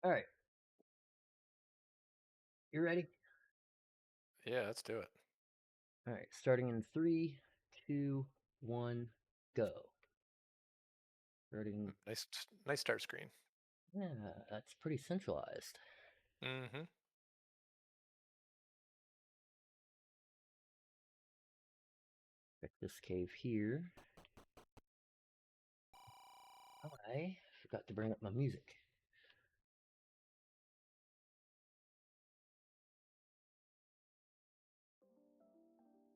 All right, you ready? Yeah, let's do it. All right, starting in three, two, one, go. Starting. Nice start screen. Yeah, that's pretty centralized. Mm-hmm. Check this cave here. I forgot to bring up my music.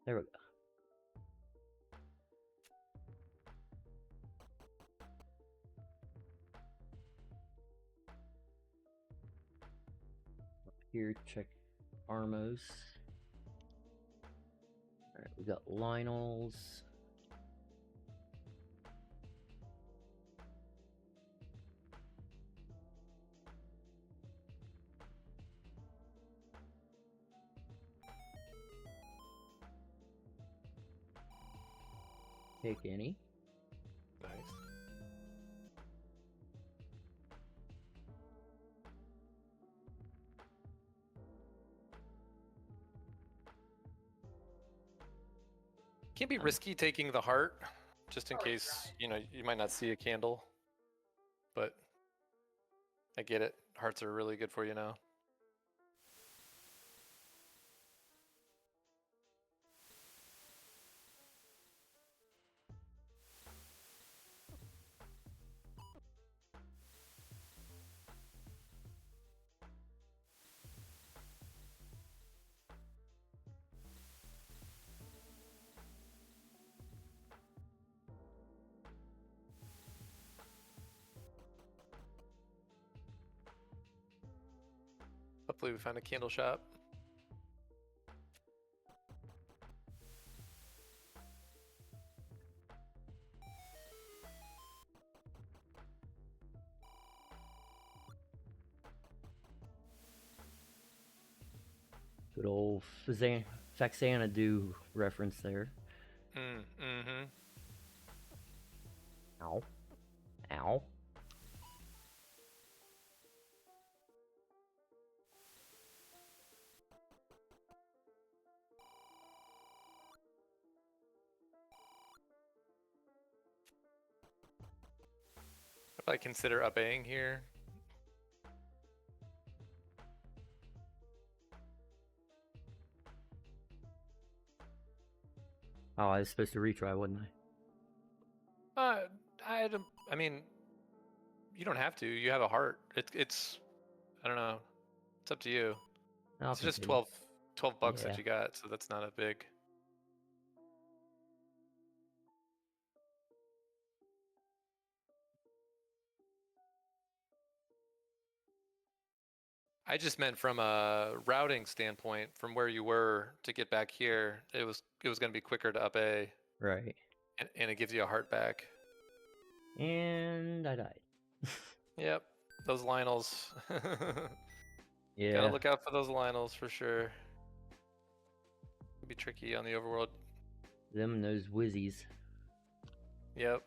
There we go. Here, check Armos. All right, we got Lionel's. Take any. Nice. Can't be risky taking the heart, just in case, you might not see a candle. But I get it. Hearts are really good for you now. Hopefully we find a candle shop. Good old Faxanadu reference there. Mm-hmm. Ow. Ow. If I consider obeying here. Oh, I was supposed to retry, wasn't I? I mean, you don't have to. You have a heart. It's I don't know. It's up to you. I'll It's just continue. 12 bucks that Yeah. you got, so that's not a big. I just meant from a routing standpoint, from where you were to get back here, it was going to be quicker to up A, Right. and it gives you a heart back. And I died. Yep, those Lionels. Gotta Yeah. look out for those Lionels for sure. It'd be tricky on the overworld. Them and those whizzies. Yep.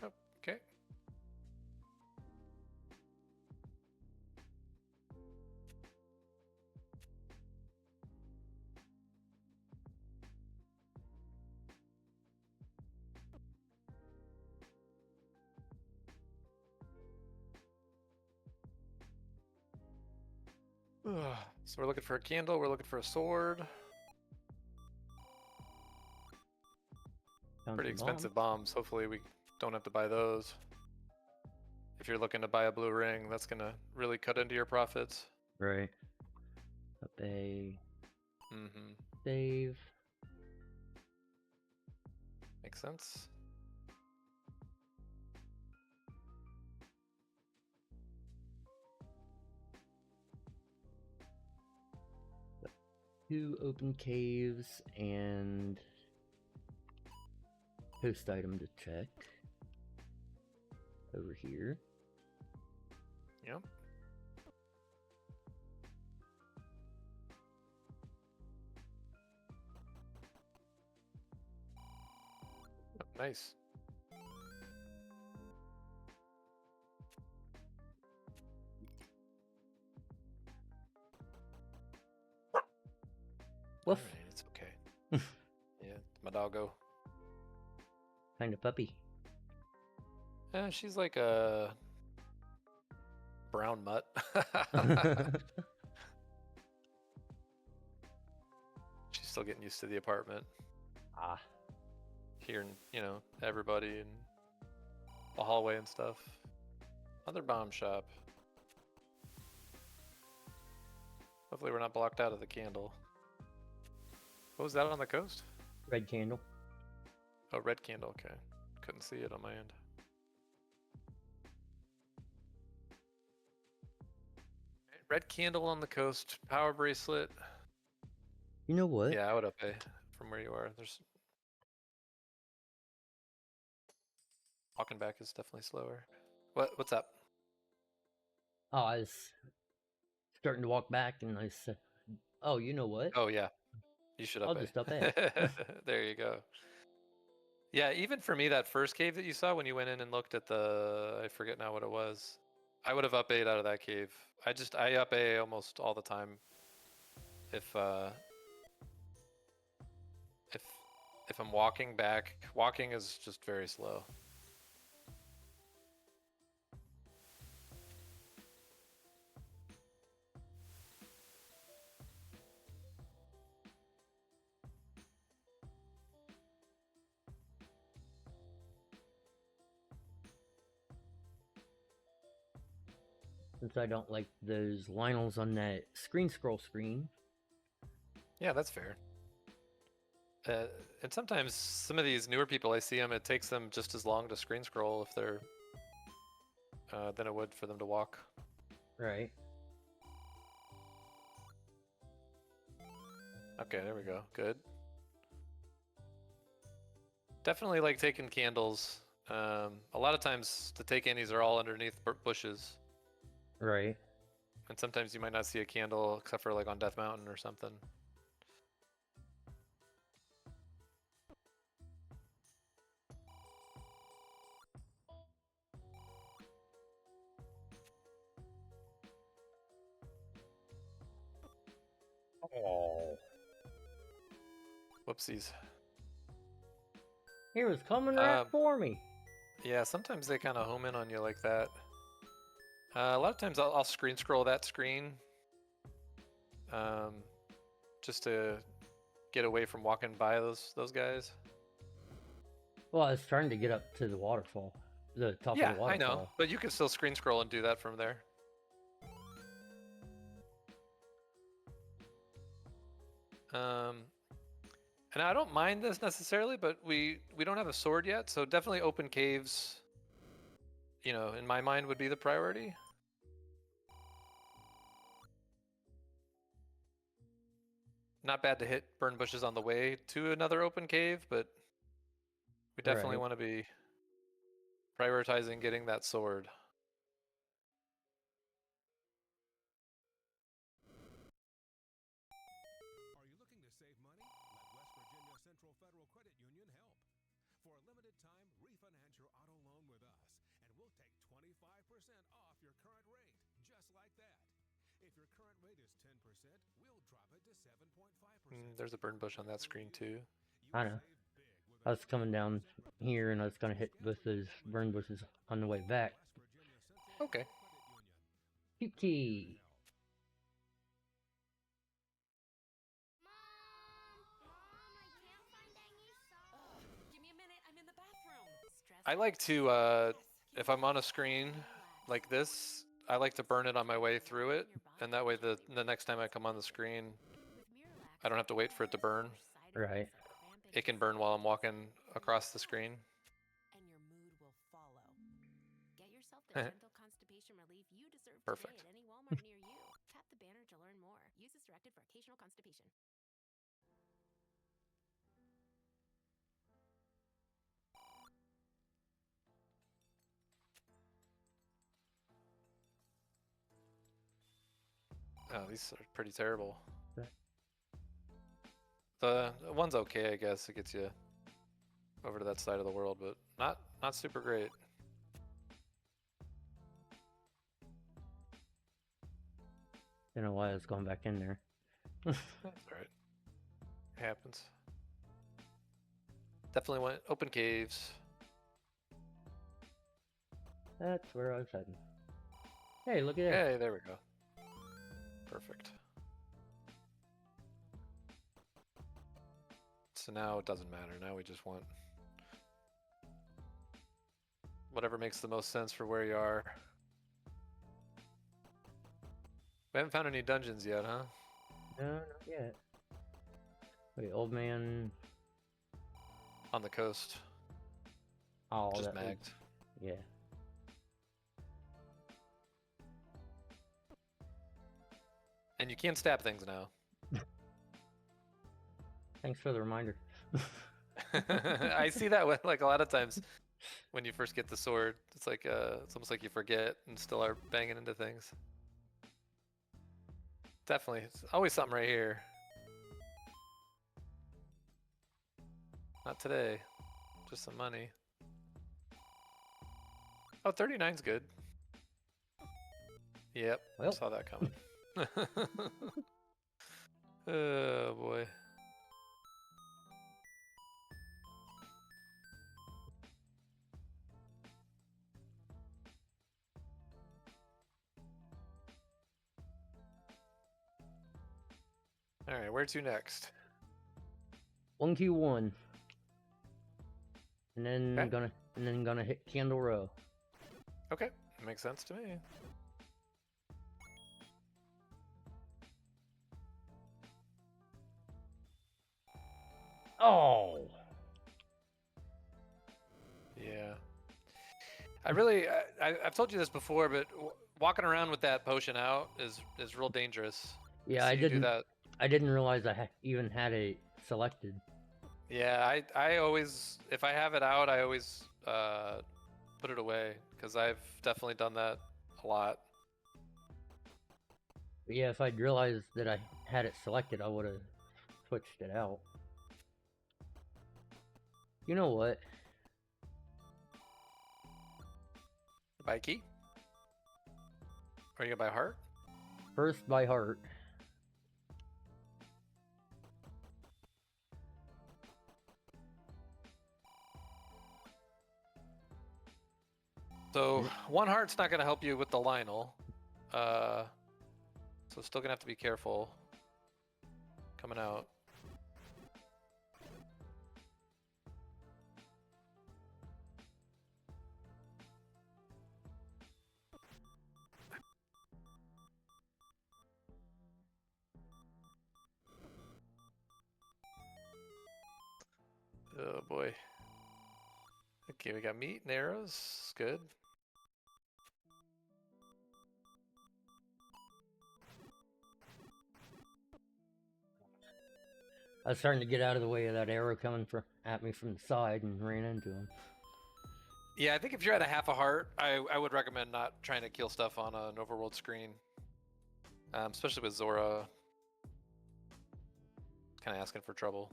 Okay. So we're looking for a candle. We're looking for a sword. Found Pretty some bombs. expensive bombs. Hopefully we don't have to buy those. If you're looking to buy a blue ring, that's gonna really cut into your profits. Right. Up a Mm-hmm. save. Makes sense. Two open caves and post item to check. Over here. Yep. Nice. Woof. Alright, it's okay. Yeah, my doggo. Kind of puppy. She's like a brown mutt. She's still getting used to the apartment. Ah. Hearing, everybody in the hallway and stuff. Another bomb shop. Hopefully we're not blocked out of the candle. What was that on the coast? Red candle. Oh, red candle, okay. Couldn't see it on my end. Red candle on the coast, power bracelet. You know what? Yeah, I would up A from where you are. There's walking back is definitely slower. What's up? Oh, I was starting to walk back, and I said, "Oh, you know what? Oh yeah, you should I'll up just up A." A. There you go. Yeah, even for me, that first cave that you saw when you went in and looked at I forget now what it was. I would have up A'd out of that cave. I up A almost all the time. If if if I'm walking back, walking is just very slow. Since I don't like those Lionels on that screen scroll screen. Yeah, that's fair. And sometimes some of these newer people, I see them, it takes them just as long to screen scroll if they're than it would for them to walk. Right. Okay, there we go. Good. Definitely like taking candles. A lot of times the take annies are all underneath bushes. Right. And sometimes you might not see a candle except for like on Death Mountain or something. Oh. Whoopsies. He was coming right for me. Yeah, sometimes they kind of home in on you like that. A lot of times I'll screen scroll that screen just to get away from walking by those guys. Well, I was trying to get up to the waterfall, the top of the waterfall. I know, but you can still screen scroll and do that from there. And I don't mind this necessarily, but we don't have a sword yet, so definitely open caves, in my mind would be the priority. Not bad to hit burn bushes on the way to another open cave, but we definitely want to be prioritizing getting that sword. Are you looking to save money? Let West Virginia Central Federal Credit Union help. For a limited time, refinance your auto loan with us, and we'll take 25% off your current rate, just like that. If your current rate is 10%, we'll drop it to 7.5%. There's a burn bush on that screen too. I know. I was coming down here and I was going to hit both those burn bushes on the way back. Okay. Kiki. I like to, if I'm on a screen like this, I like to burn it on my way through it, and that way the next time I come on the screen, I don't have to wait for it to burn. Right. It can burn while I'm walking across the screen. And your mood will follow. Get yourself the gentle constipation relief you deserve Perfect. today at any Walmart near you. Tap the banner to learn more. Use as directed for occasional constipation. Oh, these are pretty terrible. The one's okay, I guess. It gets you over to that side of the world, but not super great. Don't know why I was going back in there. That's alright. Happens. Definitely went open caves. That's where I was heading. Hey, look at that. Hey, there we go. Perfect. So now it doesn't matter. Now we just want whatever makes the most sense for where you are. We haven't found any dungeons yet, huh? No, not yet. Wait, old man. On the coast. Oh, Just that was- magged. Yeah. And you can stab things now. Thanks for the reminder. I see that with, like, a lot of times when you first get the sword. It's like it's almost like you forget and still are banging into things. Definitely. It's always something right here. Not today. Just some money. Oh, 39's good. Yep. Well. Saw that coming. Oh boy. All right, where to next? 1Q1. And then Okay. gonna hit Candle Row. Okay, makes sense to me. Oh. Yeah. I really, I've told you this before, but walking around with that potion out is real dangerous. Yeah, So I you do didn't. that. I didn't realize I even had it selected. Yeah, I always, if I have it out, I always put it away because I've definitely done that a lot. But yeah, if I'd realized that I had it selected, I would have switched it out. You know what? Buy key? Or you gonna buy heart? First by heart. So one heart's not gonna help you with the Lionel. So still gonna have to be careful coming out. Oh boy. Okay, we got meat and arrows. Good. I was starting to get out of the way of that arrow coming at me from the side and ran into him. Yeah, I think if you're at a half a heart, I would recommend not trying to kill stuff on an overworld screen. Especially with Zora. Kind of asking for trouble.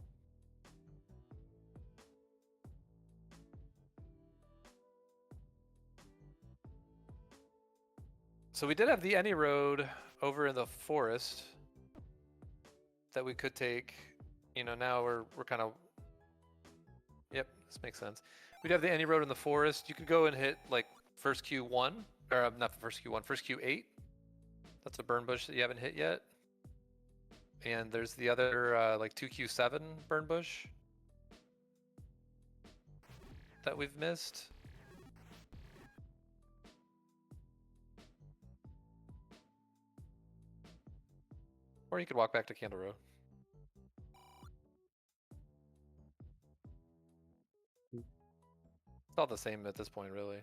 So we did have the any road over in the forest that we could take. You know, now we're kind of. Yep, this makes sense. We'd have the any road in the forest. You could go and hit like first Q1, or not the first Q1, first Q8. That's a burn bush that you haven't hit yet. And there's the other like 2Q7 burn bush that we've missed. Or you could walk back to Candle Row. It's all the same at this point, really.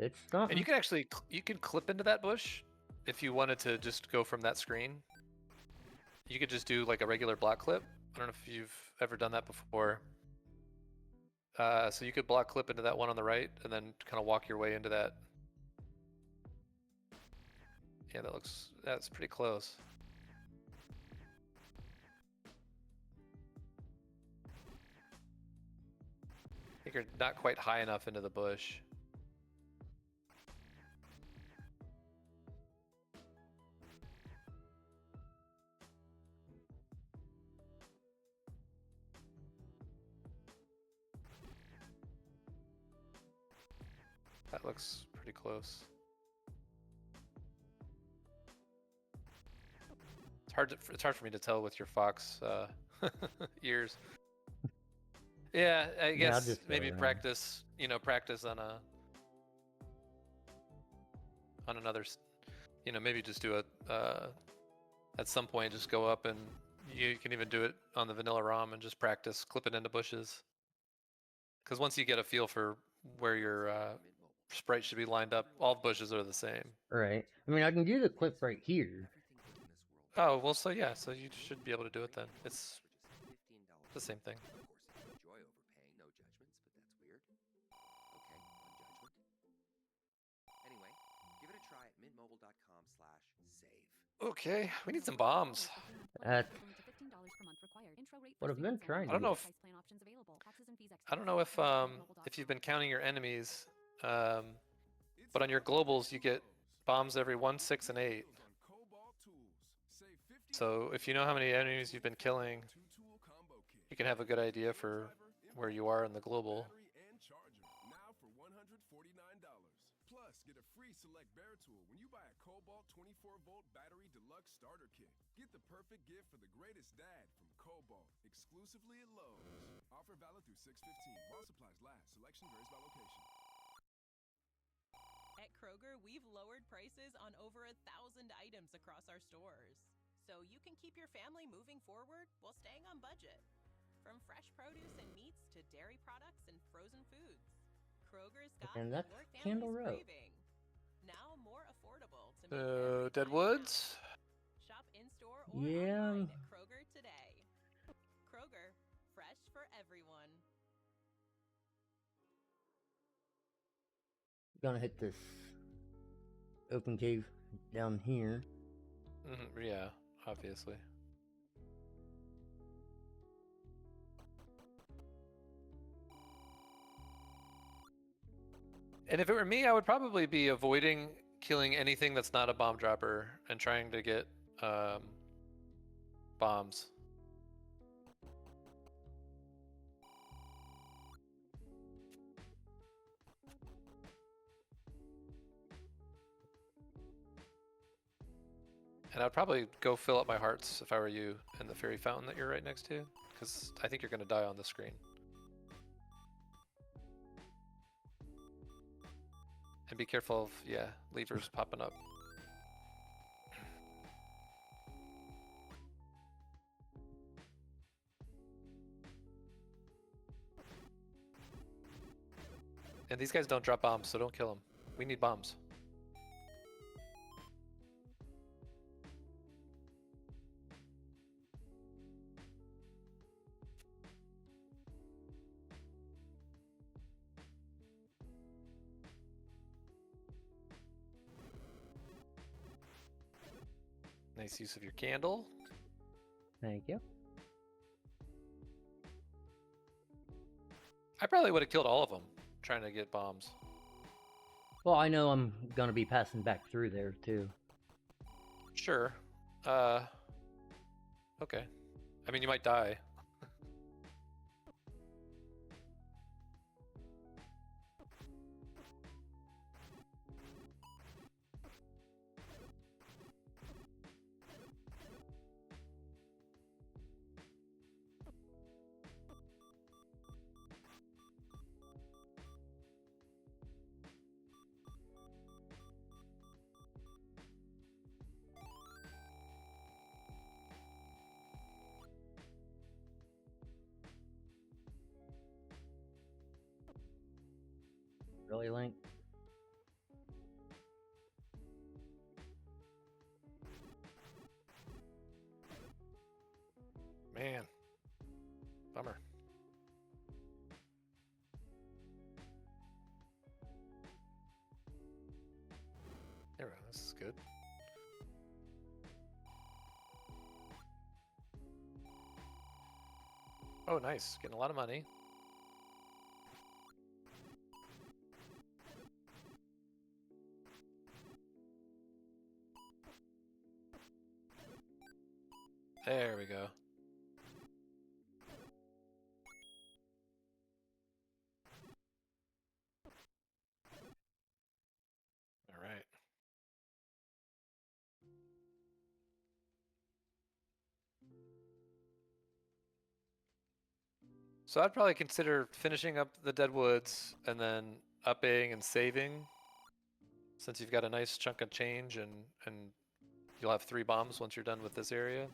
It's not. And you can actually you can clip into that bush if you wanted to just go from that screen. You could just do like a regular block clip. I don't know if you've ever done that before. So you could block clip into that one on the right and then kind of walk your way into that. Yeah, that's pretty close. I think you're not quite high enough into the bush. That looks pretty close. It's hard for me to tell with your fox ears. Yeah, I Yeah, I'll guess just go maybe around. practice. Practice on another. Maybe just do it at some point. Just go up and you can even do it on the vanilla ROM and just practice clip it into bushes. Because once you get a feel for where your sprite should be lined up, all bushes are the same. Right. I mean, I can do the clip right here. Oh, well, so yeah, so you should be able to do it then. It's the same thing. Okay, we need some bombs. That's what I've been trying I to don't know get. if you've been counting your enemies, but on your globals you get bombs every 1, 6, and 8. So if you know how many enemies you've been killing, you can have a good idea for where you are in the global. Now for $149. Plus, get a free select bear tool when you buy a Cobalt 24-volt battery deluxe starter kit. Get the perfect gift for the greatest dad from Cobalt, exclusively at Lowe's. Offer valid through 6/15 while supplies last. Selection varies by location. At Kroger, we've lowered prices on over 1,000 items across our stores, so you can keep your family moving forward while staying on budget. From fresh produce and meats to dairy products and frozen foods, Kroger's got And what that's your Candle family's Row. craving. Now more affordable to make every Dead time Woods? count. Shop in-store or Yeah. online at Kroger today. Kroger, fresh for everyone. Gonna hit this open cave down here. Yeah, obviously. And if it were me, I would probably be avoiding killing anything that's not a bomb dropper and trying to get bombs. And I'd probably go fill up my hearts if I were you in the fairy fountain that you're right next to, because I think you're going to die on the screen. And be careful of, yeah, levers popping up. And these guys don't drop bombs, so don't kill them. We need bombs. Nice use of your candle. Thank you. I probably would have killed all of them trying to get bombs. Well, I know I'm gonna be passing back through there too. Sure. Okay. I mean, you might die. Really, Link? Man. Bummer. There we go. This is good. Oh, nice. Getting a lot of money. There we go. All right. So I'd probably consider finishing up the Dead Woods and then upping and saving, since you've got a nice chunk of change, and you'll have 3 bombs once you're done with this area.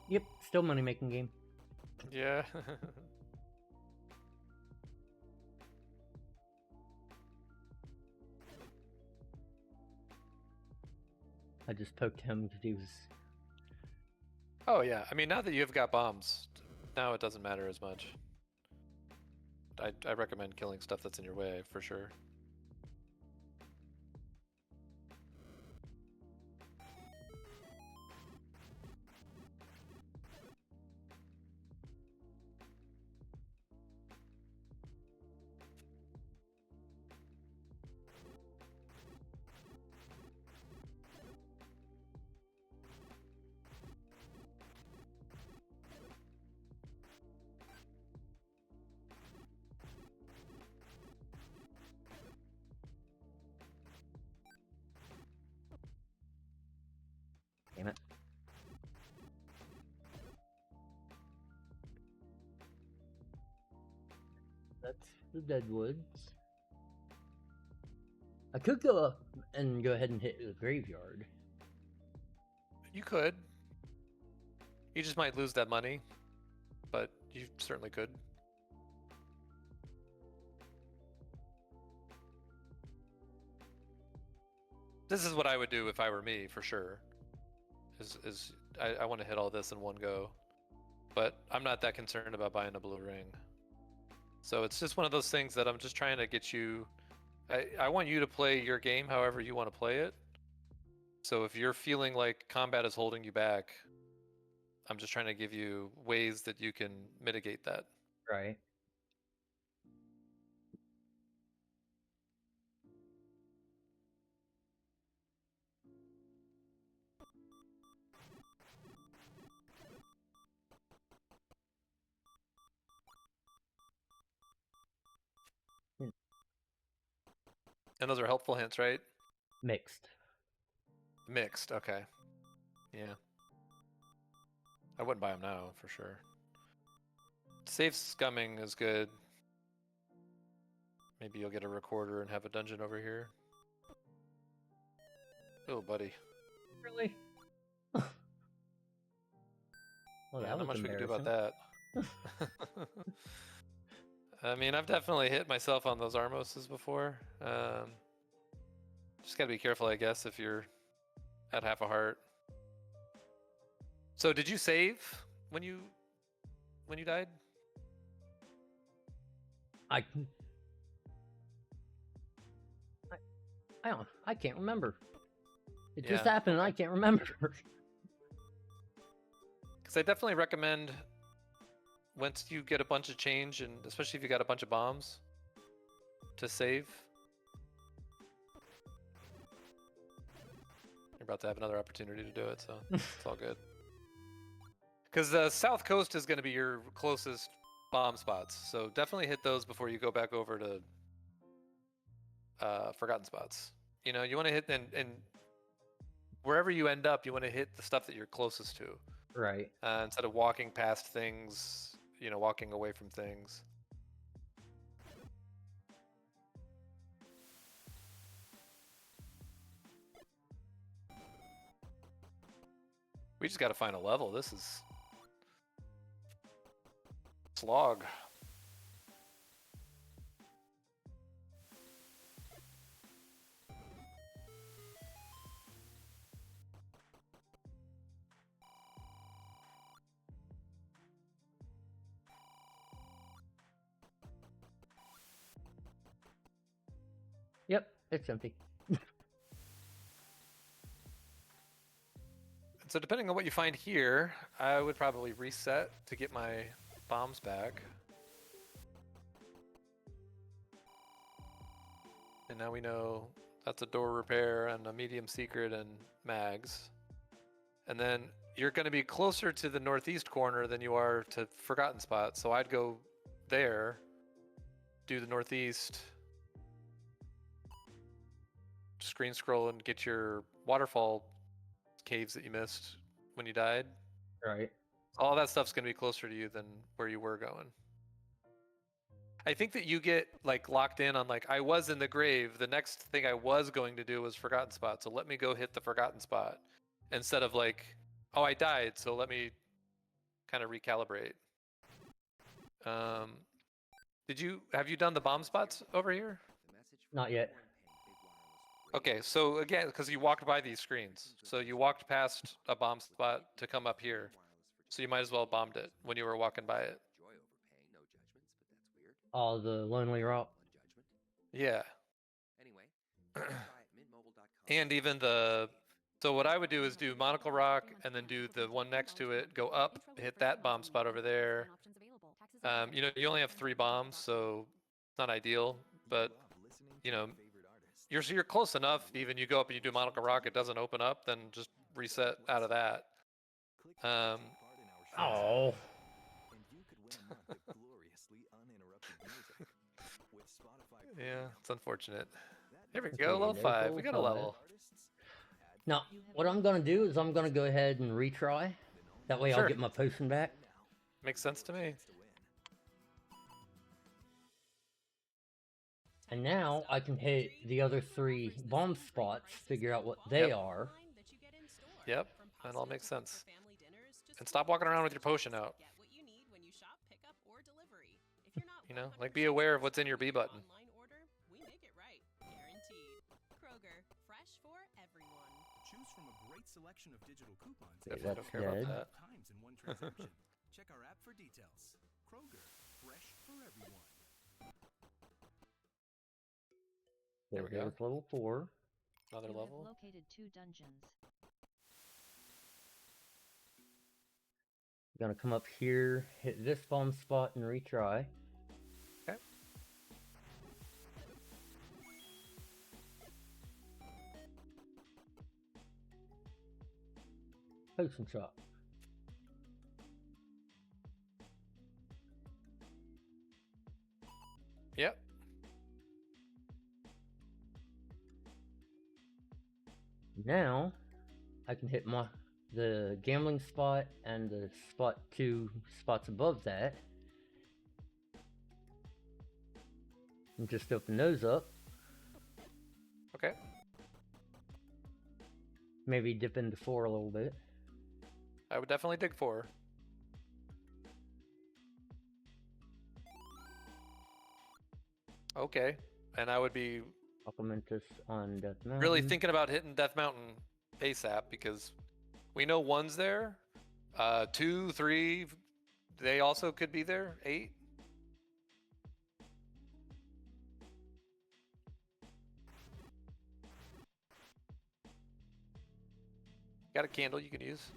Yep, still money making game. Yeah. I just poked him because he was. Oh yeah. I mean, now that you've got bombs, now it doesn't matter as much. I recommend killing stuff that's in your way for sure. Damn it. That's the Deadwoods. I could go up and go ahead and hit the graveyard. You could. You just might lose that money, but you certainly could. This is what I would do if I were me, for sure. I want to hit all this in one go, but I'm not that concerned about buying a blue ring. So it's just one of those things that I'm just trying to get you. I want you to play your game however you want to play it. So if you're feeling like combat is holding you back, I'm just trying to give you ways that you can mitigate that. Right. And those are helpful hints, right? Mixed. Mixed, okay. Yeah. I wouldn't buy them now, for sure. Safe scumming is good. Maybe you'll get a recorder and have a dungeon over here. Oh, buddy. Really? Well, Yeah, that not was much we can do about embarrassing. that. I mean, I've definitely hit myself on those Armoses before. Just gotta be careful, I guess, if you're at half a heart. So, did you save when you died? I don't. I can't remember. It just Yeah, happened, and I can't remember. Because I definitely recommend, once you get a bunch of change, and especially if you got a bunch of bombs, to save. You're about to have another opportunity to do it, so it's all good. Because the South Coast is going to be your closest bomb spots, so definitely hit those before you go back over to Forgotten Spots. You know, you want to hit, and wherever you end up, you want to hit the stuff that you're closest to. Right. instead of walking past things, you know, walking away from things. We just got to find a level. This is slog. Yep, it's empty. So depending on what you find here, I would probably reset to get my bombs back. And now we know that's a door repair and a medium secret and mags. And then you're going to be closer to the northeast corner than you are to Forgotten Spot. So I'd go there, do the northeast, screen scroll and get your waterfall caves that you missed when you died. Right. All that stuff's going to be closer to you than where you were going. I think that you get like locked in on like, I was in the grave. The next thing I was going to do was Forgotten Spot. So let me go hit the Forgotten Spot instead of like, oh, I died. So let me kind of recalibrate. Have you done the bomb spots over here? Not yet. Okay, so again, because you walked by these screens, so you walked past a bomb spot to come up here, so you might as well have bombed it when you were walking by it. Oh, the Lonely Rock. Yeah. And even so what I would do is do Monocle Rock and then do the one next to it, go up, hit that bomb spot over there. You know, you only have 3 bombs, so it's not ideal, but you know, you're close enough. Even you go up and you do Monocle Rock, it doesn't open up, then just reset out of that. Oh. Yeah, it's unfortunate. Here we go, level 5. We got a level. Now, what I'm gonna do is I'm gonna go ahead and retry. That way I'll Sure. get my potion back. Makes sense to me. And now I can hit the other 3 bomb spots, figure out what they Yep. are. Yep, that all makes sense. And stop walking around with your potion out. You know, like be aware of what's in your B button. Choose from a great selection of digital coupons. Okay, Definitely that's don't care dead. about that. Times in one transaction. Check our app for details. Kroger, fresh for everyone. There we go. There's level 4. Another You level. have located 2 dungeons. Gonna come up here, hit this bomb spot, and retry. Okay. Potion shop. Yep. Now I can hit the gambling spot and the spot 2 spots above that. And just open those up. Okay. Maybe dip into 4 a little bit. I would definitely dig 4. Okay. And I would be Apprentice on Death Mountain. really thinking about hitting Death Mountain ASAP because we know 1's there. 2, 3, they also could be there. 8. Got a candle you can use.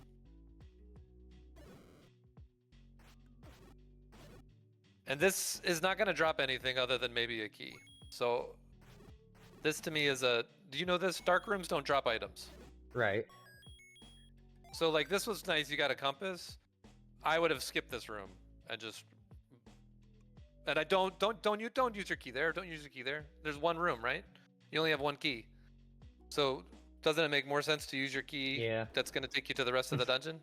And this is not going to drop anything other than maybe a key. So this to me is do you know this? Dark rooms don't drop items. Right. So like this was nice. You got a compass. I would have skipped this room and just. And I don't use your key there. Don't use your key there. There's 1 room, right? You only have 1 key. So doesn't it make more sense to use your key? Yeah. That's going to take you to the rest of the dungeon.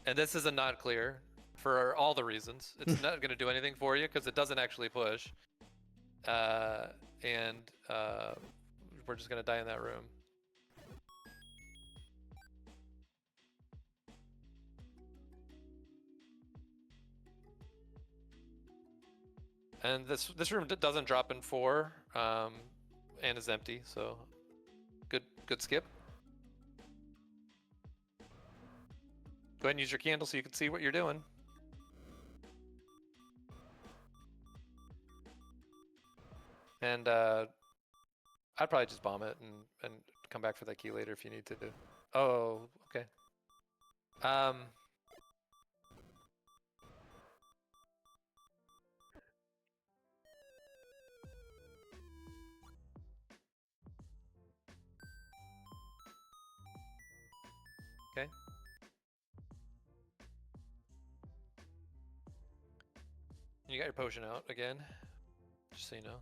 And this is a not clear for all the reasons. It's not going to do anything for you because it doesn't actually push. And we're just going to die in that room. And this room doesn't drop in 4, and is empty, so good skip. Go ahead and use your candle so you can see what you're doing. And I'd probably just bomb it and come back for that key later if you need to. Oh, okay. Okay. You got your potion out again, just so you know.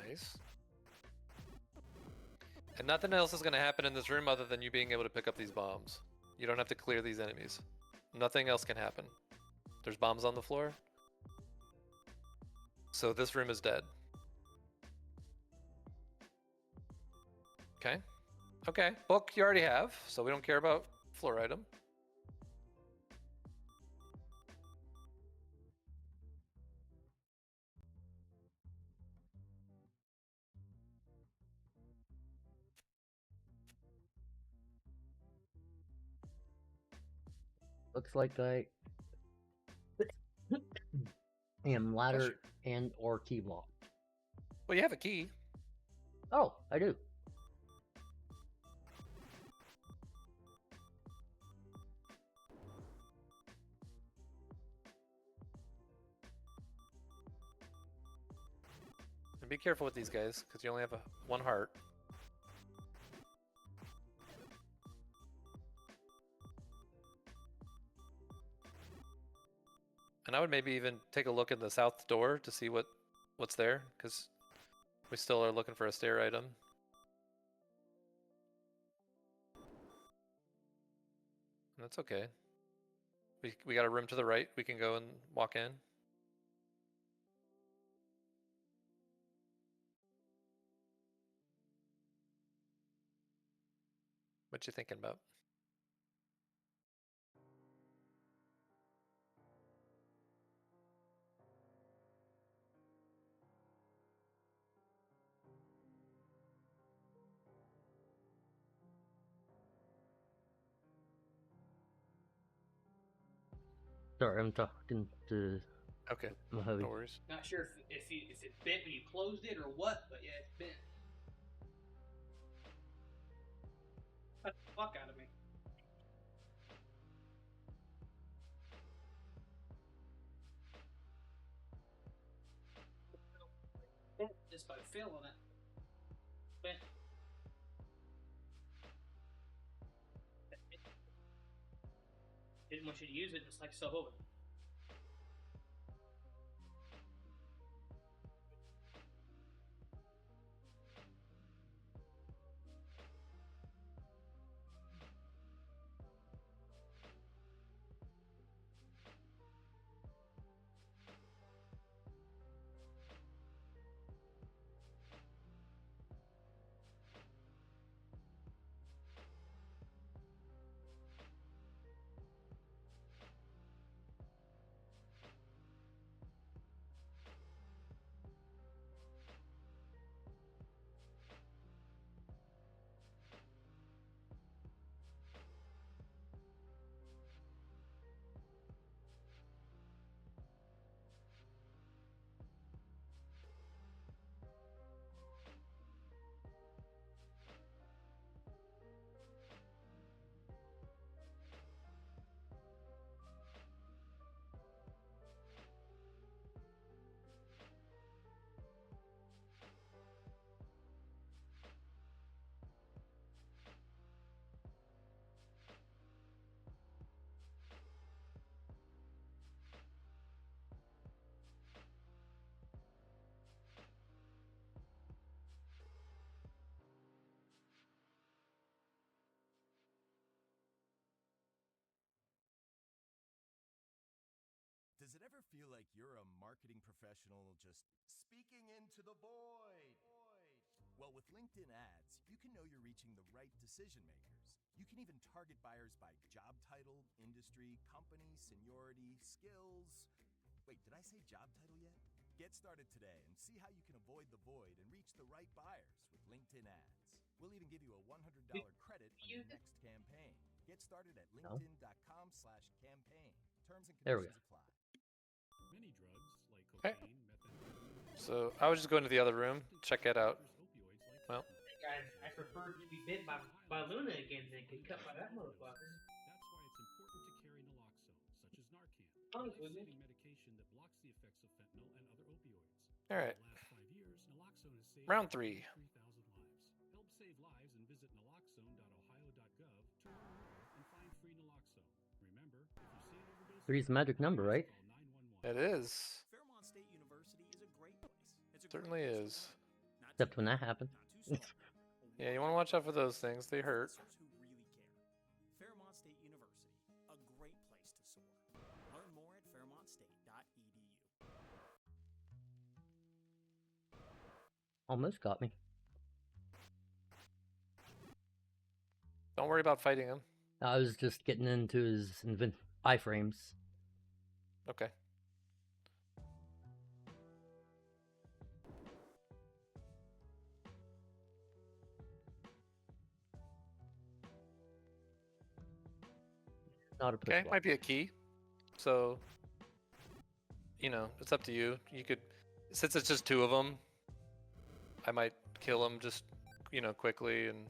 Nice. And nothing else is going to happen in this room other than you being able to pick up these bombs. You don't have to clear these enemies. Nothing else can happen. There's bombs on the floor. So this room is dead. Okay. Okay. Book you already have, so we don't care about floor item. Looks like I am ladder and or key block. Well, you have a key. Oh, I do. And be careful with these guys, because you only have one heart. And I would maybe even take a look at the south door to see what's there, because we still are looking for a stair item. And that's okay. We got a room to the right. We can go and walk in. What you thinking about? Sorry, I'm talking to Okay, my hubby. no worries. Not sure if it bent when you closed it or what, but yeah, it's bent. Cut the fuck out of me. Bent just by feeling it. Bent. Didn't want you to use it, just like so over. Does it ever feel like you're a marketing professional just speaking into the void? Well, with LinkedIn ads, you can know you're reaching the right decision makers. You can even target buyers by job title, industry, company, seniority, skills. Wait, did I say job title yet? Get started today and see how you can avoid the void and reach the right buyers with LinkedIn ads. We'll even give you a $100 credit on your next campaign. Get started at linkedin.com/campaign. Terms and There we conditions apply. Many drugs like Okay. cocaine, methamphetamine, So I was just going to the other room, check it out. opioids like Well. Hey guys, I prefer to be bit by Luna again than get cut by that motherfucker. That's why it's important to carry naloxone, such as Narcan, a Honest with you. life-saving medication that blocks the effects of fentanyl and other opioids. All right. In the last 5 years, naloxone has saved Round over 3. 3,000 lives. Help save lives and visit naloxone.ohio.gov to learn more and find free naloxone. Remember, if you see an overdose, 3's the magic number, right? call 911. It is. Fairmont State University is a great place. It's a Certainly great place is. to learn. Not Except too when that cold, happens. not too soft. Yeah, you want to watch out for those things. They hurt. Professors who really care. Fairmont State University, a great place to soar. Learn more at fairmontstate.edu. Almost got me. Don't worry about fighting him. I was just getting into his iframes. Okay. Not a push Okay, block. might be a key. So, you know, it's up to you. You could, since it's just 2 of them, I might kill them just, you know, quickly and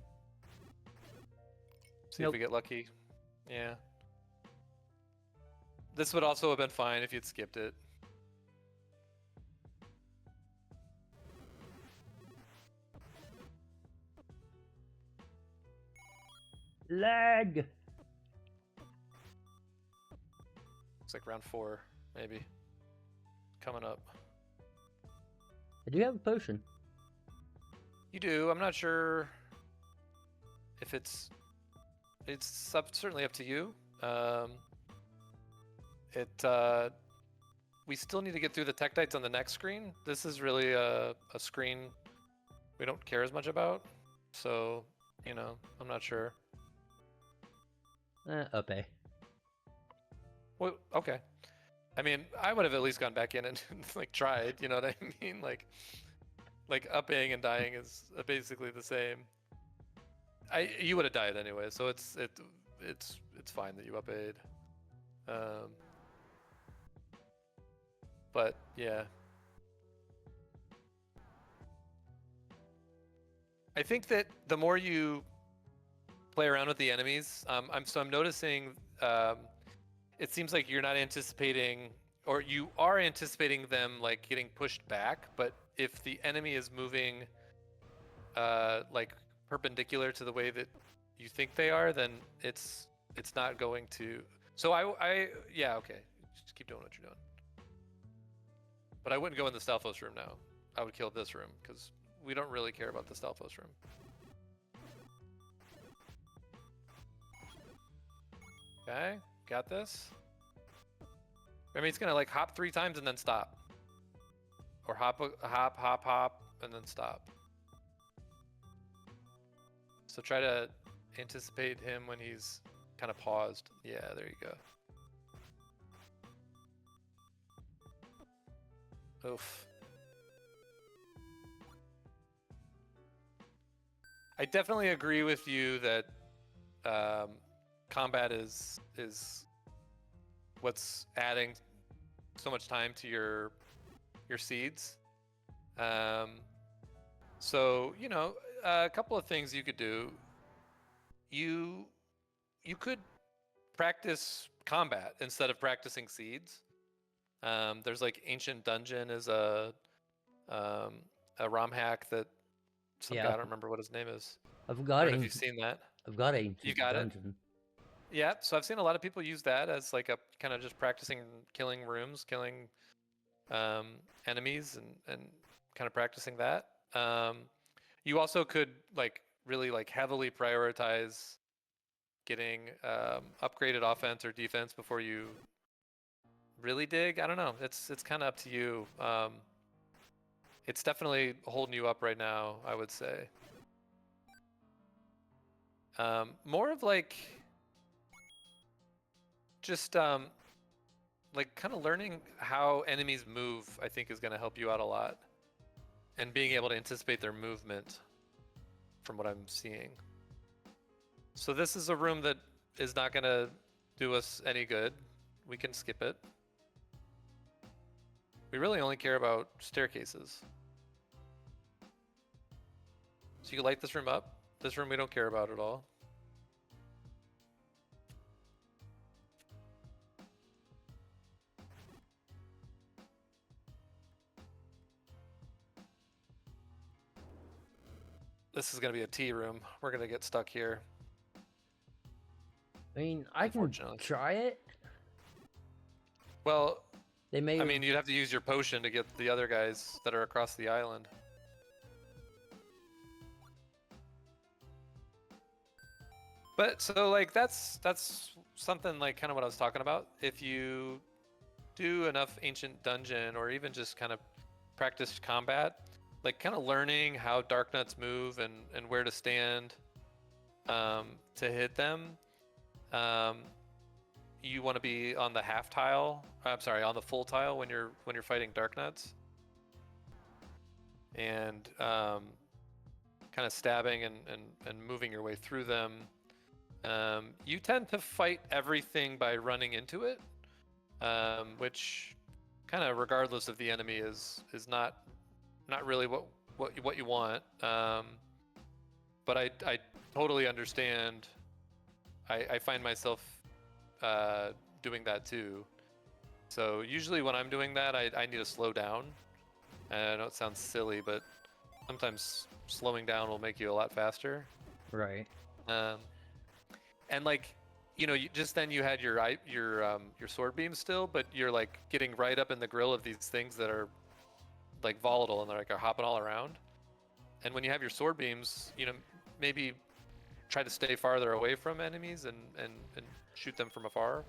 see if Nope. we get lucky. Yeah. This would also have been fine if you'd skipped it. Lag! It's like round 4, maybe. Coming up. I do have a potion. You do. I'm not sure if it's certainly up to you. We still need to get through the Tektites on the next screen. This is really a screen we don't care as much about. So, you know, I'm not sure. Up A. Well, okay. I mean, I would have at least gone back in and like tried. You know what I mean? Like upping and dying is basically the same. You would have died anyway, so it's fine that you up-aid. But yeah, I think that the more you play around with the enemies, I'm noticing it seems like you're not anticipating, or you are anticipating them like getting pushed back, but if the enemy is moving like perpendicular to the way that you think they are, then it's not going to. So yeah, okay, just keep doing what you're doing. But I wouldn't go in the Stalfos room now. I would kill this room because we don't really care about the Stalfos room. Okay, got this. I mean, it's gonna like hop 3 times and then stop, or hop, and then stop. So try to anticipate him when he's kind of paused. Yeah, there you go. Oof. I definitely agree with you that combat is what's adding so much time to your seeds. So, you know, a couple of things you could do. You could practice combat instead of practicing seeds. There's like Ancient Dungeon is a ROM hack that some guy, I don't remember what his name is. I've I got don't know if Ancient. you've seen that. I've got Ancient You got it? Dungeon. Yeah, so I've seen a lot of people use that as like a kind of just practicing killing rooms, killing enemies, and kind of practicing that. You also could like really like heavily prioritize getting upgraded offense or defense before you really dig. I don't know. It's kind of up to you. It's definitely holding you up right now, I would say. More of like just like kind of learning how enemies move, I think is going to help you out a lot. And being able to anticipate their movement from what I'm seeing. So this is a room that is not going to do us any good. We can skip it. We really only care about staircases. So you can light this room up. This room we don't care about at all. This is going to be a tea room. We're going to get stuck here. I mean, I can Unfortunately. try it. Well, They may. I mean, you'd have to use your potion to get the other guys that are across the island. But so like that's something like kind of what I was talking about. If you do enough ancient dungeon or even just kind of practice combat, like kind of learning how dark nuts move and where to stand to hit them. You want to be on the half tile. I'm sorry, on the full tile when you're fighting dark nuts, and kind of stabbing and moving your way through them. You tend to fight everything by running into it, which kind of regardless of the enemy is not really what you want. But I totally understand. I find myself doing that too. So usually when I'm doing that, I need to slow down. And I know it sounds silly, but sometimes slowing down will make you a lot faster. Right. And like, you know, just then you had your sword beam still, but you're like getting right up in the grill of these things that are like volatile and they're like are hopping all around. And when you have your sword beams, you know, maybe try to stay farther away from enemies and shoot them from afar.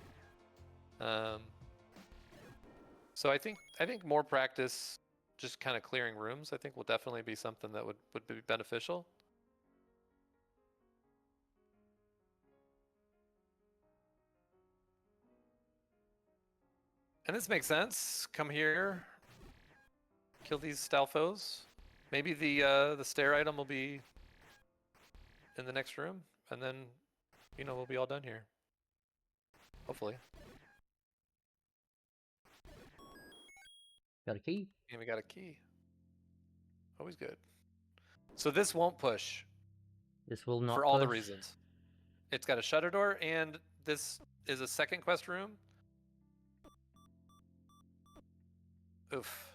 So I think more practice, just kind of clearing rooms, I think will definitely be something that would be beneficial. And this makes sense. Come here, kill these Stalfos. Maybe the stair item will be in the next room, and then, you know, we'll be all done here. Hopefully. Got a key. And we got a key. Always good. So this won't push. This will not for all the push. reasons. It's got a shutter door, and this is a second quest room. Oof.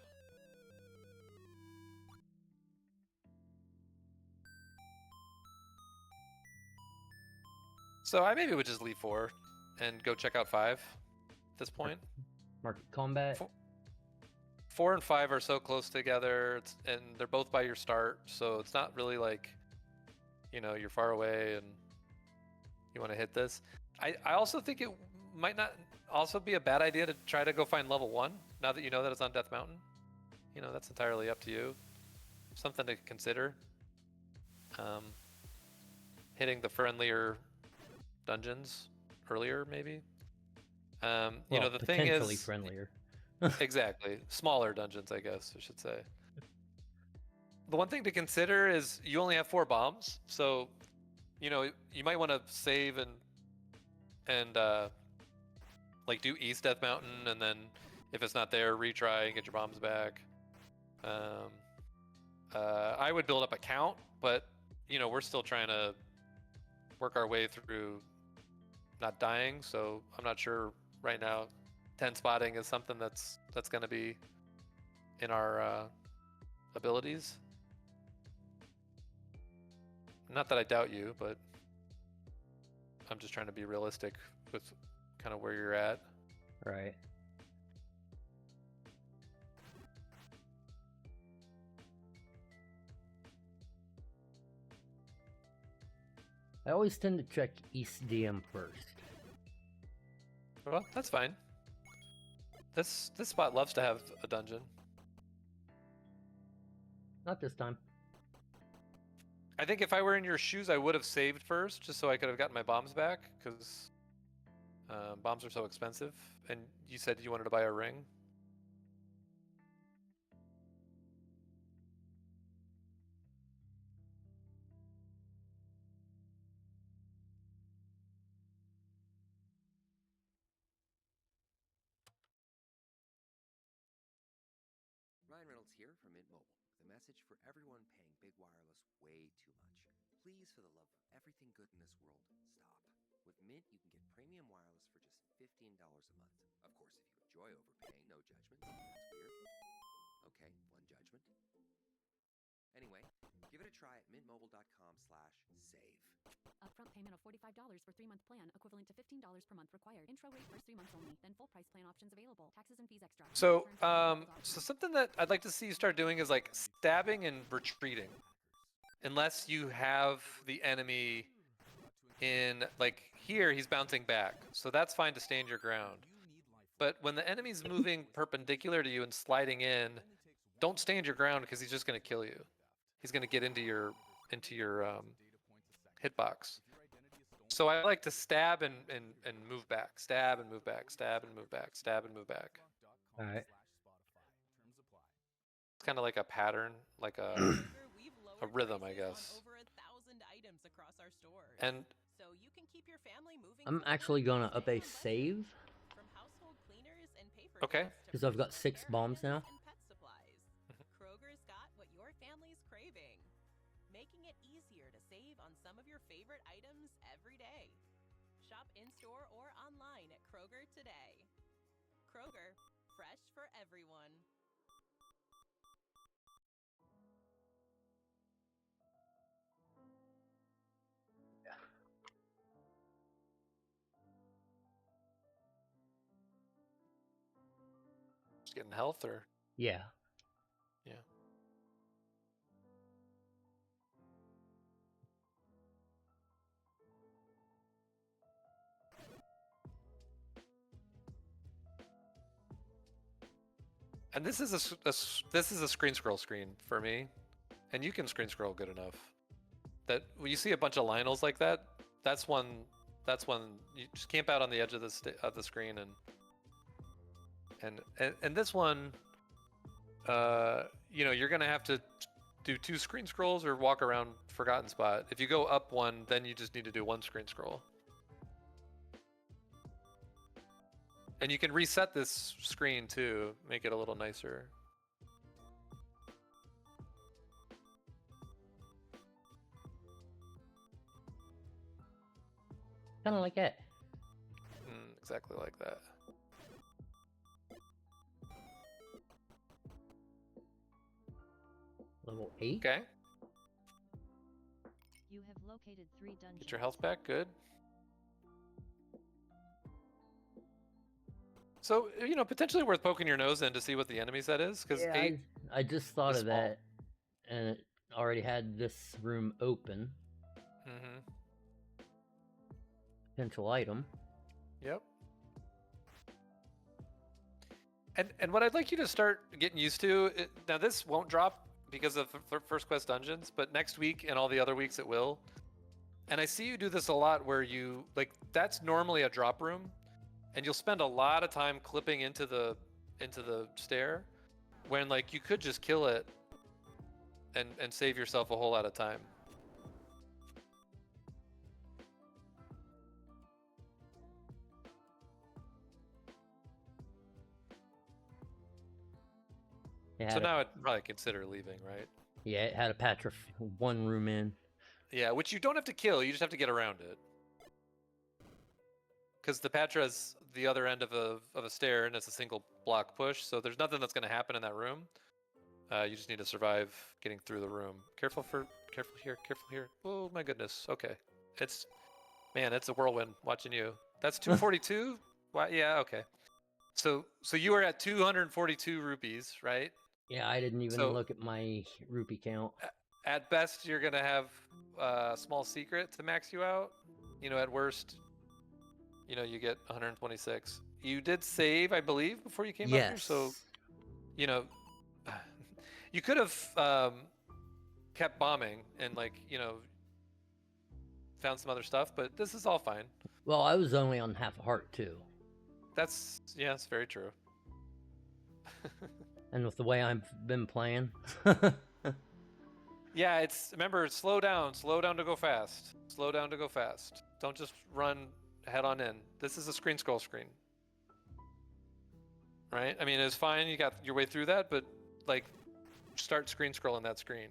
So I maybe would just leave 4 and go check out 5 at this point. Market combat. 4 and 5 are so close together, and they're both by your start, so it's not really like, you know, you're far away and you want to hit this. I also think it might not also be a bad idea to try to go find level 1 now that you know that it's on Death Mountain. You know, that's entirely up to you. Something to consider. Hitting the friendlier dungeons earlier, maybe. You know, the thing is, potentially friendlier. Exactly, smaller dungeons, I guess I should say. The one thing to consider is you only have 4 bombs, so you know you might want to save and like do East Death Mountain, and then if it's not there, retry and get your bombs back. I would build up a count, but you know we're still trying to work our way through not dying, so I'm not sure right now. 10 spotting is something that's going to be in our abilities. Not that I doubt you, but I'm just trying to be realistic with kind of where you're at. Right. I always tend to check East DM first. Well, that's fine. This spot loves to have a dungeon. Not this time. I think if I were in your shoes, I would have saved first, just so I could have gotten my bombs back, because bombs are so expensive. And you said you wanted to buy a ring. Ryan Reynolds here from Mint Mobile with a message for everyone paying big wireless way too much. Please, for the love of everything good in this world, stop. With Mint, you can get premium wireless for just $15 a month. Of course, if you enjoy overpaying, no judgments. That's weird. Okay, one judgment. Anyway, give it a try at mintmobile.com/save. Upfront payment of $45 for 3-month plan, equivalent to $15 per month required. Intro rate first 3 months only, then full price plan options available. Taxes and fees extra. So, so something that I'd like to see you start doing is like stabbing and retreating. Unless you have the enemy in, like here, he's bouncing back. So that's fine to stand your ground. But when the enemy's moving perpendicular to you and sliding in, don't stand your ground because he's just going to kill you. He's going to get into your hitbox. So I like to stab and move back, stab and move back, stab and move back, stab and move back. All right. It's kind of like a pattern, like a rhythm, I guess. Over 1,000 items across our stores. And so you can keep your family moving. I'm actually gonna up a save. From household cleaners and paper. Okay. Because I've got 6 bombs now. And pet supplies. Kroger's got what your family's craving, making it easier to save on some of your favorite items every day. Shop in-store or online at Kroger today. Kroger, fresh for everyone. just getting health, or Yeah. yeah. And this is this is a screen scroll screen for me, and you can screen scroll good enough. That when you see a bunch of Lionels like that, that's one you just camp out on the edge of the screen, and this one, you know, you're gonna have to do 2 screen scrolls or walk around Forgotten Spot. If you go up one, then you just need to do 1 screen scroll. And you can reset this screen too, make it a little nicer. Kind of like that. Exactly like that. Level 8. Okay. You have located 3 dungeons. Get your health back. Good. So, you know, potentially worth poking your nose in to see what the enemy set is, because Yeah, 8. I just thought is of small. that, and it already had this room open. Mm-hmm. Potential item. Yep. And what I'd like you to start getting used to, now this won't drop because of First Quest dungeons, but next week and all the other weeks it will. And I see you do this a lot where you, like, that's normally a drop room, and you'll spend a lot of time clipping into the stair, when like you could just kill it and save yourself a whole lot of time. So now I'd probably consider leaving, right? Yeah, it had a patch of 1 room in. Yeah, which you don't have to kill, you just have to get around it. Because the Patra's the other end of a stair, and it's a single block push, so there's nothing that's going to happen in that room. You just need to survive getting through the room. Careful here, careful here. Oh my goodness. Okay, it's a whirlwind watching you. That's 242. Why? Yeah. Okay. So you were at 242 rupees, right? Yeah, I didn't even look at my rupee count. At best, you're gonna have a small secret to max you out. You know, at worst, you know, you get 126. you did save, I believe, before you came out here. So, you know, you could have kept bombing and like, you know, found some other stuff, but this is all fine. Well, I was only on half a heart too. That's very true. And with the way I've been playing. Yeah, remember, slow down to go fast. Slow down to go fast. Don't just run head on in. This is a screen scroll screen. Right? I mean, it's fine, you got your way through that, but like start screen scrolling that screen.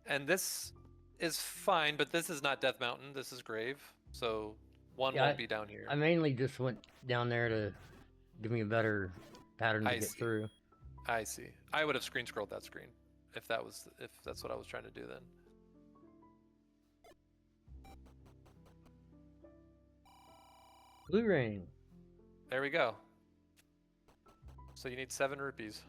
And this is fine, but this is not Death Mountain. This is Grave. So one won't be down here. I mainly just went down there to give me a better pattern to get through. I see. I would have screen scrolled that screen if that's what I was trying to do then. Blue ring. There we go. So you need 7 rupees.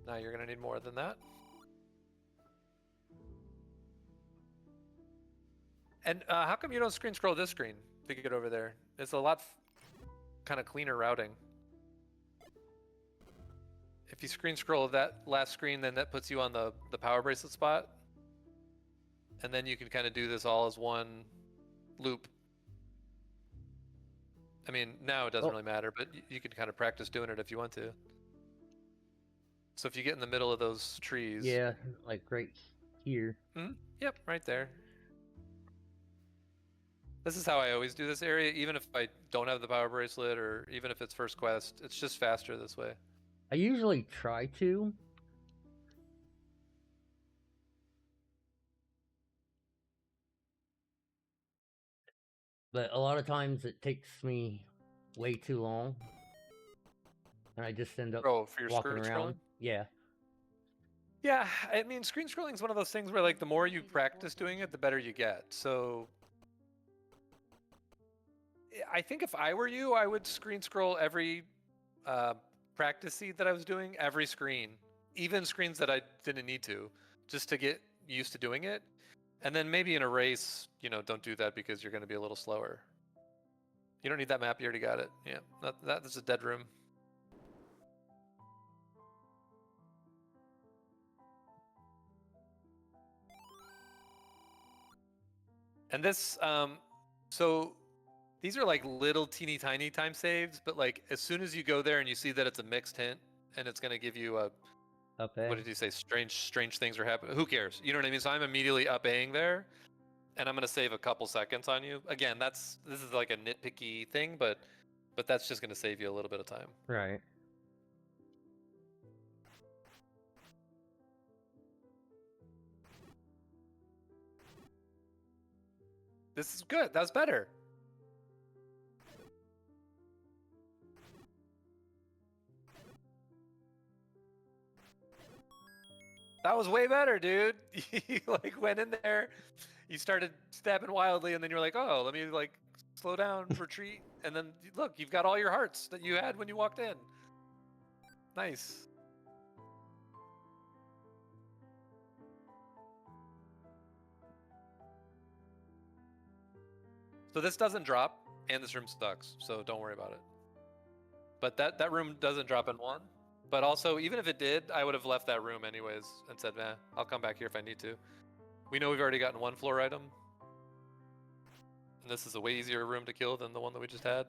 Now you're gonna need more than that. And how come you don't screen scroll this screen to get over there? It's a lot kind of cleaner routing. If you screen scroll that last screen, then that puts you on the power bracelet spot. And then you can kind of do this all as one loop. I mean, now it doesn't really matter, but you can kind of practice doing it if you want to. So if you get in the middle of those trees. Yeah, like right here. Yep, right there. This is how I always do this area, even if I don't have the power bracelet or even if it's first quest. It's just faster this way. I usually try to. But a lot of times it takes me way too long. And I just end up for your walking screen around. scrolling? Yeah. Yeah, I mean, screen scrolling is one of those things where, like, the more you practice doing it, the better you get. So, I think if I were you, I would screen scroll every practice seed that I was doing, every screen, even screens that I didn't need to, just to get used to doing it. And then maybe in a race, you know, don't do that because you're going to be a little slower. You don't need that map, you already got it. Yeah, that's a dead room. And this, so these are like little teeny tiny time saves, but like as soon as you go there and you see that it's a mixed hint and it's going to give you a, what did you say? Strange things are happening. Who cares? You know what I mean? So I'm immediately up Aing there and I'm going to save a couple seconds on you. Again, this is like a nitpicky thing, but that's just going to save you a little bit of time. Right. This is good. That's better. That was way better, dude. You like went in there, you started stabbing wildly, and then you're like, oh, let me like slow down, retreat, and then look, you've got all your hearts that you had when you walked in. Nice. So this doesn't drop, and this room sucks, so don't worry about it. But that room doesn't drop in one. But also, even if it did, I would have left that room anyways and said, nah, I'll come back here if I need to. We know we've already gotten 1 floor item. And this is a way easier room to kill than the one that we just had.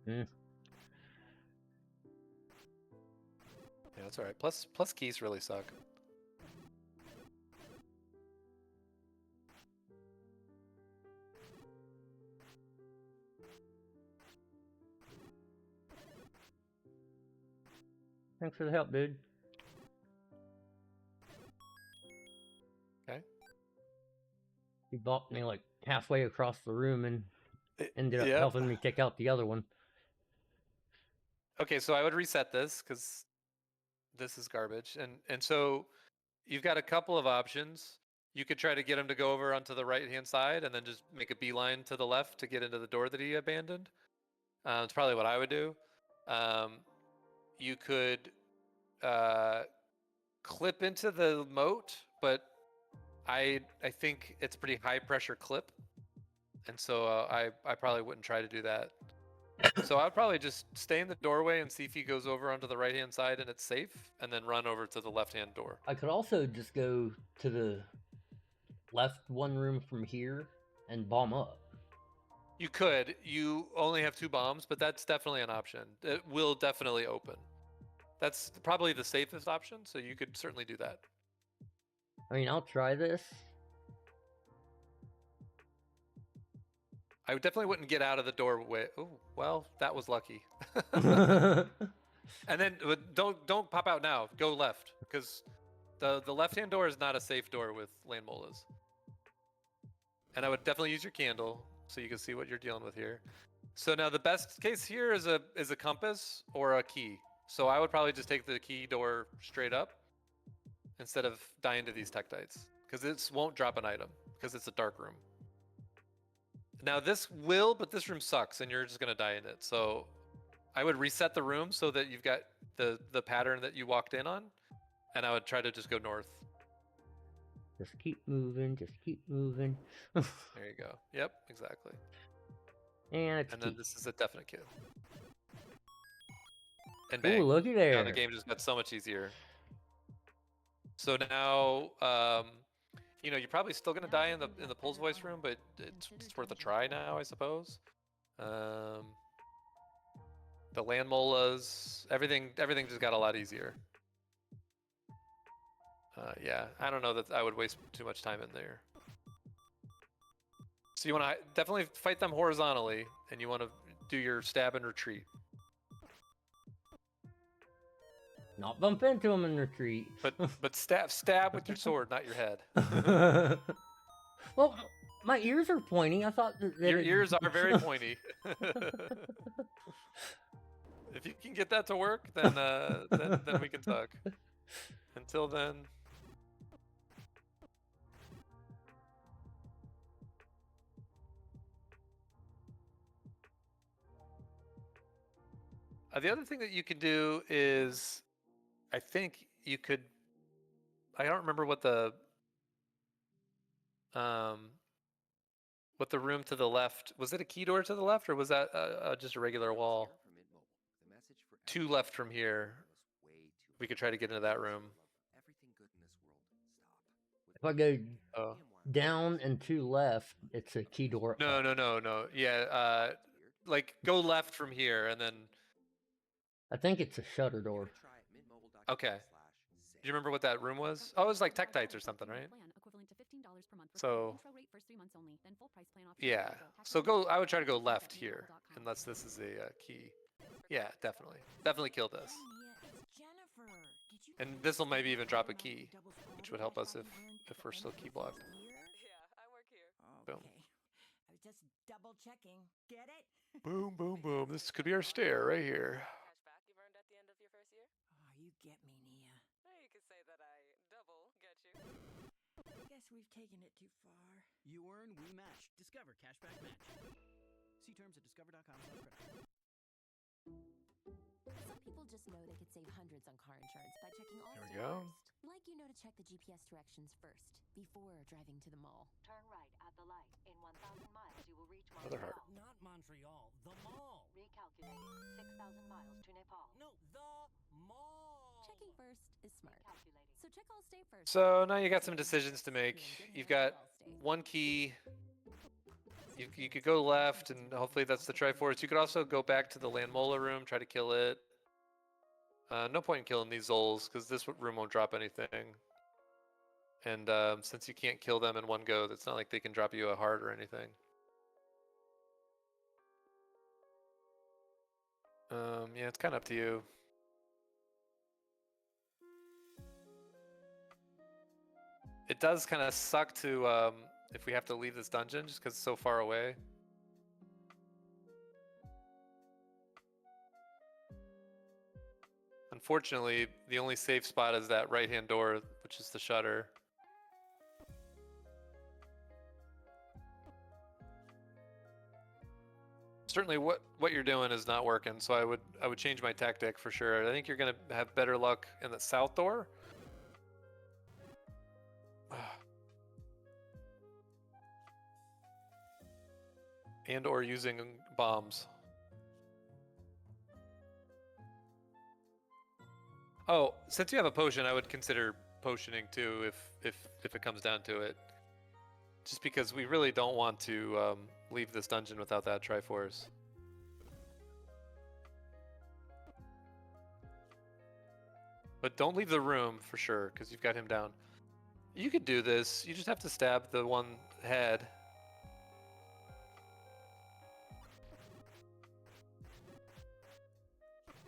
Yeah, that's alright. Plus keys really suck. Thanks for the help, dude. Okay. He balked me like halfway across the room and ended up Yep. helping me take out the other one. Okay, so I would reset this because this is garbage, and so you've got a couple of options. You could try to get him to go over onto the right-hand side and then just make a beeline to the left to get into the door that he abandoned. It's probably what I would do. You could clip into the moat, but I think it's a pretty high pressure clip, and so I probably wouldn't try to do that. So I'd probably just stay in the doorway and see if he goes over onto the right-hand side and it's safe, and then run over to the left-hand door. I could also just go to the left one room from here and bomb up. You could. You only have 2 bombs, but that's definitely an option. It will definitely open. That's probably the safest option, so you could certainly do that. I mean, I'll try this. I definitely wouldn't get out of the doorway. Oh, well, that was lucky. And then don't pop out now. Go left, because the left-hand door is not a safe door with land molas. And I would definitely use your candle so you can see what you're dealing with here. So now the best case here is a compass or a key. So I would probably just take the key door straight up instead of dying to these tektites, because this won't drop an item because it's a dark room. Now this will, but this room sucks and you're just gonna die in it. So I would reset the room so that you've got the pattern that you walked in on, and I would try to just go north. Just keep moving, just keep moving. There you go. Yep, exactly. And then this is a definite kill. And bang. Ooh, looky there. Now the game just got so much easier. So now, you're probably still gonna die in the Pulse Voice room, but it's worth a try now, I suppose. The land molas, everything just got a lot easier. Yeah, I don't know that I would waste too much time in there. So you want to definitely fight them horizontally, and you want to do your stab and retreat. Not bump into them and retreat. But stab with your sword, not your head. Well, my ears are pointy. I thought that your ears are very pointy. If you can get that to work, then then we can talk. Until then. The other thing that you can do is, I think you could. I don't remember what the room to the left was. It a key door to the left, or was that just a regular wall? 2 left from here. We could try to get into that room. If I go down and 2 left, it's a key door. No. Yeah, like go left from here, and then. I think it's a shutter door. Okay. Do you remember what that room was? Oh, it was like tektites or something, right? So. Yeah. So I would try to go left here, unless this is a key. Yeah, definitely kill this. And this will maybe even drop a key, which would help us if we're still key blocked. Yeah, I work here. Boom. I was just double checking. Get it? Boom, boom, boom. This could be our stair right here. Cashback you've earned at the end of your first year? Oh, you get me, Nia. You could say that I double get you. I guess we've taken it too far. You earn, we match. Discover Cashback Match. See terms at discover.com/credit. Some people just know they could save hundreds on car insurance by checking all There we state go. first. Like you know to check the GPS directions first before driving to the mall. Turn right at the light. In 1,000 miles, you will reach Another heart. Montreal. Not Montreal, the mall. Recalculating. 6,000 miles to Nepal. No, the mall. Checking first is smart. So check all state first. So now you got some decisions to make. You've got 1 key. You could go left, and hopefully that's the Triforce. You could also go back to the land mola room, try to kill it. No point in killing these Zols, because this room won't drop anything. And since you can't kill them in one go, it's not like they can drop you a heart or anything. Yeah, it's kind of up to you. It does kind of suck to if we have to leave this dungeon just because it's so far away. Unfortunately, the only safe spot is that right-hand door, which is the shutter. Certainly, what you're doing is not working, so I would change my tactic for sure. I think you're gonna have better luck in the south door. And or using bombs. Oh, since you have a potion, I would consider potioning too if it comes down to it. Just because we really don't want to leave this dungeon without that Triforce. But don't leave the room for sure, because you've got him down. You could do this. You just have to stab the one head.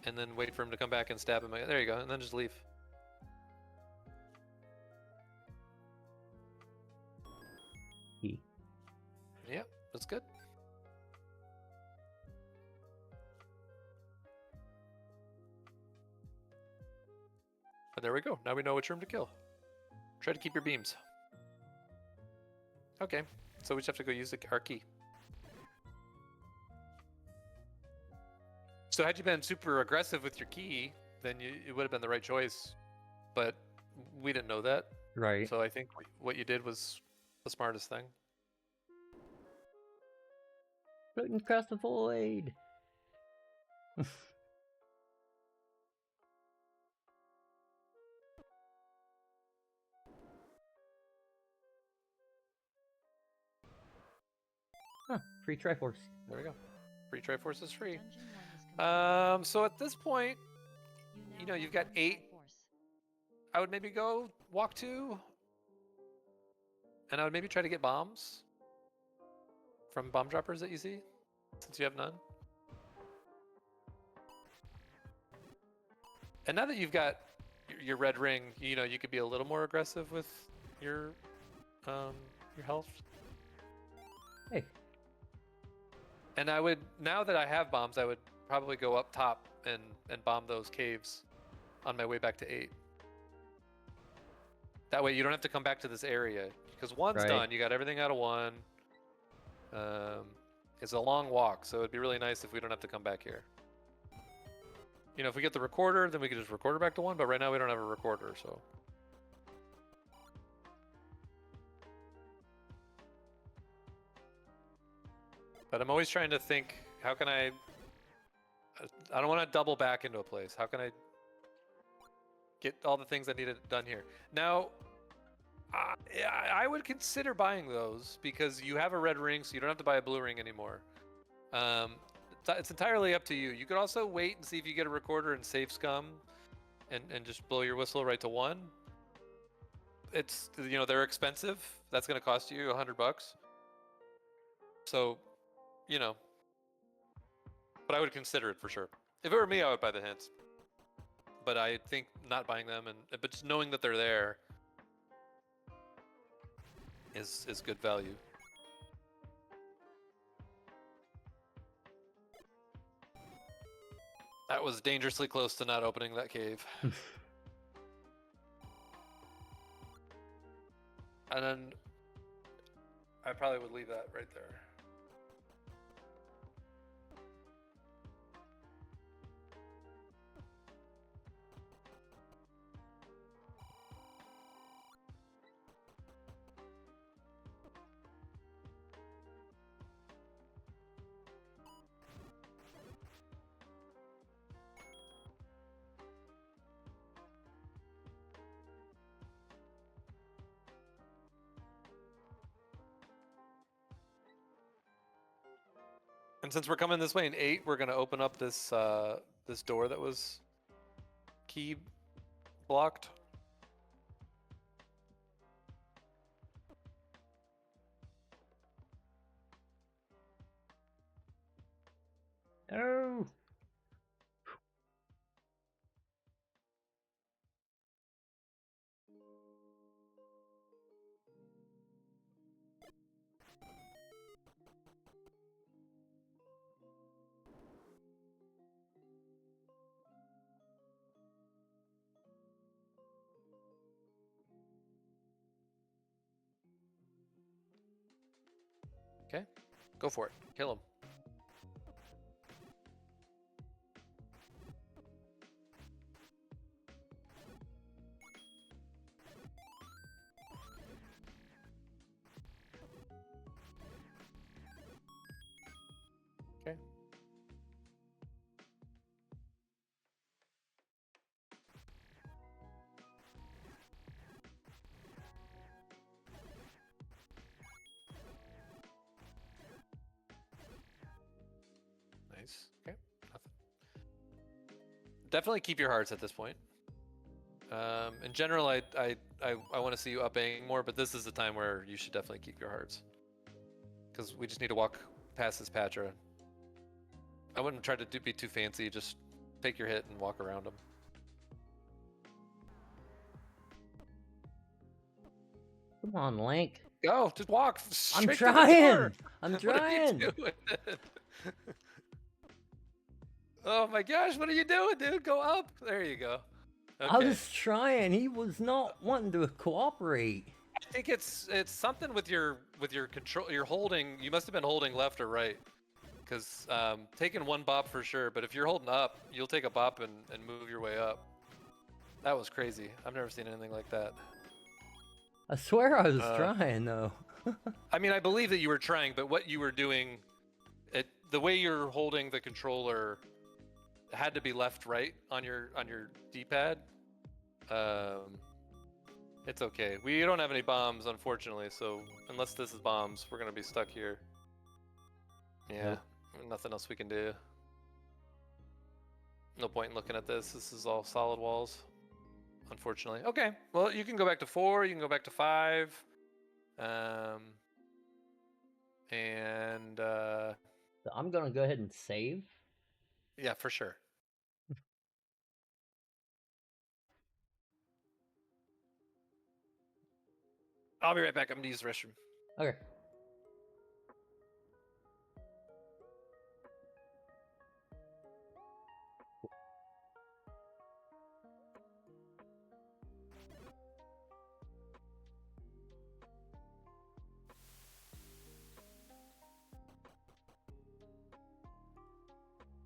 And then wait for him to come back and stab him again. There you go, and then just leave. Yeah, that's good. And there we go. Now we know which room to kill. Try to keep your beams. Okay, so we just have to go use our key. So had you been super aggressive with your key, then it would have been the right choice. But we didn't know that. Right. So I think what you did was the smartest thing. Floating across the void. Huh, free Triforce. There we go. Free Triforce is free. So at this point, you know, you've got 8. I would maybe go walk 2. And I would maybe try to get bombs from bomb droppers that you see, since you have none. And now that you've got your red ring, you know, you could be a little more aggressive with your health. Hey. And I would, now that I have bombs, I would probably go up top and bomb those caves on my way back to 8. That way you don't have to come back to this area. Because 1's done, you got everything out of 1. It's a long walk, so it'd be really nice if we don't have to come back here. You know, if we get the recorder, then we could just record it back to 1, but right now we don't have a recorder, so. But I'm always trying to think, how can I don't want to double back into a place. How can I get all the things I needed done here? Now, I would consider buying those because you have a red ring, so you don't have to buy a blue ring anymore. It's entirely up to you. You could also wait and see if you get a recorder and save scum and just blow your whistle right to 1. It's, you know, they're expensive. That's going to cost you $100. So, you know, but I would consider it for sure. If it were me, I would buy the hints. But I think not buying them but just knowing that they're there is good value. That was dangerously close to not opening that cave. And then I probably would leave that right there. And since we're coming this way in 8, we're gonna open up this this door that was key blocked. Oh. Okay, go for it. Kill him. Okay. Nice. Okay. Nothing. Definitely keep your hearts at this point. In general, I want to see you upping more, but this is the time where you should definitely keep your hearts. Because we just need to walk past this Patra. I wouldn't try to be too fancy. Just take your hit and walk around them. Come on, Link. Go, just walk. I'm straight to the trying. door. I'm What are you trying. doing? Oh my gosh, what are you doing, dude? Go up. There you go. Okay. I was trying. He was not wanting to cooperate. I think it's something with your control. You're holding. You must have been holding left or right, because taking one bop for sure. But if you're holding up, you'll take a bop and move your way up. That was crazy. I've never seen anything like that. I swear I was trying though. I mean, I believe that you were trying, but what you were doing, the way you're holding the controller, had to be left right on your D-pad. It's okay. We don't have any bombs, unfortunately. So unless this is bombs, we're gonna be stuck here. Yeah, nothing else we can do. No point in looking at this. This is all solid walls, unfortunately. Okay, well, you can go back to 4. You can go back to 5. So I'm gonna go ahead and save. Yeah, for sure. I'll be right back. I'm gonna use the restroom. Okay.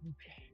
Okay.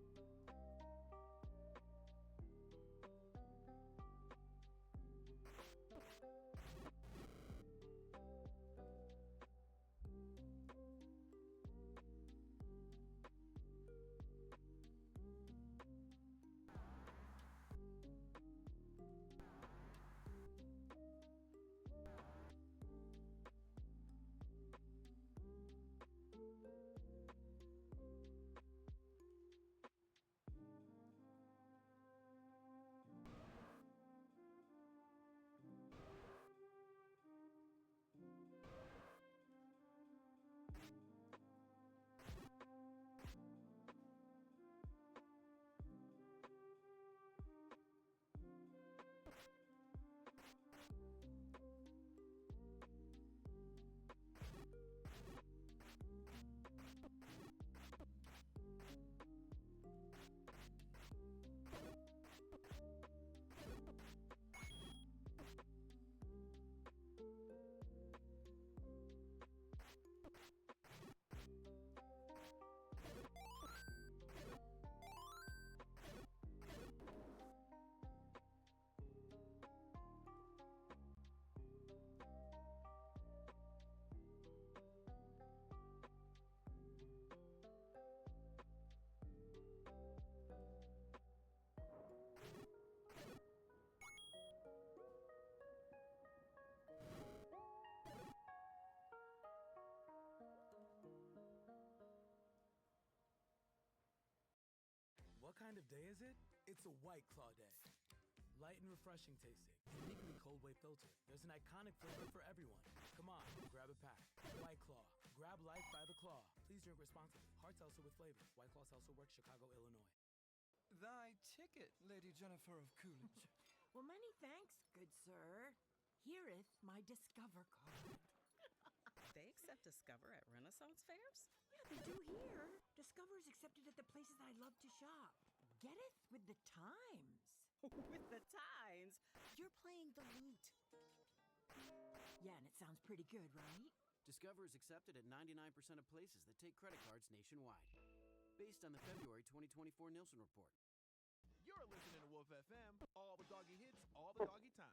What kind of day is it? It's a White Claw day. Light and refreshing tasting, uniquely cold whey filtered. There's an iconic flavor for everyone. Come on, grab a pack. White Claw. Grab life by the claw. Please drink responsibly. Hard seltzer with flavors. White Claw Seltzer Works, Chicago, Illinois. Thy ticket, Lady Jennifer of Coolidge. Well, many thanks, good sir. Here'th my Discover card. They accept Discover at Renaissance fairs? Yeah, they do here. Discover is accepted at the places I love to shop. Getteth with the times. With the times? You're playing the lute. Yeah, and it sounds pretty good, right? Discover is accepted at 99% of places that take credit cards nationwide. Based on the February 2024 Nielsen report. You're listening to Wolf FM. All the doggy hits, all the doggy time.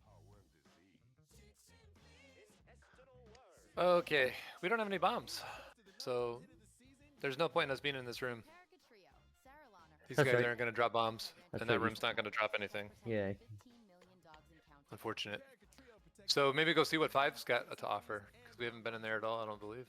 Power disease. Okay, we don't have any bombs, so there's no point in us being in this room. These That's guys right. aren't going to drop bombs, That's and that right. room's not going to drop anything. Yeah. Unfortunate. So maybe go see what 5's got to offer, because we haven't been in there at all, I don't believe.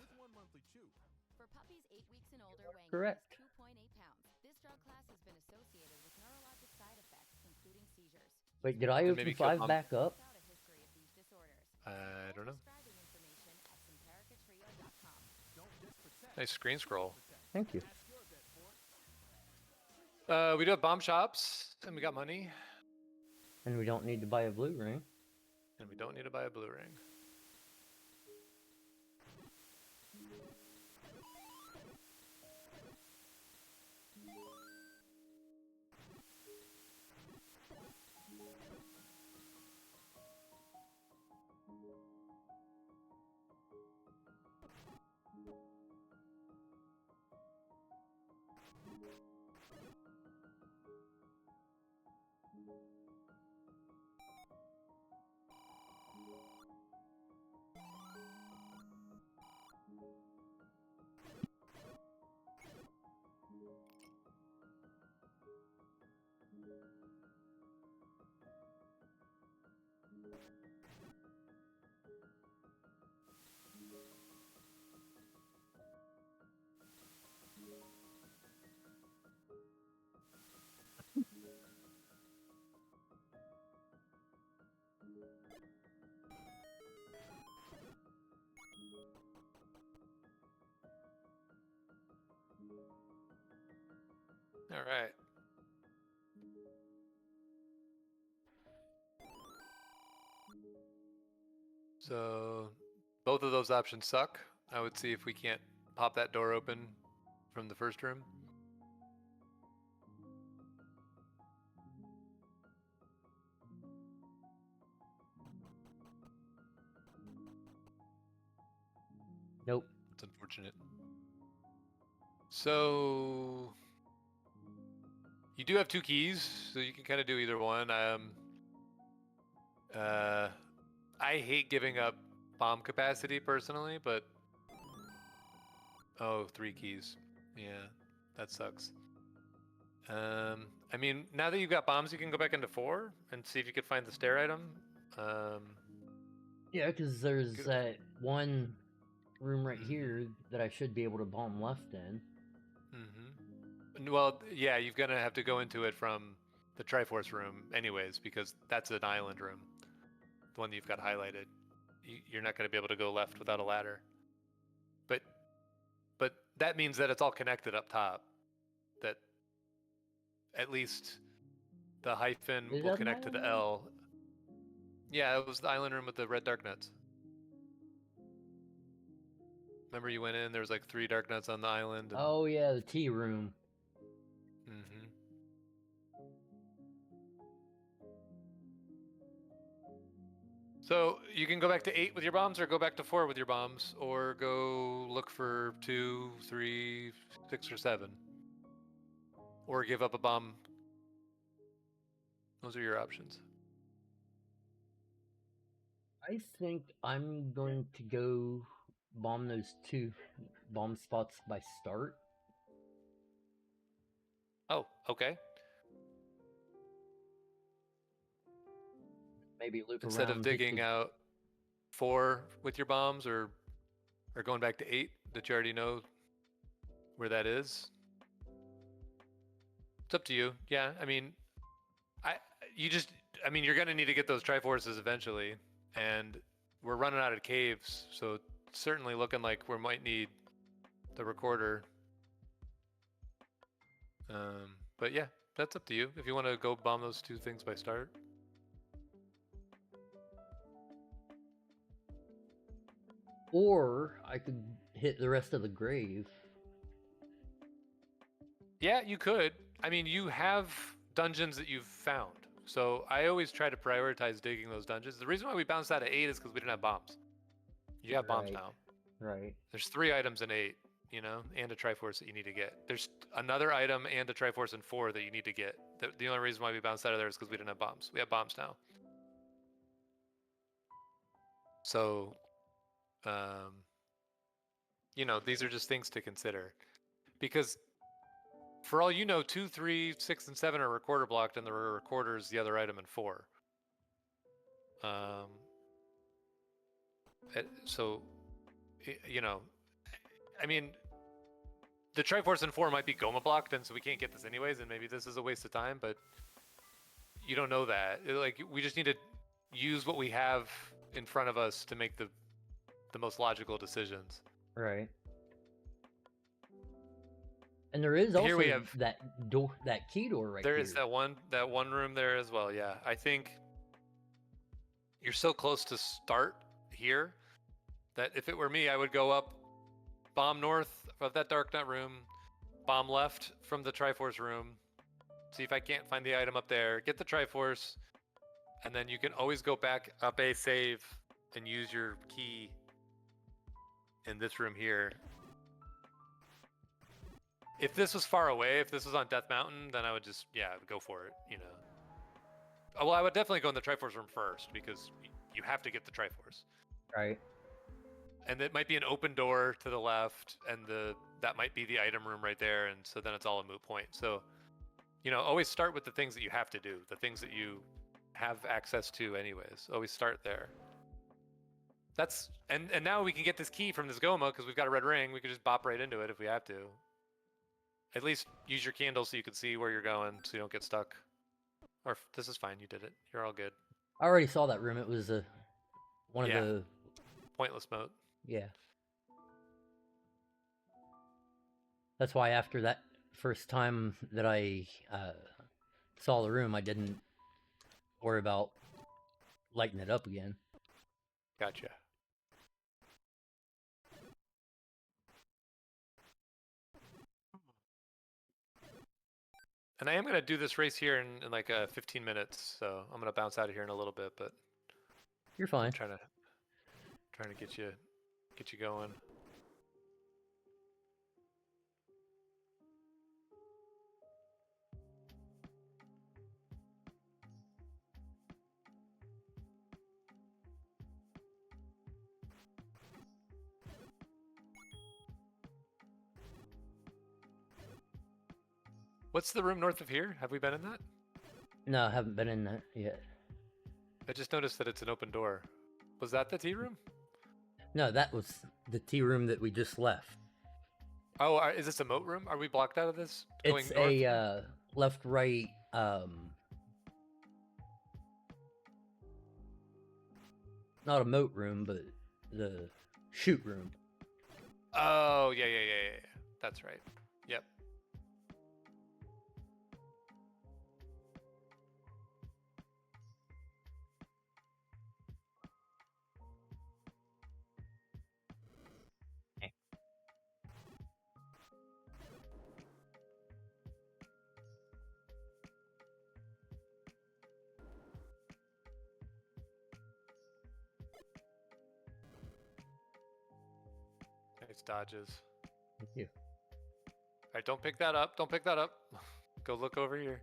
For puppies 8 weeks and older weighing Correct. just 2.8 pounds, this drug class has been associated with neurologic side effects, including seizures. Wait, did I Then open maybe kill 5 Mom. back up? Without a history of these disorders. I don't know. Prescribing information at simpericatrio.com. Nice screen scroll. Thank you. We do have bomb shops, and we got money, And we don't need to buy a blue ring. and we don't need to buy a blue ring. All right. So both of those options suck. I would see if we can't pop that door open from the first room. Nope. It's unfortunate. So you do have 2 keys, so you can kind of do either one. I hate giving up bomb capacity personally, but oh, 3 keys. Yeah, that sucks. I mean, now that you've got bombs, you can go back into 4 and see if you could find the stair item. Yeah, because there's Good. that one room right Mhm. here that I should be able to bomb left in. Well, yeah, you're gonna have to go into it from the Triforce room, anyways, because that's an island room, the one that you've got highlighted. You're not gonna be able to go left without a ladder. But that means that it's all connected up top. That at least the hyphen Is will that an connect to the island room? L. Yeah, it was the island room with the red dark nuts. Remember you went in, there was like 3 dark nuts on the island. And... Oh yeah, the tea room. Mm-hmm. So you can go back to 8 with your bombs, or go back to 4 with your bombs, or go look for 2, 3, 6, or 7, or give up a bomb. Those are your options. I think I'm going to go bomb those 2 bomb spots by start. Oh, okay. Maybe loop Instead around. of digging out 4 with your bombs, or going back to 8 that you already know where that is. It's up to you. Yeah, I mean, you're gonna need to get those Triforces eventually, and we're running out of caves, so it's certainly looking like we might need the recorder. But yeah, that's up to you. If you want to go bomb those 2 things by start. Or I could hit the rest of the grave. Yeah, you could. I mean, you have dungeons that you've found. So I always try to prioritize digging those dungeons. The reason why we bounced out of 8 is because we didn't have bombs. You have bombs Right. now. Right. There's 3 items in 8, you know, and a Triforce that you need to get. There's another item and a Triforce in 4 that you need to get. The only reason why we bounced out of there is because we didn't have bombs. We have bombs now. So, you know, these are just things to consider. Because for all you know, 2, 3, 6, and 7 are recorder blocked, and the recorder is the other item in 4. So, you know, I mean, the Triforce in 4 might be Goma blocked, and so we can't get this anyways, and maybe this is a waste of time, but you don't know that. Like, we just need to use what we have in front of us to make the most logical decisions. Right. And there is also Here we have that door, that key door right there. There is that one room there as well. Yeah, I think you're so close to start here that if it were me, I would go up, bomb north of that dark nut room, bomb left from the Triforce room, see if I can't find the item up there, get the Triforce, and then you can always go back up a save and use your key in this room here. If this was far away, if this was on Death Mountain, then I would just, yeah, go for it, you know. Oh, well, I would definitely go in the Triforce room first, because you have to get the Triforce. Right. And it might be an open door to the left, and that might be the item room right there, and so then it's all a moot point. So, you know, always start with the things that you have to do, the things that you have access to anyways. Always start there. That's, and now we can get this key from this Goma, because we've got a red ring. We could just bop right into it if we have to. At least use your candle so you can see where you're going, so you don't get stuck. Or this is fine, you did it. You're all good. I already saw that room. It was one of the pointless mode. Yeah. That's why after that first time that I saw the room, I didn't worry about lighting it up again. Gotcha. And I am going to do this race here in like 15 minutes, so I'm going to bounce out of here in a little bit, but you're fine. I'm trying to get you going. What's the room north of here? Have we been in that? No, I haven't been in that yet. I just noticed that it's an open door. Was that the tea room? No, that was the tea room that we just left. Oh, is this a moat room? Are we blocked out of this? It's a left-right. Not a moat room, but the shoot room. Oh, yeah. That's right. Yep. Nice dodges. Thank you. All right, don't pick that up. Don't pick that up. Go look over here.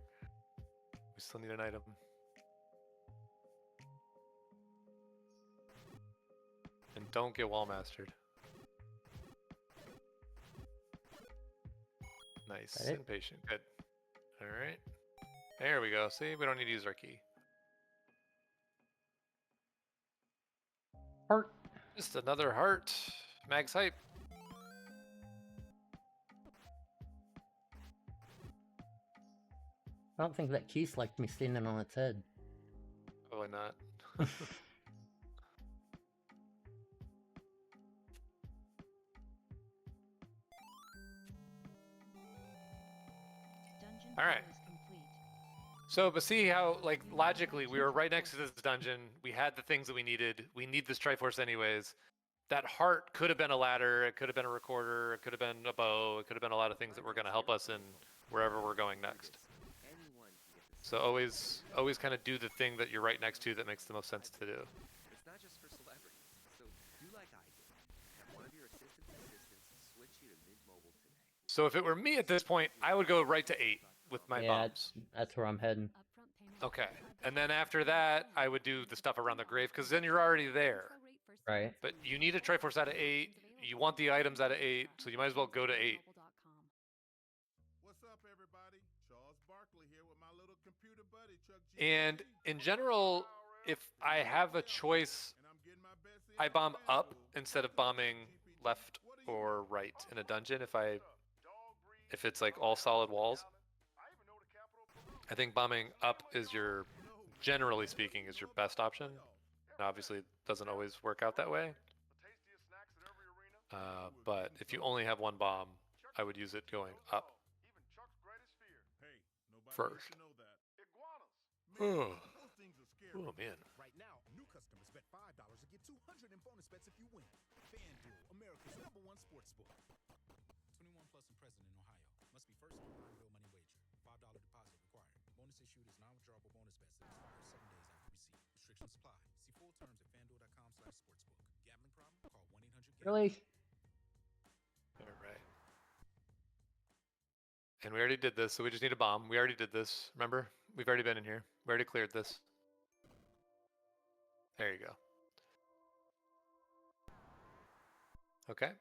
We still need an item. And don't get wall mastered. Nice. Impatient. Good. All right. There we go. See, we don't need to use our key. Heart. Just another heart. Max hype. I don't think that key's like me standing on its head. Probably not. All right. So, but see how, like, logically, we were right next to this dungeon. We had the things that we needed. We need this Triforce anyways. That heart could have been a ladder. It could have been a recorder. It could have been a bow. It could have been a lot of things that were going to help us in wherever we're going next. So always kind of do the thing that you're right next to that makes the most sense to do. It's not just for celebrities. So do like I did. Have one of your your assistance, switch you to Mint Mobile today. So if it were me at this point, I would go right to 8 with my Yeah, bombs. that's where I'm heading. Okay. And then after that, I would do the stuff around the grave, because then you're already there. Right. But you need a Triforce out of 8. You want the items out of 8, so you might as well go to 8. What's up, everybody? Charles Barkley here with my little computer buddy, Chuck G. And in general, if I have a choice, I bomb up instead of bombing left or right in a dungeon if it's like all solid walls. I think bombing up is generally speaking, is your best option. And obviously, it doesn't always work out that way. But if you only have one bomb, I would use it going up first. Oh, man. Right now, new customers bet $5 to get $200 in bonus bets if you win. FanDuel, America's #1 sportsbook. 21 plus and present in Ohio. Must be first time buying real money wager. $5 deposit required. Bonus issued is non-withdrawable bonus bets that expire 7 days after receipt. Restrictions apply. See full terms at fanduel.com/sportsbook. Gambling problem? Call 1-800-GAMBLER. Really? All right. And we already did this, so we just need a bomb. We already did this. Remember? We've already been in here. We already cleared this. There you go. Okay.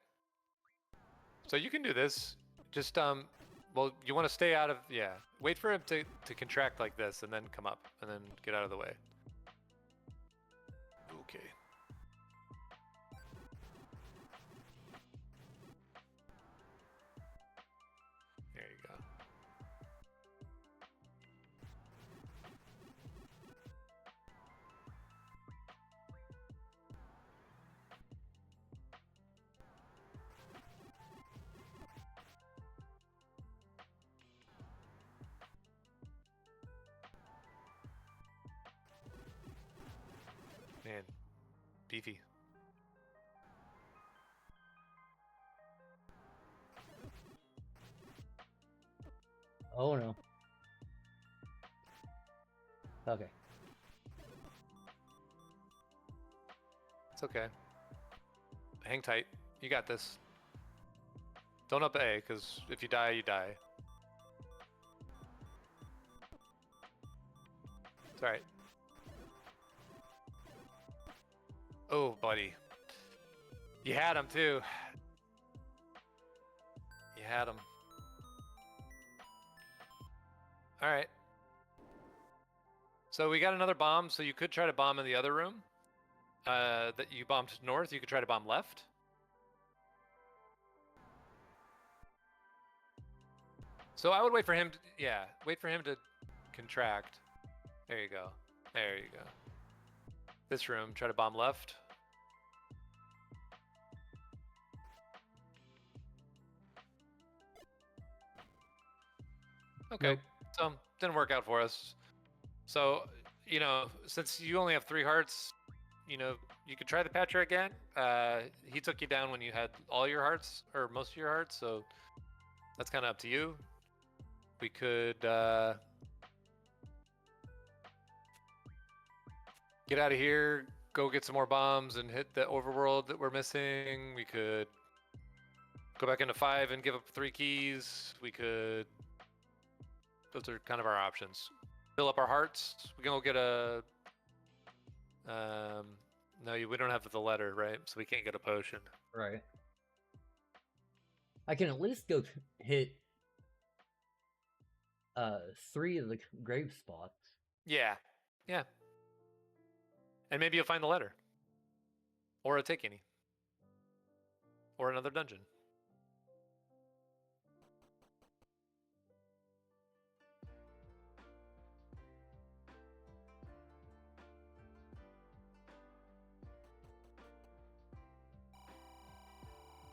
So you can do this. Just, well, you want to stay out of, yeah. Wait for him to contract like this and then come up and then get out of the way. Okay. There you go. Man, beefy. Oh no. Okay. It's okay. Hang tight. You got this. Don't up A, because if you die, you die. It's alright. Oh, buddy. You had him, too. You had him. Alright. So we got another bomb, so you could try to bomb in the other room. That you bombed north, you could try to bomb left. So I would wait for him to, yeah, wait for him to contract. There you go. There you go. This room, try to bomb left. Okay, Nope. so didn't work out for us. So, you know, since you only have 3 hearts, you know, you could try the Patcher again. He took you down when you had all your hearts, or most of your hearts, so that's kind of up to you. We could get out of here, go get some more bombs and hit the overworld that we're missing. We could go back into 5 and give up 3 keys. We could... Those are kind of our options. Fill up our hearts. We can go get a... no, we don't have the letter, right? So we can't get a potion. Right. I can at least go hit 3 of the grave spots. Yeah. Yeah. And maybe you'll find the letter. Or a Tikini. Or another dungeon.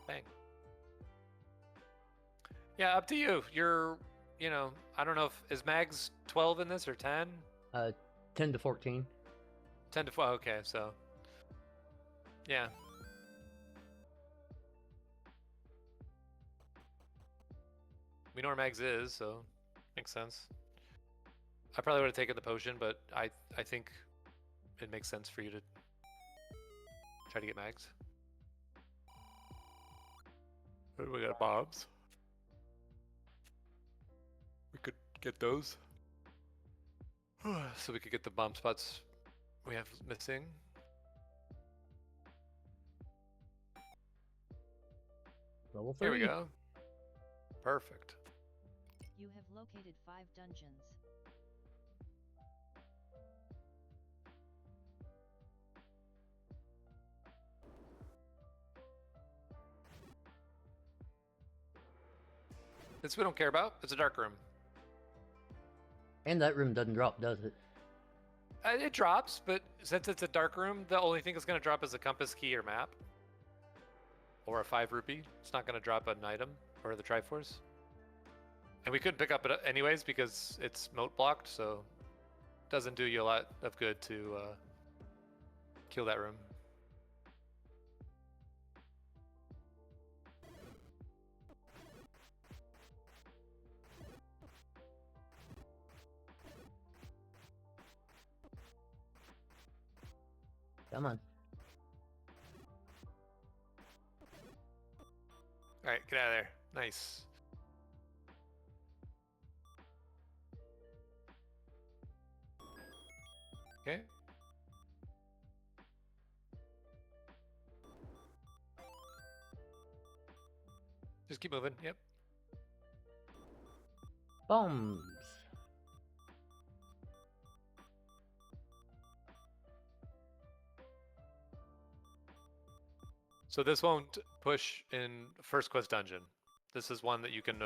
Bang. Yeah, up to you. You're, you know, I don't know if, is Mags 12 in this or 10? 10 to 14. 10 to 12, okay, so. Yeah. We know where Mags is, so makes sense. I probably would have taken the potion, but I think it makes sense for you to try to get Mags. We got bombs. We could get those. So we could get the bomb spots we have missing. Level 3. Here we go. Perfect. You have located 5 dungeons. This we don't care about. It's a dark room. And that room doesn't drop, does it? It drops, but since it's a dark room, the only thing that's going to drop is a compass key or map. Or a 5 rupee. It's not going to drop an item or the Triforce. And we couldn't pick up it anyways because it's moat blocked, so it doesn't do you a lot of good to kill that room. Come on. Alright, get out of there. Nice. Okay. Just keep moving. Yep. Bombs. So this won't push in first quest dungeon. This is one that you can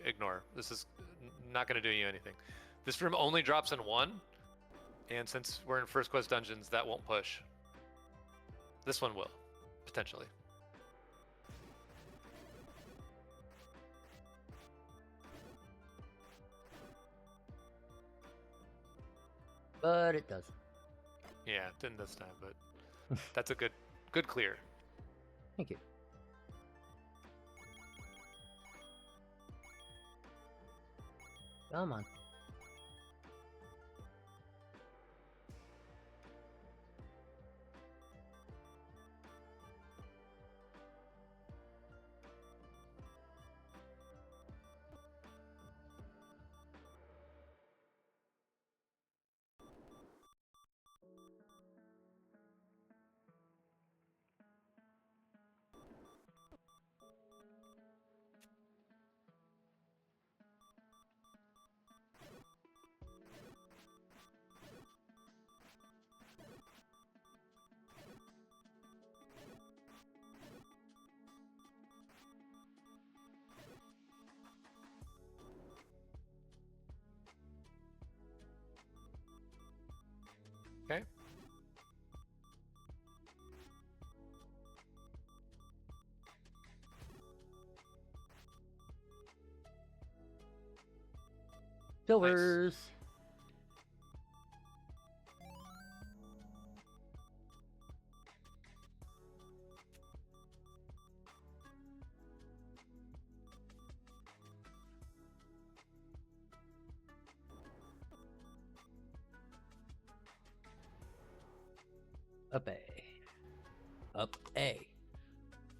ignore. This is not going to do you anything. This room only drops in 1, and since we're in first quest dungeons, that won't push. This one will, potentially. But it doesn't. Yeah, it didn't this time, but that's a good clear. Thank you. Come on. Okay. Silvers. Up A. Up A.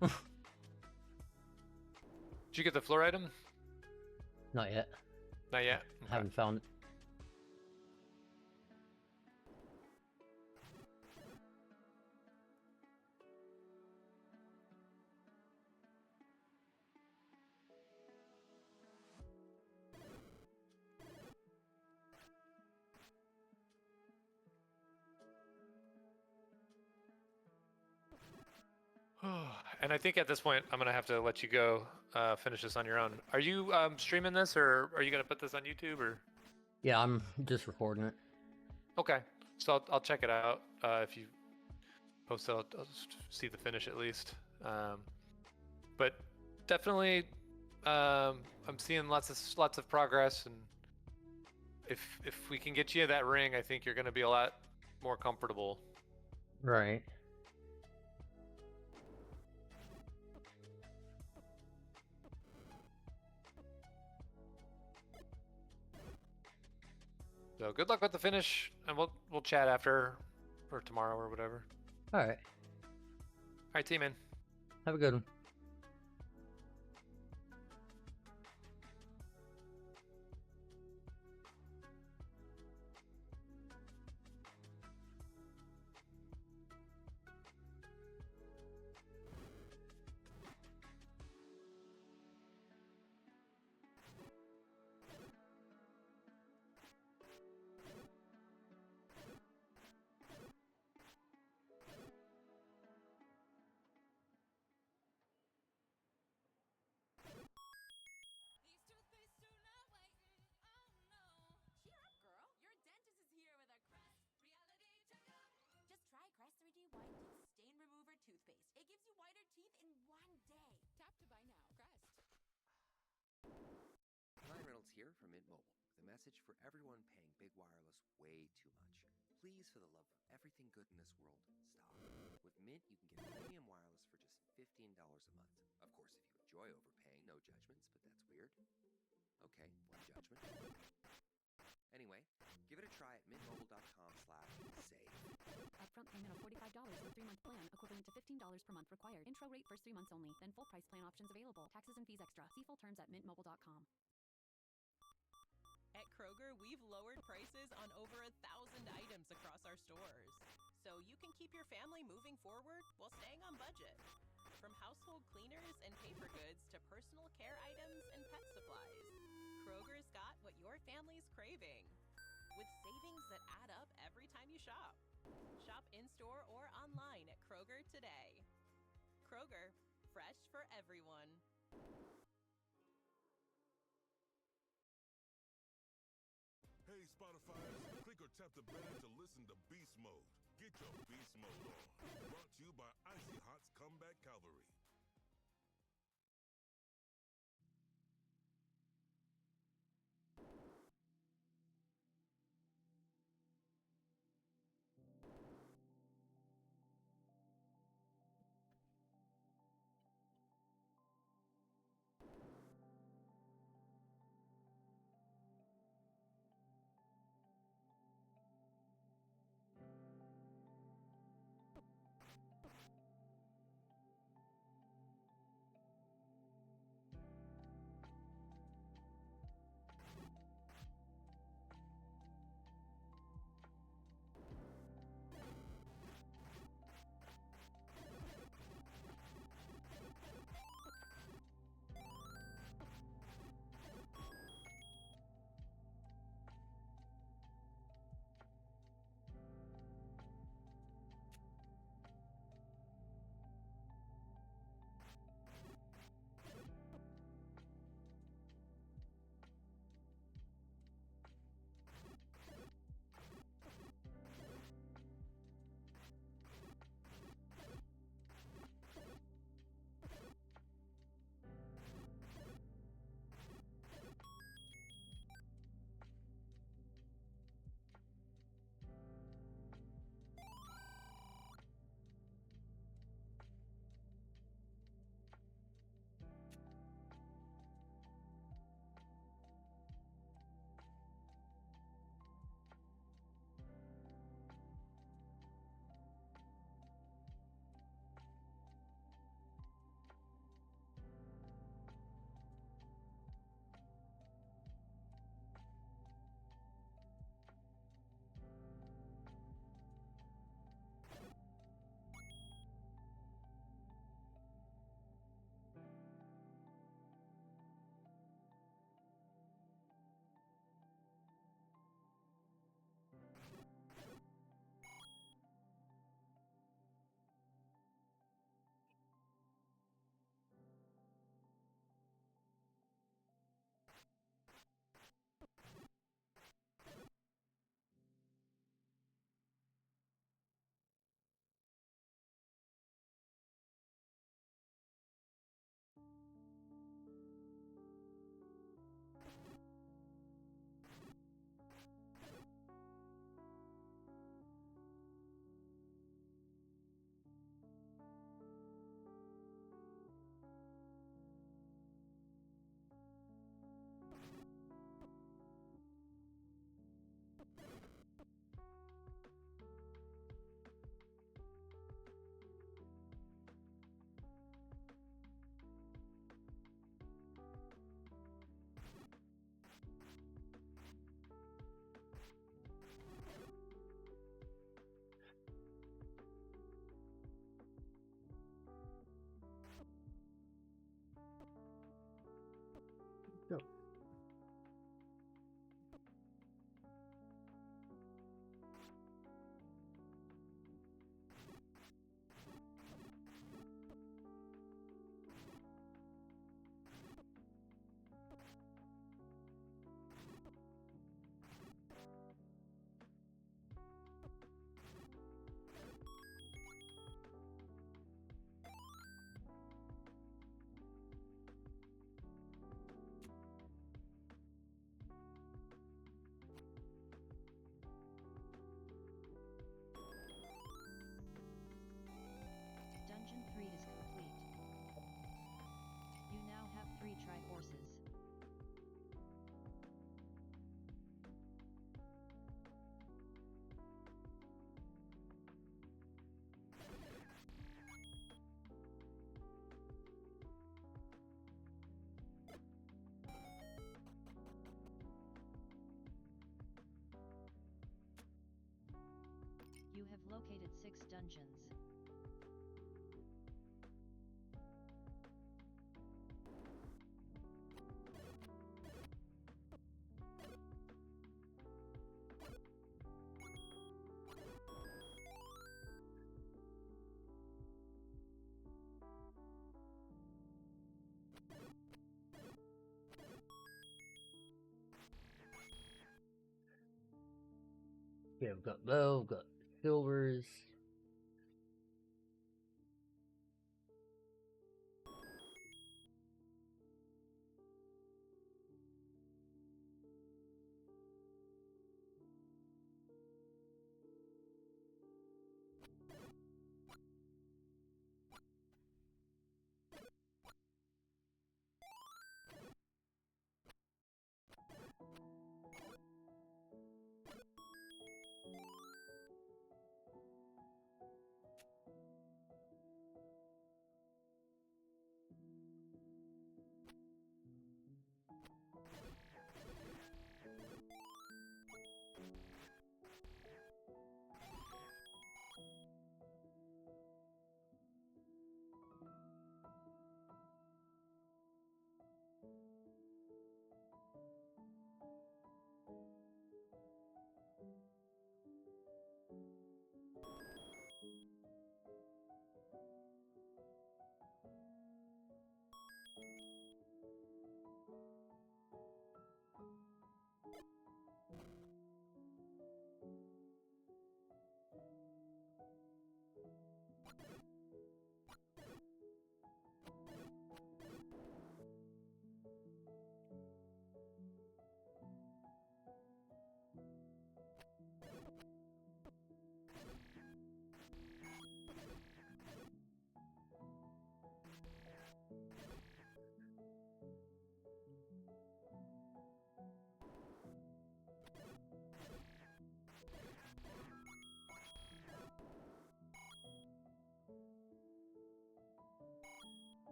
Did you get the floor item? Not yet. Not yet. Okay. Haven't found it. And I think at this point, I'm going to have to let you go finish this on your own. Are you streaming this, or are you going to put this on YouTube? Or? Yeah, I'm just recording it. Okay. So I'll check it out. If you post it, I'll just see the finish at least. But definitely, I'm seeing lots of progress. And if we can get you that ring, I think you're going to be a lot more comfortable. Right. So good luck with the finish, and we'll chat after, or tomorrow, or whatever. All right. All right, team in. Have a good one. message for everyone paying big wireless way too much. Please, for the love of everything good in this world, stop. With Mint, you can get premium wireless for just $15 a month. Of course, if you enjoy overpaying, no judgments, but that's weird. Okay, one judgment. Anyway, give it a try at mintmobile.com/save. Upfront payment of $45 for 3-month plan, equivalent to $15 per month required. Intro rate first 3 months only, then full price plan options available. Taxes and fees extra. See full terms at mintmobile.com. At Kroger, we've lowered prices on over 1,000 items across our stores, so you can keep your family moving forward while staying on budget. From household cleaners and paper goods to personal care items and pet supplies, Kroger's got what your family's craving, with savings that add up every time you shop. Shop in-store or online at Kroger today. Kroger, fresh for everyone. Hey, Spotifyers, click or tap the banner to listen to Beast Mode. Get your Beast Mode on. Brought to you by Icy Hot's Comeback Cavalry. located 6 dungeons. Okay, we've got low, we've got silvers.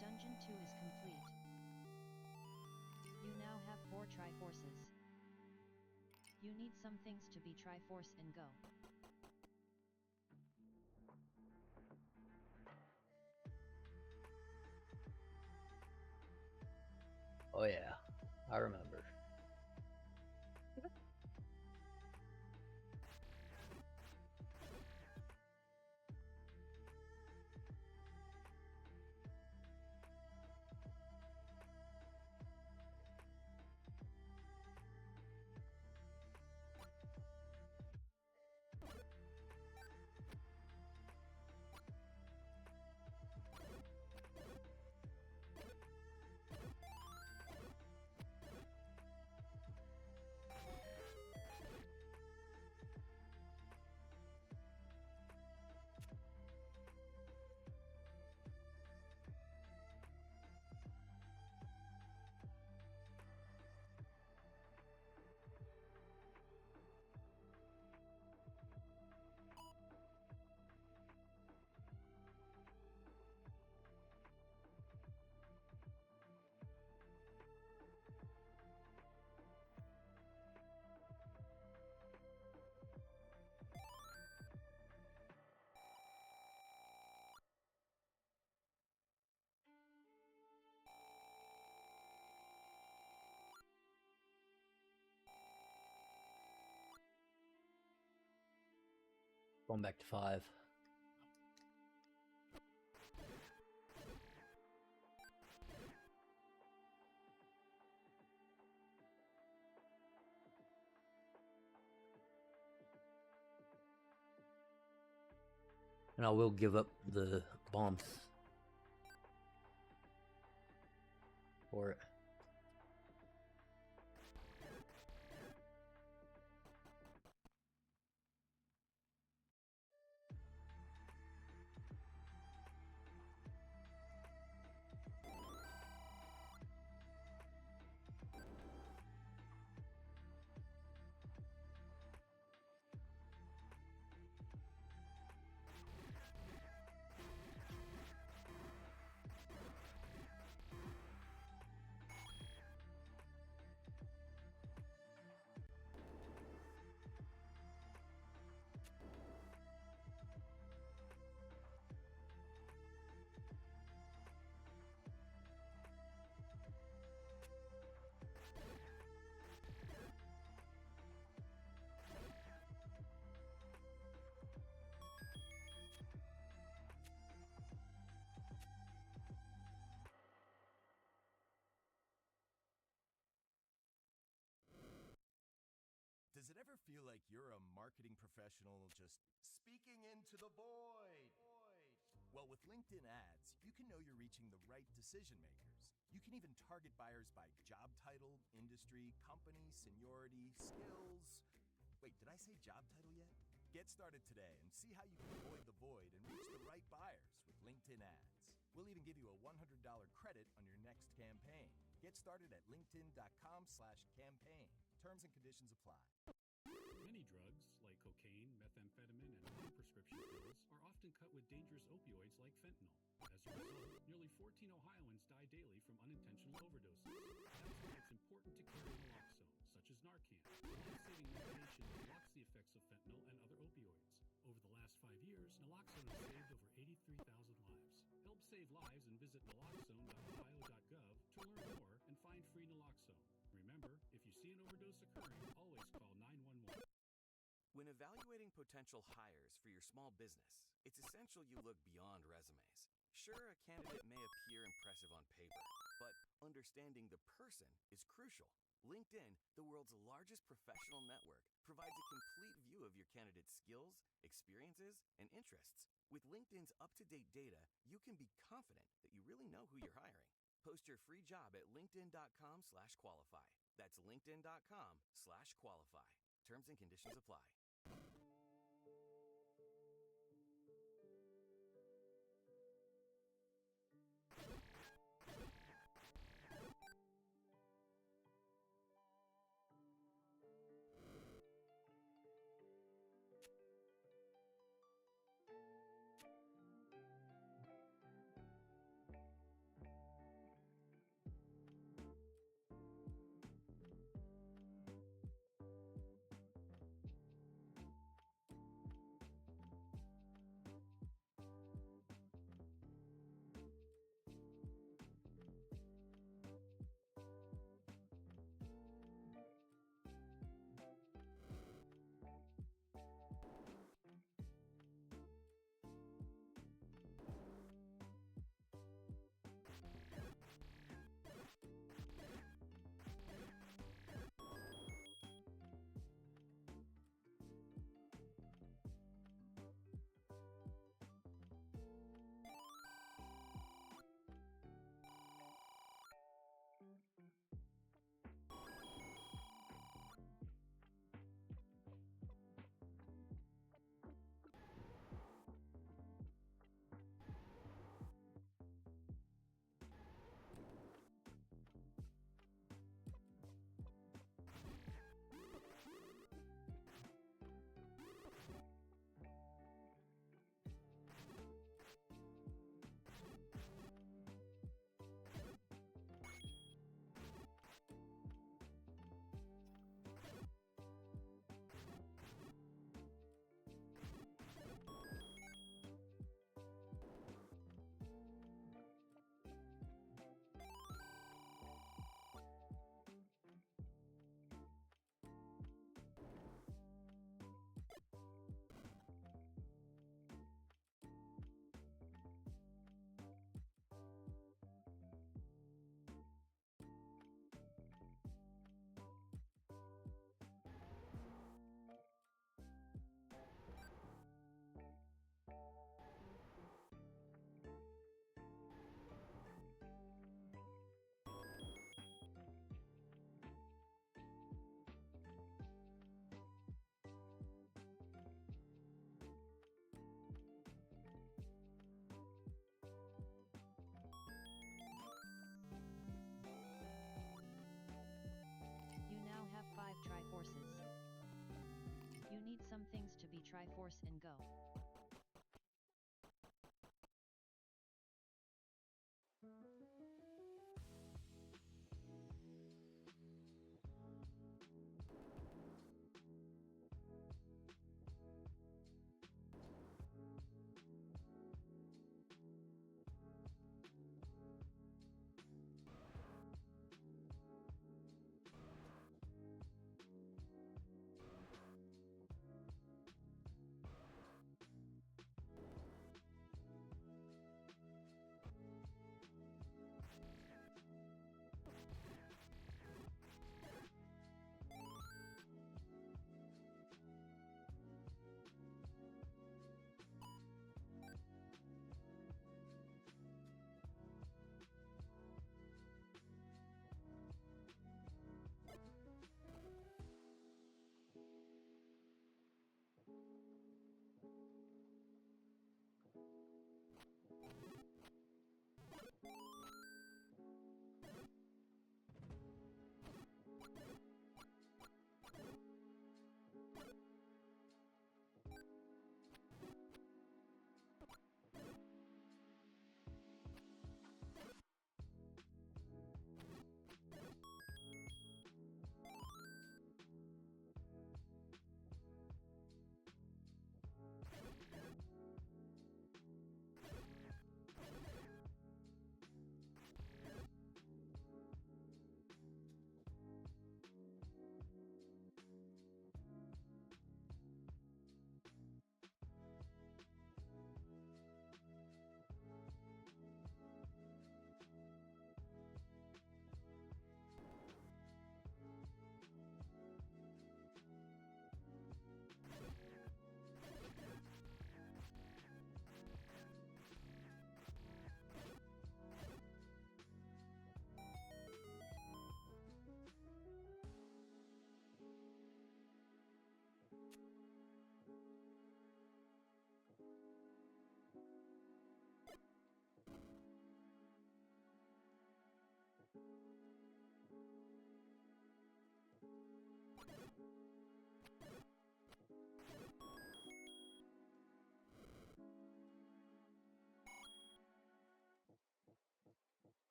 Dungeon 2 is complete. You now have 4 Triforces. You need some things to be Triforce and go. Oh yeah, I remember. Going back to 5. And I will give up the bombs for it. Does it ever feel like you're a marketing professional just speaking into the void? Well, with LinkedIn ads, you can know you're reaching the right decision makers. You can even target buyers by job title, industry, company, seniority, skills. Wait, did I say job title yet? Get started today and see how you can avoid the void and reach the right buyers with LinkedIn ads. We'll even give you a $100 credit on your next campaign. Get started at linkedin.com/campaign. Terms and conditions apply. Many drugs, like cocaine, methamphetamine, and non-prescription pills, are often cut with dangerous opioids like fentanyl. As a result, nearly 14 Ohioans die daily from unintentional overdoses. That's why it's important to carry naloxone, such as Narcan, a life-saving medication that blocks the effects of fentanyl and other opioids. Over the last 5 years, naloxone has saved over 83,000 lives. Help save lives and visit naloxone.ohio.gov to learn more and find free naloxone. Remember, if you see an overdose occurring, always call 911. When evaluating potential hires for your small business, it's essential you look beyond resumes. Sure, a candidate may appear impressive on paper, but understanding the person is crucial. LinkedIn, the world's largest professional network, provides a complete view of your candidate's skills, experiences, and interests. With LinkedIn's up-to-date data, you can be confident that you really know who you're hiring. Post your free job at linkedin.com/qualify. That's linkedin.com/qualify. Terms and conditions apply. Triforce and go.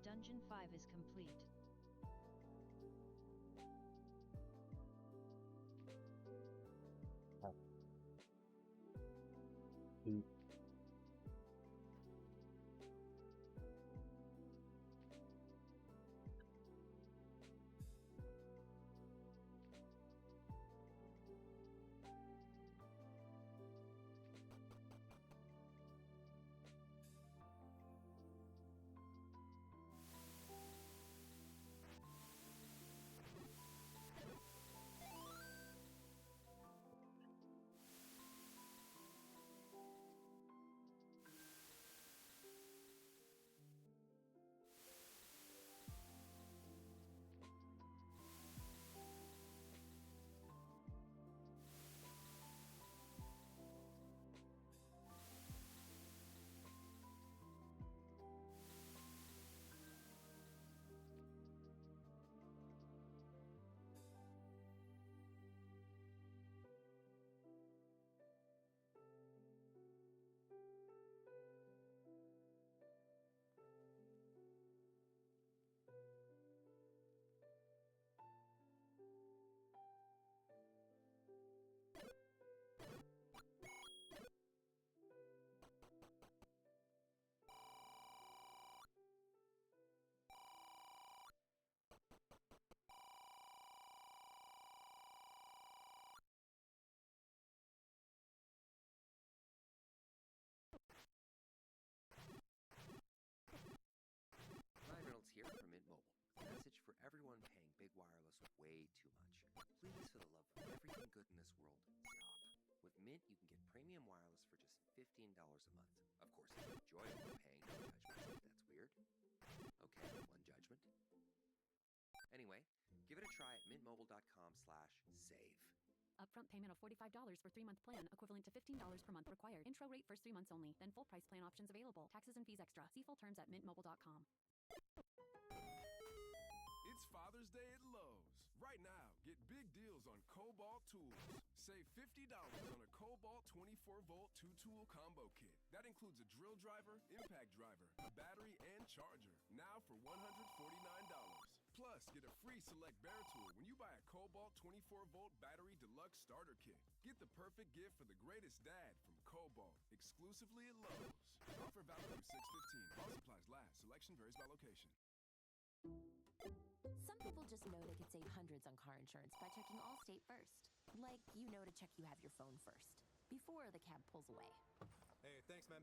Dungeon 5 is complete. way too much. Please, for the love of everything good in this world, stop. With Mint, you can get premium wireless for just $15 a month. Of course, if you enjoy overpaying, no judgment. That's weird. Okay, one judgment. Anyway, give it a try at mintmobile.com/save. Upfront payment of $45 for 3-month plan, equivalent to $15 per month required. Intro rate first 3 months only, then full price plan options available. Taxes and fees extra. See full terms at mintmobile.com. It's Father's Day at Lowe's. Right now, get big deals on Cobalt tools. Save $50 on a Cobalt 24-volt 2-tool combo kit. That includes a drill driver, impact driver, a battery, and charger. Now for $149. Plus, get a free select bear tool when you buy a Cobalt 24-volt battery deluxe starter kit. Get the perfect gift for the greatest dad from Cobalt, exclusively at Lowe's. Offer valid through 6/15. While supplies last. Selection varies by location. Some people just know they could save hundreds on car insurance by checking Allstate first. Like, you know to check you have your phone first, before the cab pulls away. Hey, thanks, man.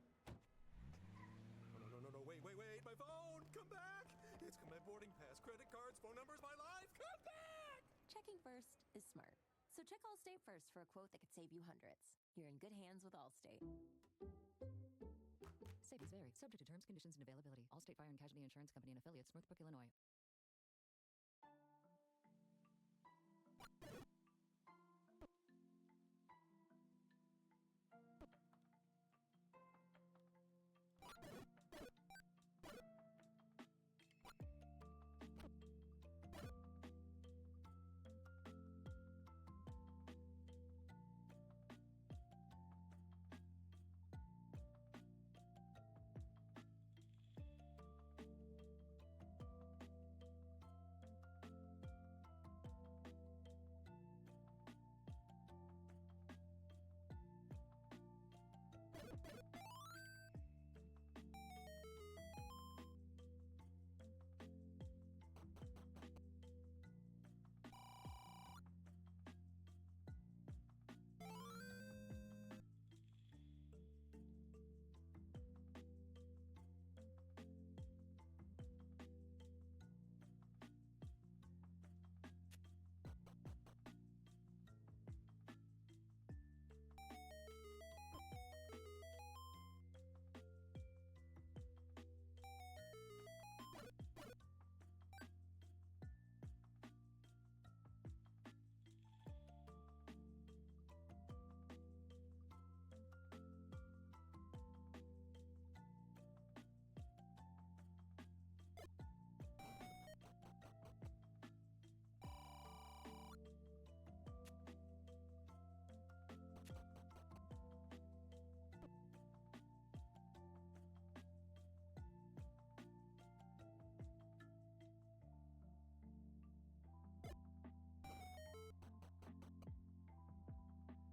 No, wait, my phone! Come back! It's my boarding pass, credit cards, phone numbers, my life! Come back! Checking first is smart. So check Allstate first for a quote that could save you hundreds. You're in good hands with Allstate. Savings vary. Subject to terms, conditions, and availability. Allstate Fire and Casualty Insurance Company and affiliates, Northbrook, Illinois.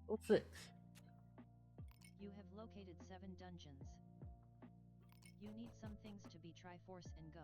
Oh, 6. You have located 7 dungeons. You need some things to be Triforce and go.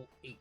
level 8.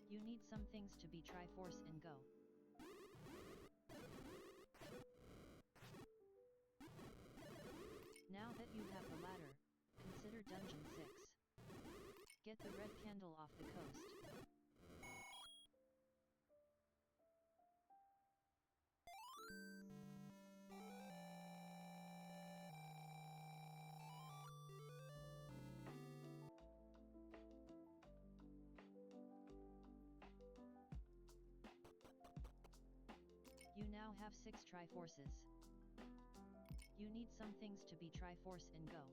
You need some things to be Triforce and go. Now that you have the ladder, consider Dungeon 6. Get the red candle off the coast. You now now have 6 Triforces. You need some things to be Triforce and go.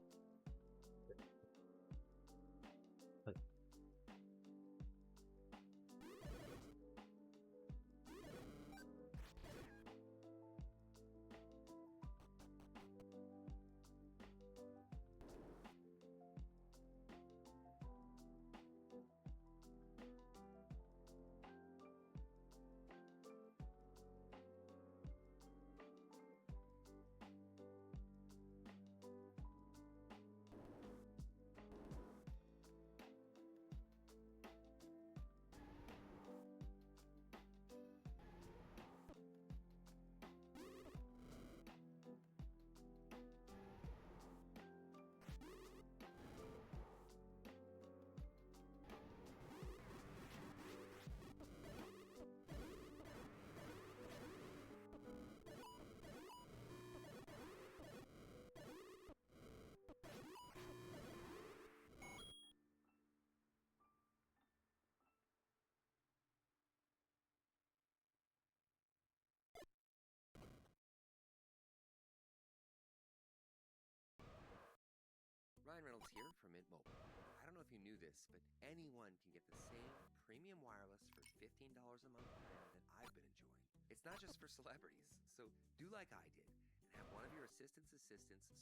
Ryan Reynolds here from Mint Mobile. I don't know if you knew this, but anyone can get the same premium wireless for $15 a month plan that I've been enjoying. It's not just for celebrities, so do like I did and have one of your assistants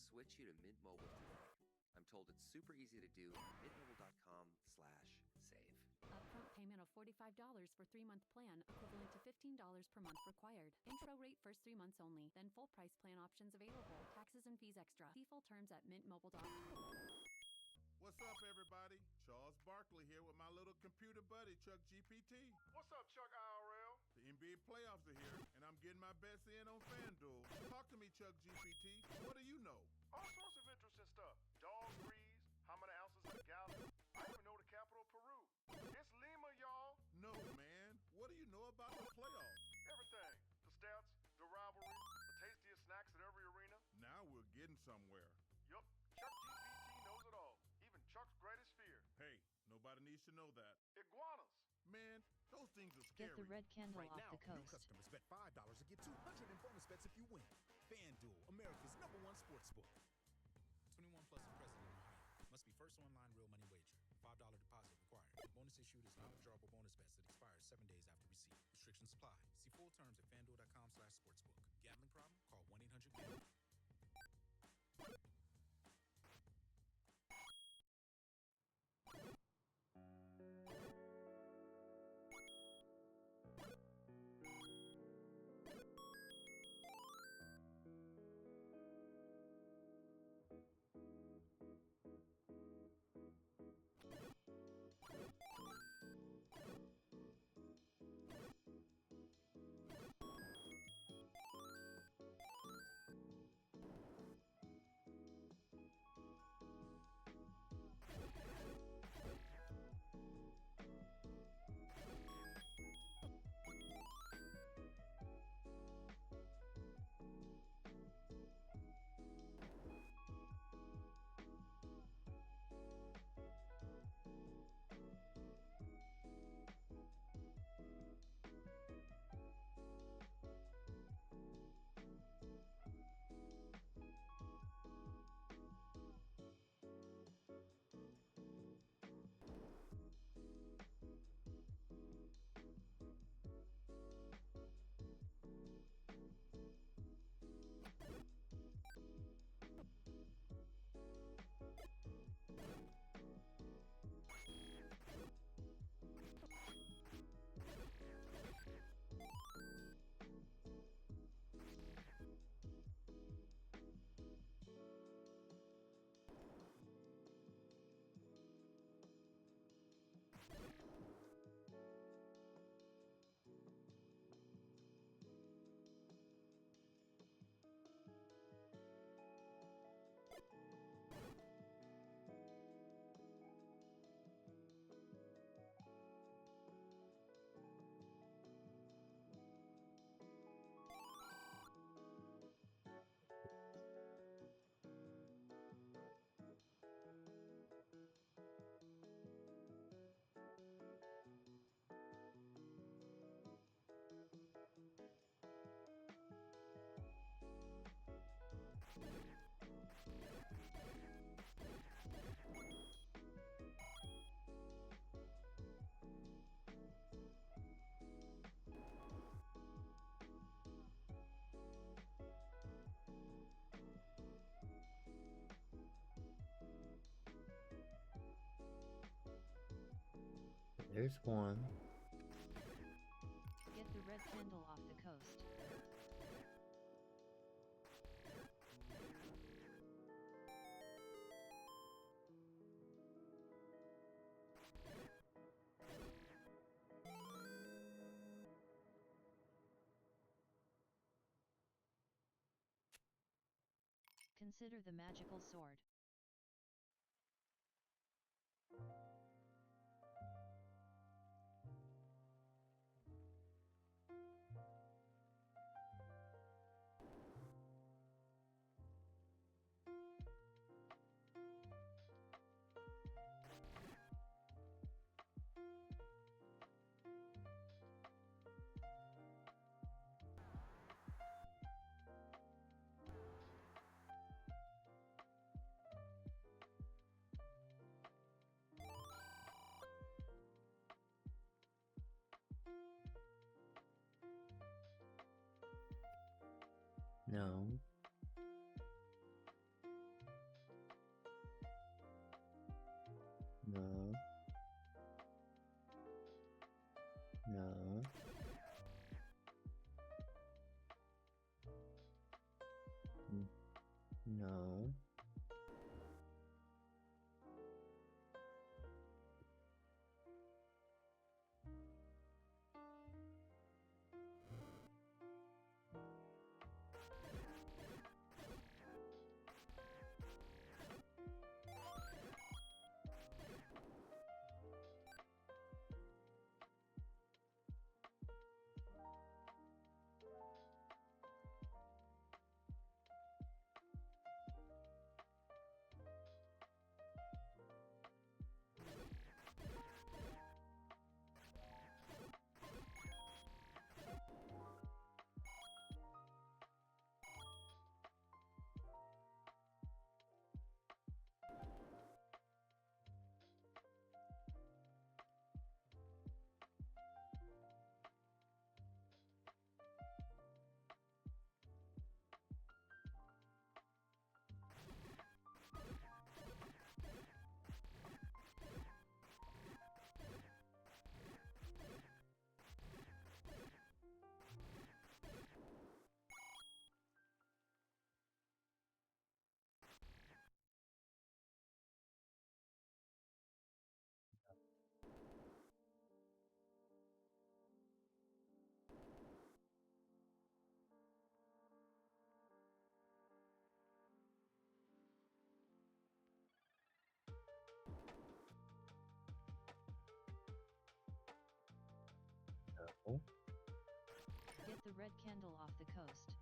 switch you to Mint Mobile today. I'm told it's super easy to do. mintmobile.com/save. Upfront payment of $45 for 3-month plan, equivalent to $15 per month required. Intro rate first 3 months only, then full price plan options available. Taxes and fees extra. See full terms at mintmobile.com. What's up, everybody? Charles Barkley here with my little computer buddy, Chuck GPT. What's up, Chuck IRL? The NBA playoffs are here, and I'm getting my bets in on FanDuel. Talk to me, Chuck GPT. What do you know? All sorts of interesting stuff. Dog breeds, how many ounces of the gallon. I even know the capital of Peru. It's Lima, y'all. No, man. What do you know about the playoffs? Everything. The stats, the rivalry, the tastiest snacks at every arena. Now we're getting somewhere. Yup. Chuck GPT knows it all. Even Chuck's greatest fear. Hey, nobody needs to know that. Iguanas. Man, those things are Get scary. the red candle Right off now, the new coast. customers bet $5 and get $200 in bonus bets if you win. FanDuel, America's #1 sportsbook. 21 plus and present in Ohio. Must be first online real money wager. $5 deposit required. Bonus issued is non-withdrawable bonus bets that expires 7 days after receipt. Restrictions apply. See full terms at fanduel.com/sportsbook. Gambling problem? Call 1-800-GAMBLER. There's one. Get the red candle off the coast. Consider the magical sword. No. No. No. No. No. Get the red candle off the coast.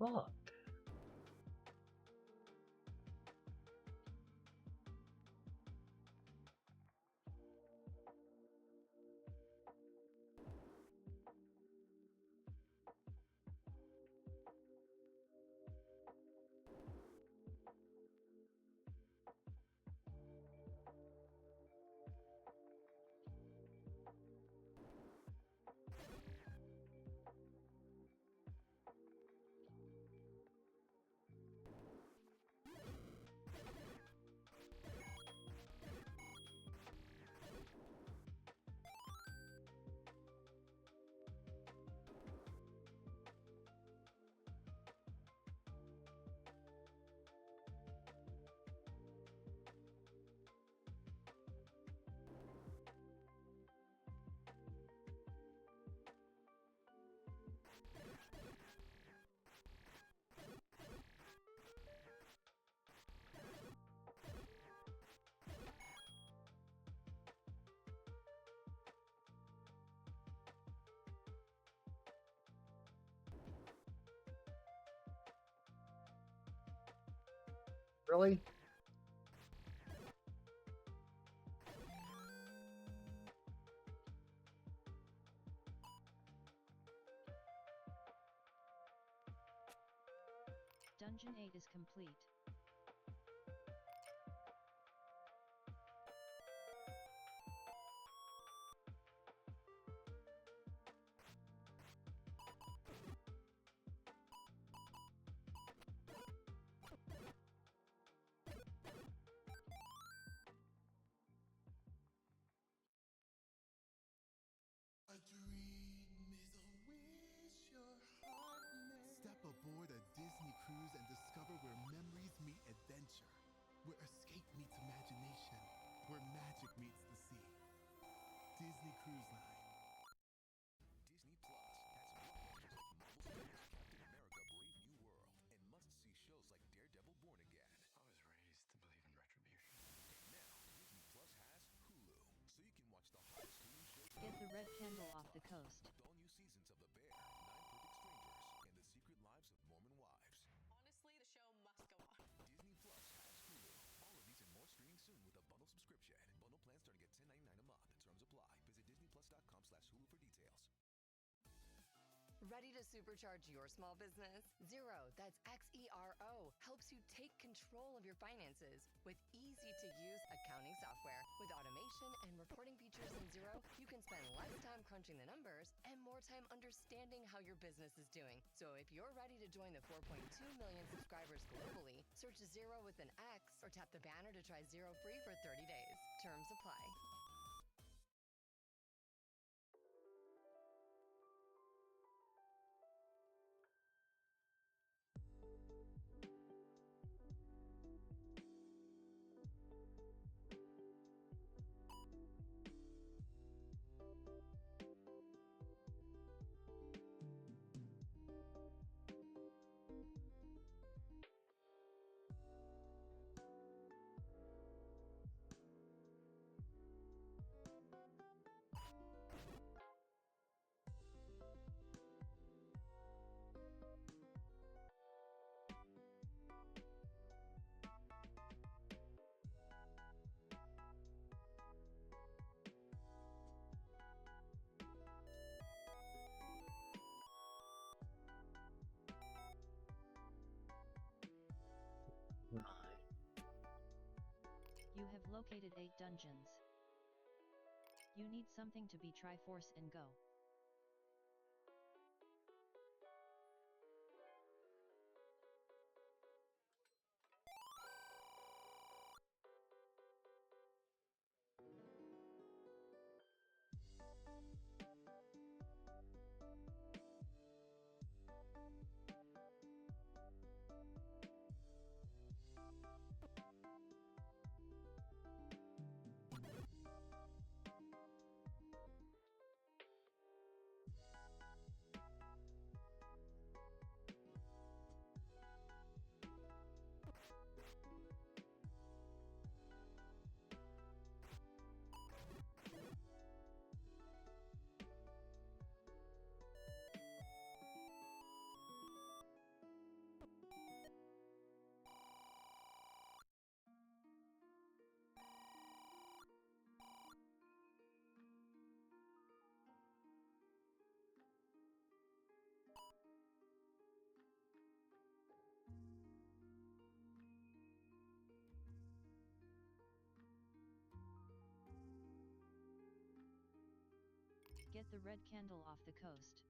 Fuck. Really? Dungeon 8 is complete. A dream is a wish your heart made. Step aboard a Disney cruise and discover where memories meet adventure, where escape meets imagination, where magic meets the sea. Disney Cruise Line. Disney Plus has blockbusters like Marvel Studios' Captain America: Brave New World and must-see shows like Daredevil: Born Again. I was raised to believe in retribution. And now Disney Plus has Hulu, so you can watch the hottest Hulu shows. Get the red candle off the coast. With all new seasons of The Bear, 9 Perfect Strangers, and The Secret Lives of Mormon Wives. Honestly, the show must go on. Disney Plus has Hulu. All of these and more streaming soon with a bundle subscription. Bundle plans starting at $10.99 a month. Terms apply. Visit disneyplus.com/Hulu for details. Ready to supercharge your small business? Xero, that's Xero, helps you take control of your finances with easy-to-use accounting software. With automation and reporting features in Xero, you can spend less time crunching the numbers and more time understanding how your business is doing. So if you're ready to join the 4.2 million subscribers globally, search Xero with an X or tap the banner to try Xero free for 30 days. Terms apply. You have located 8 dungeons. You need something to be Triforce and go. Get the red candle off the coast.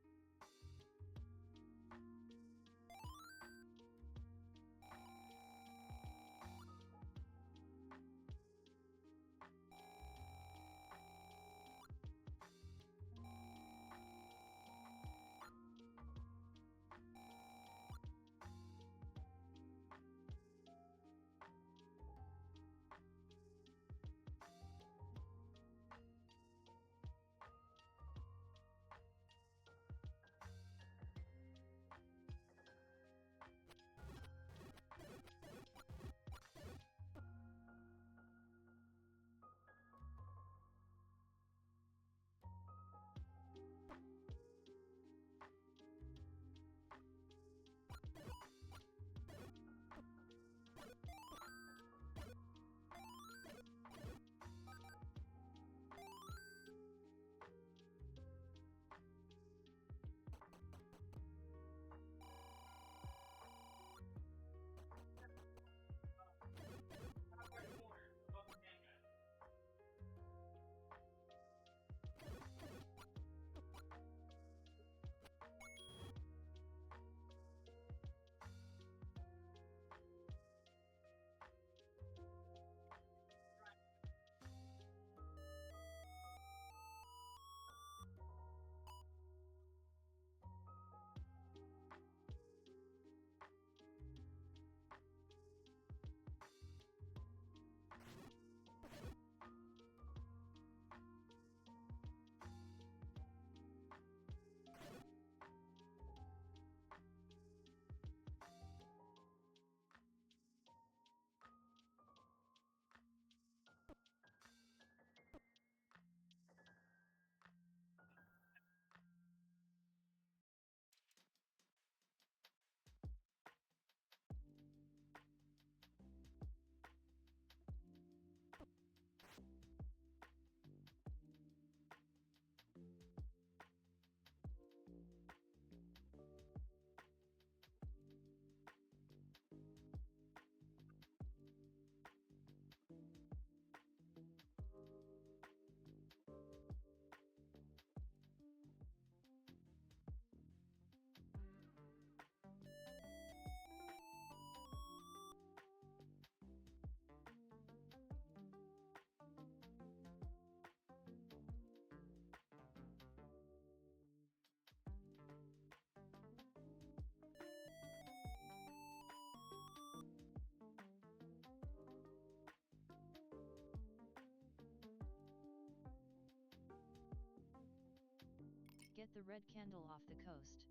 Get the red candle off the coast.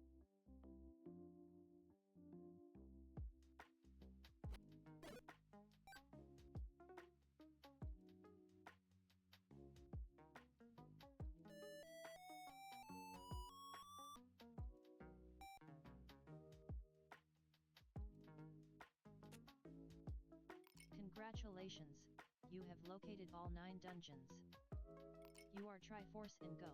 Congratulations, you have located all 9 dungeons. You are Triforce and Go.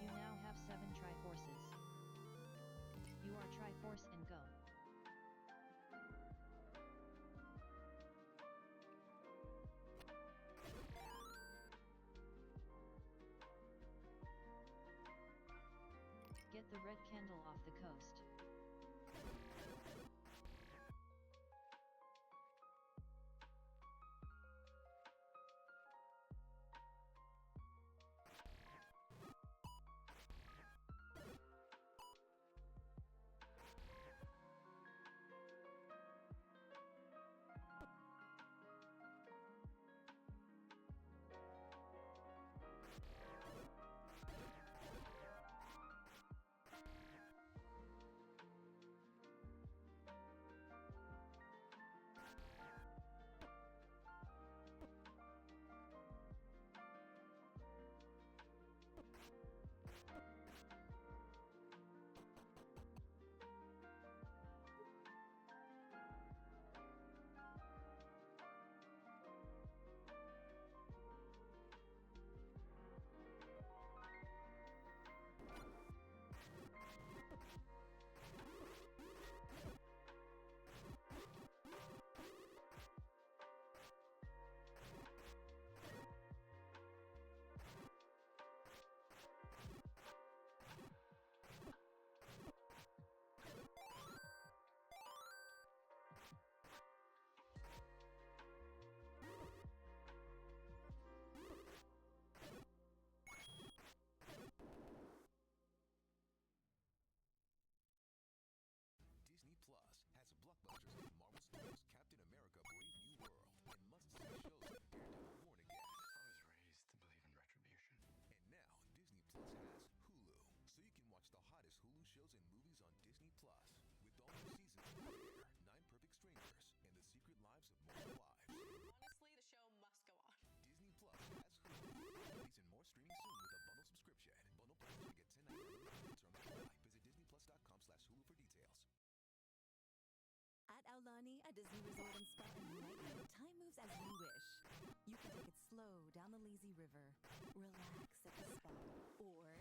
You now have 7 Triforces. You are Triforce and Go. Get the red candle off the coast. resort and spa in Hawaii, time moves as you wish. You can take it slow down the lazy river, relax at the spa, or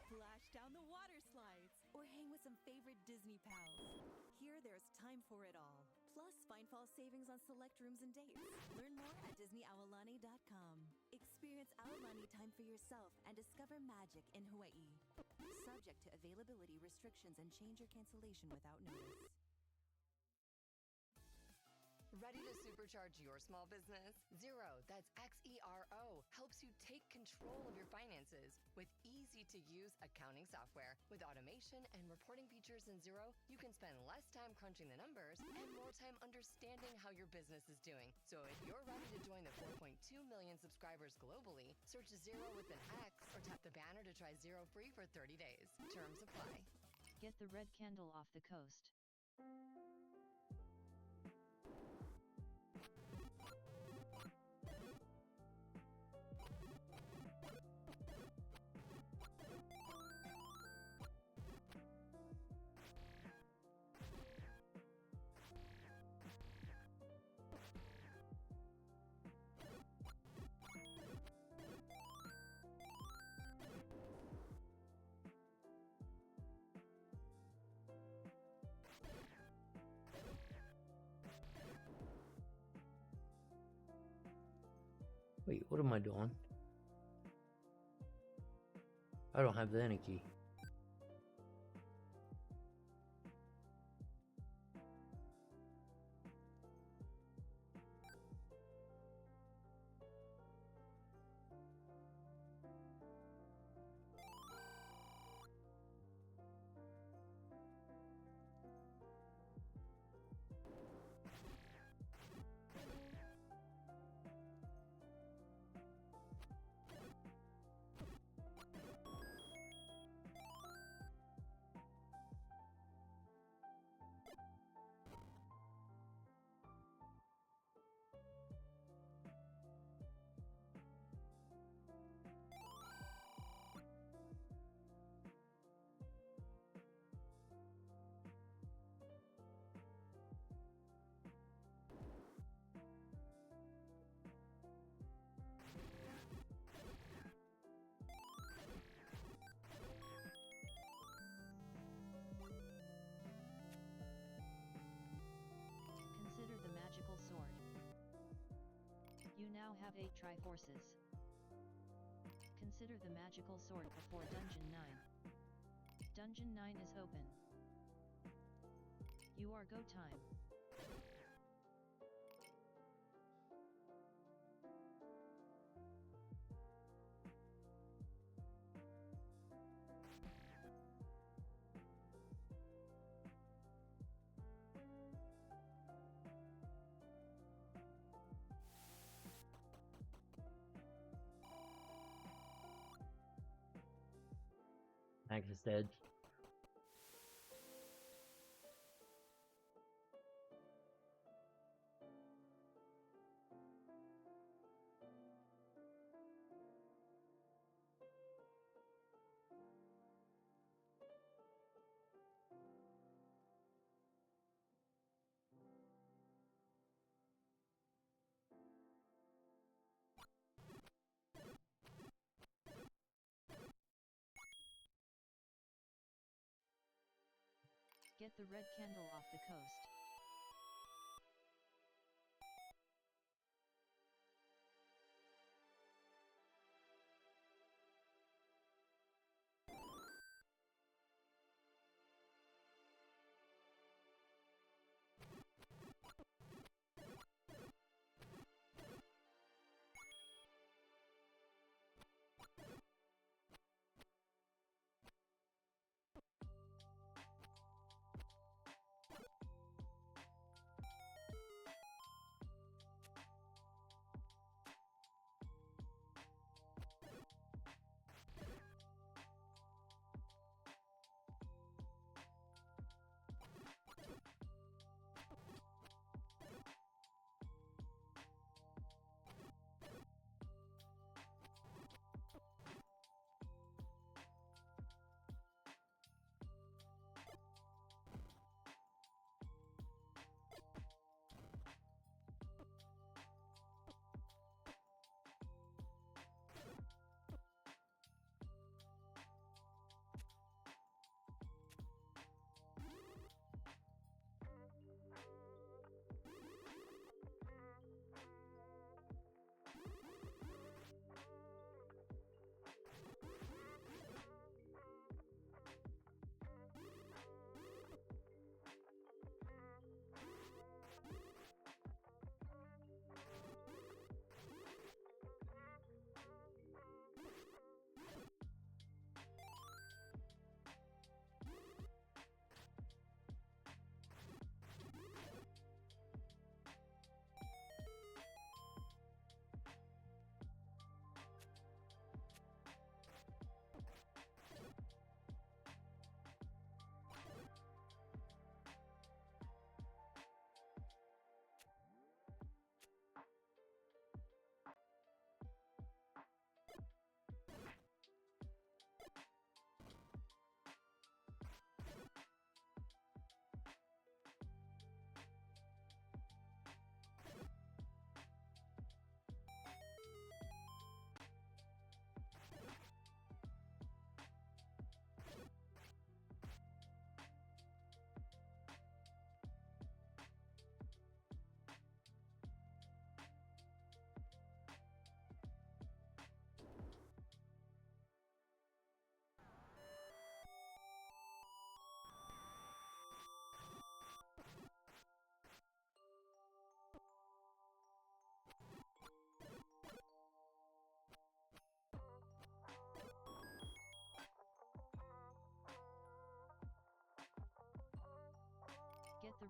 splash down the water slides, or hang with some favorite Disney pals. Here, there's time for it all. Plus, find fall savings on select rooms and dates. Learn more at DisneyAwalani.com. Experience Aulani time for yourself and discover magic in Hawaii. Subject to availability restrictions and change or cancellation without notice. Ready to supercharge your small business? Xero, that's Xero, helps you take control of your finances with easy-to-use accounting software. With automation and reporting features in Xero, you can spend less time crunching the numbers and more time understanding how your business is doing. So if you're ready to join the 4.2 million subscribers globally, search Xero with an X or tap the banner to try Xero free for 30 days. Terms apply. Get the red candle off the coast. Wait, what am I doing? I don't have the any key. Consider the magical sword. You now have 8 Triforces. Consider the magical sword before Dungeon 9. Dungeon 9 is open. You are go time. Magnus Edge. Get the red candle off the coast.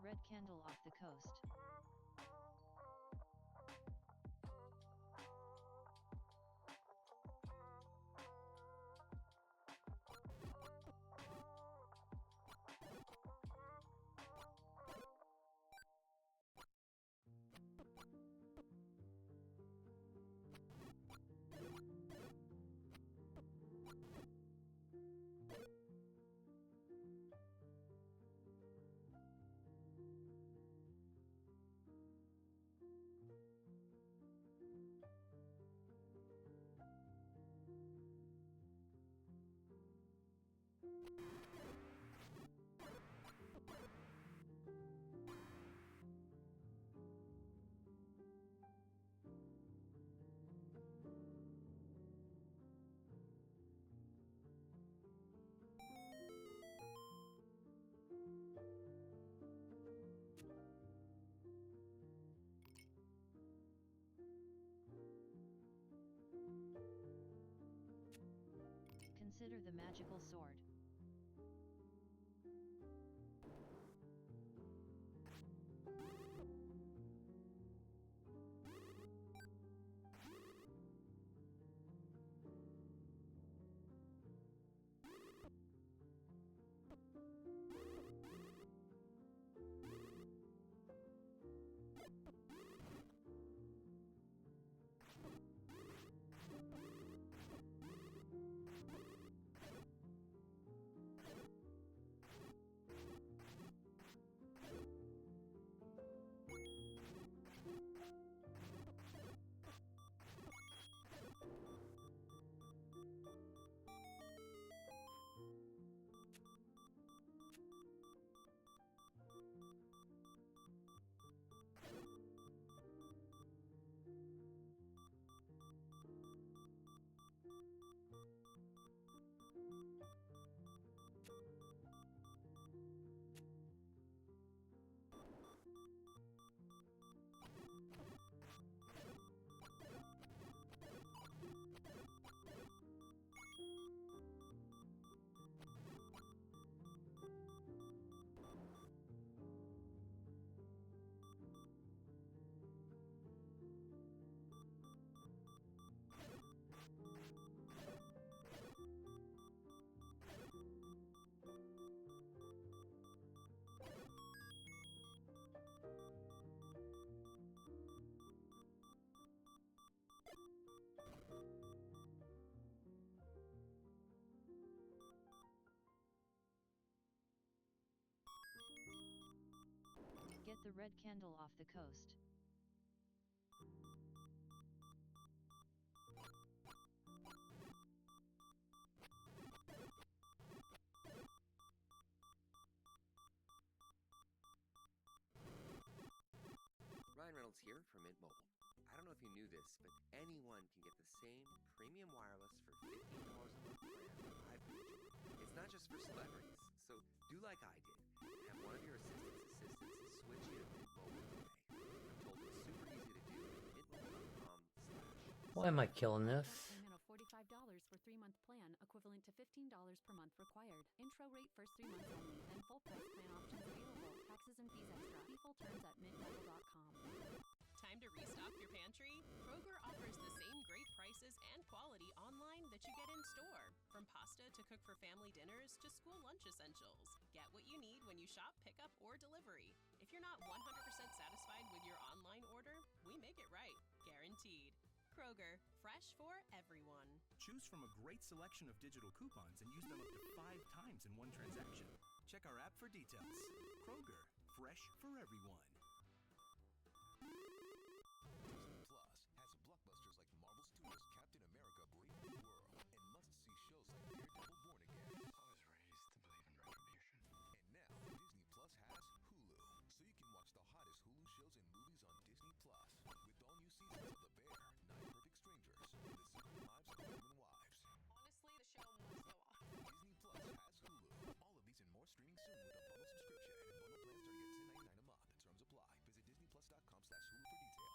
red candle off the coast. Consider the magical sword. Get the red candle off the coast. Ryan Reynolds here from Mint Mobile. I don't know if you knew this, but anyone can get the same premium wireless for $15 a month plan that I've been enjoying. It's not just for celebrities, so do like I did. Have one of your assistants switch you to Mint Mobile today. I'm told it's super easy to do at mintmobile.com/. Why am I killing this? Payment of $45 for 3-month plan, equivalent to $15 per month required. Intro rate first 3 months only, then full price plan options available. Taxes and fees extra. Full terms at mintmobile.com. Time to restock your pantry? Kroger offers the same great prices and quality online that you get in store. From pasta to cook for family dinners to school lunch essentials. Get what you need when you shop, pickup, or delivery. If you're not 100% satisfied with your online order, we make it right. Guaranteed. Kroger, fresh for everyone. Choose from a great selection of digital coupons and use them up to 5 times in one transaction. Check our app for details. Kroger, fresh for everyone. Disney Plus has blockbusters like Marvel Studios' Captain America: Brave New World and must-see shows like Daredevil: Born Again. I was raised to believe in retribution. And now Disney Plus has Hulu, so you can watch the hottest Hulu shows and movies on Disney Plus. With all new seasons of The Bear, 9 Perfect Strangers, and The Secret Lives of Mormon Wives. Honestly, the show must go on. Disney Plus has Hulu. All of these and more streaming soon with a bundle subscription. Bundle plans starting at $10.99 a month. Terms apply. Visit disneyplus.com/Hulu for details.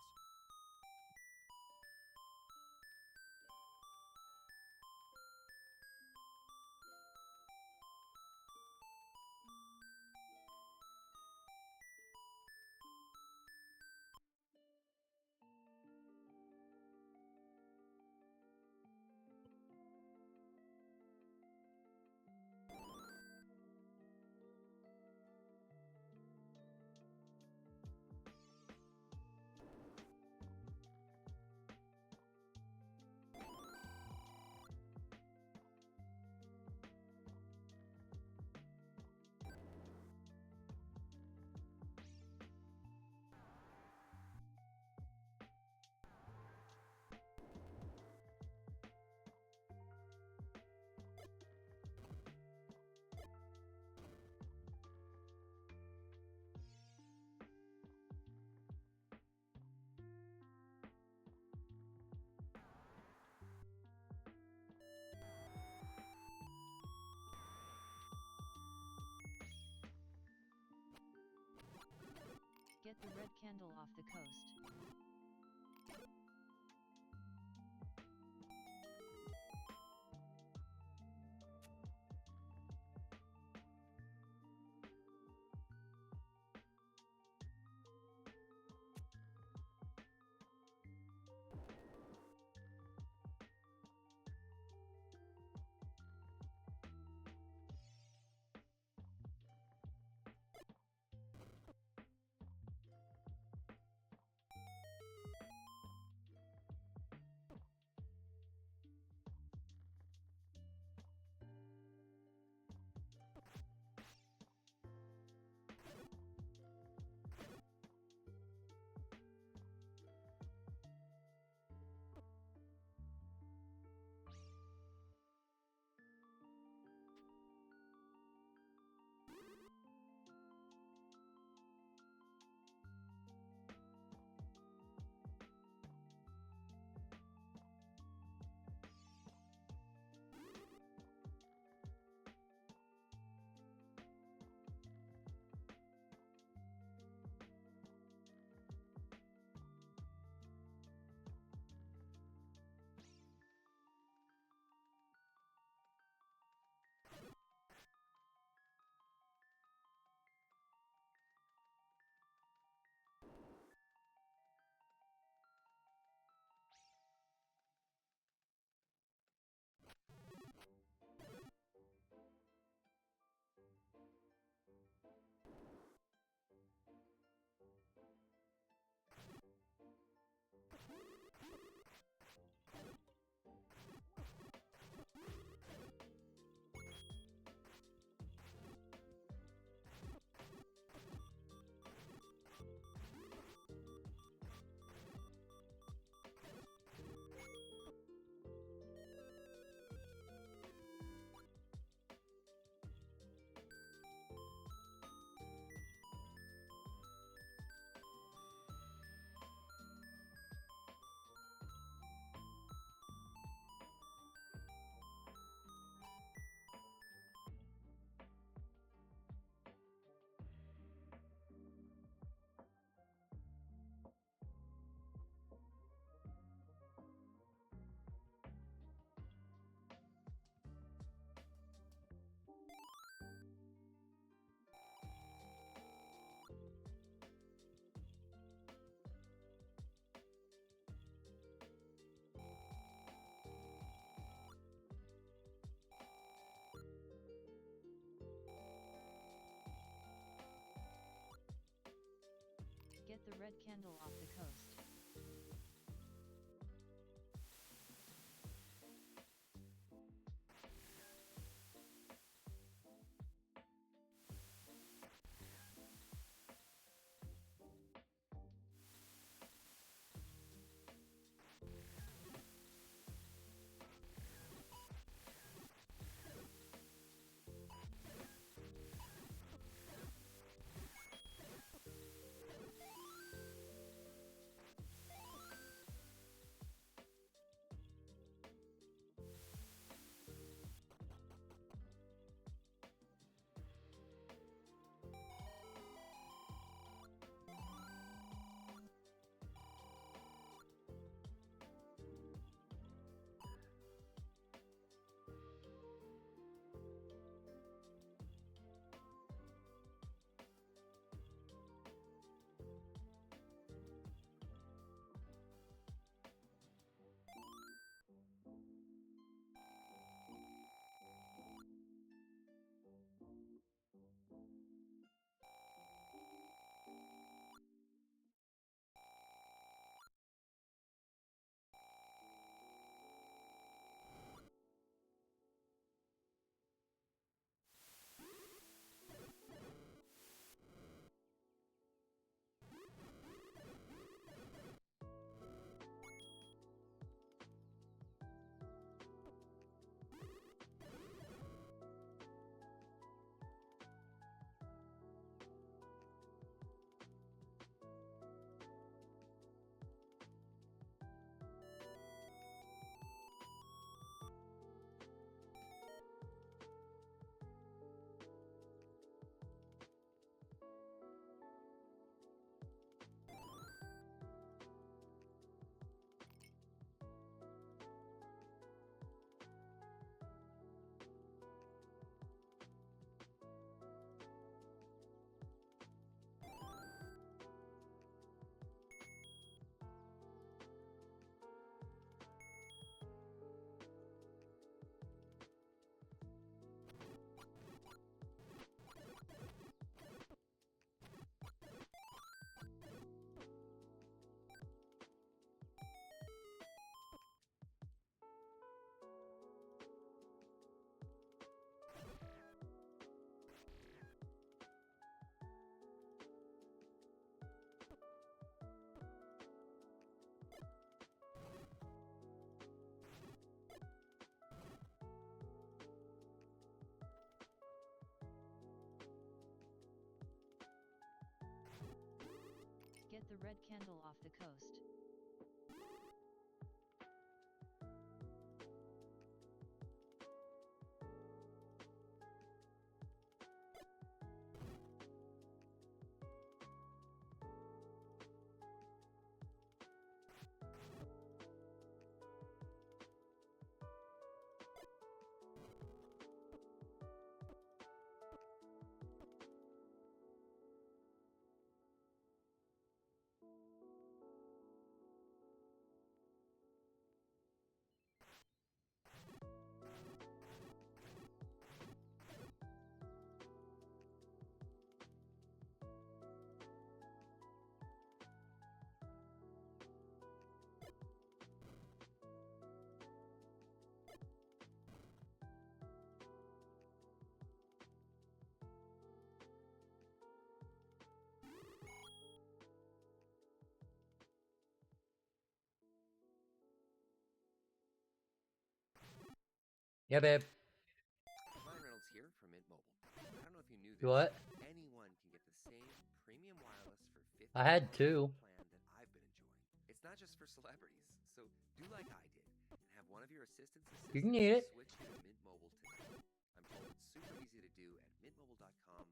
Get the red candle off the coast. Get the red candle off the coast. the red candle off the coast. Yeah, babe. Ryan Reynolds here from Mint Mobile. I don't know if you knew this. What? Anyone can get the same premium wireless for 50 I had two. plan that I've been enjoying. It's not just for celebrities, so do like I did and have one of your assistants You can eat it. switch you to Mint Mobile today. I'm told it's super easy to do at mintmobile.com/save.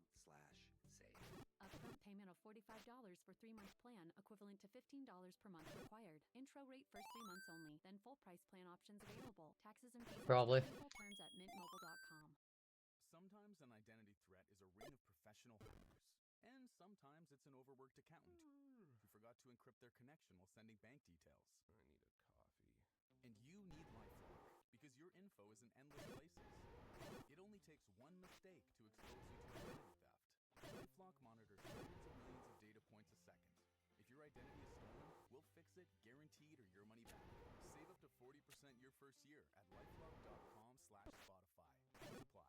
Upfront payment of $45 for 3-month plan, equivalent to $15 per month required. Intro rate first 3 months only, then full price plan options available. Taxes and fees Probably. extra. Full terms at mintmobile.com. Sometimes an identity threat is a ring of professional hackers, and sometimes it's an overworked accountant who forgot to encrypt their connection while sending bank details. I need a coffee. And you need LifeLock, because your info is in endless places. It only takes one mistake to expose you to identity theft. LifeLock monitors hundreds of millions of data points a second. If your identity is stolen, we'll fix it, guaranteed, or your money back. Save up to 40% your first year at lifelock.com/Spotify. Supply.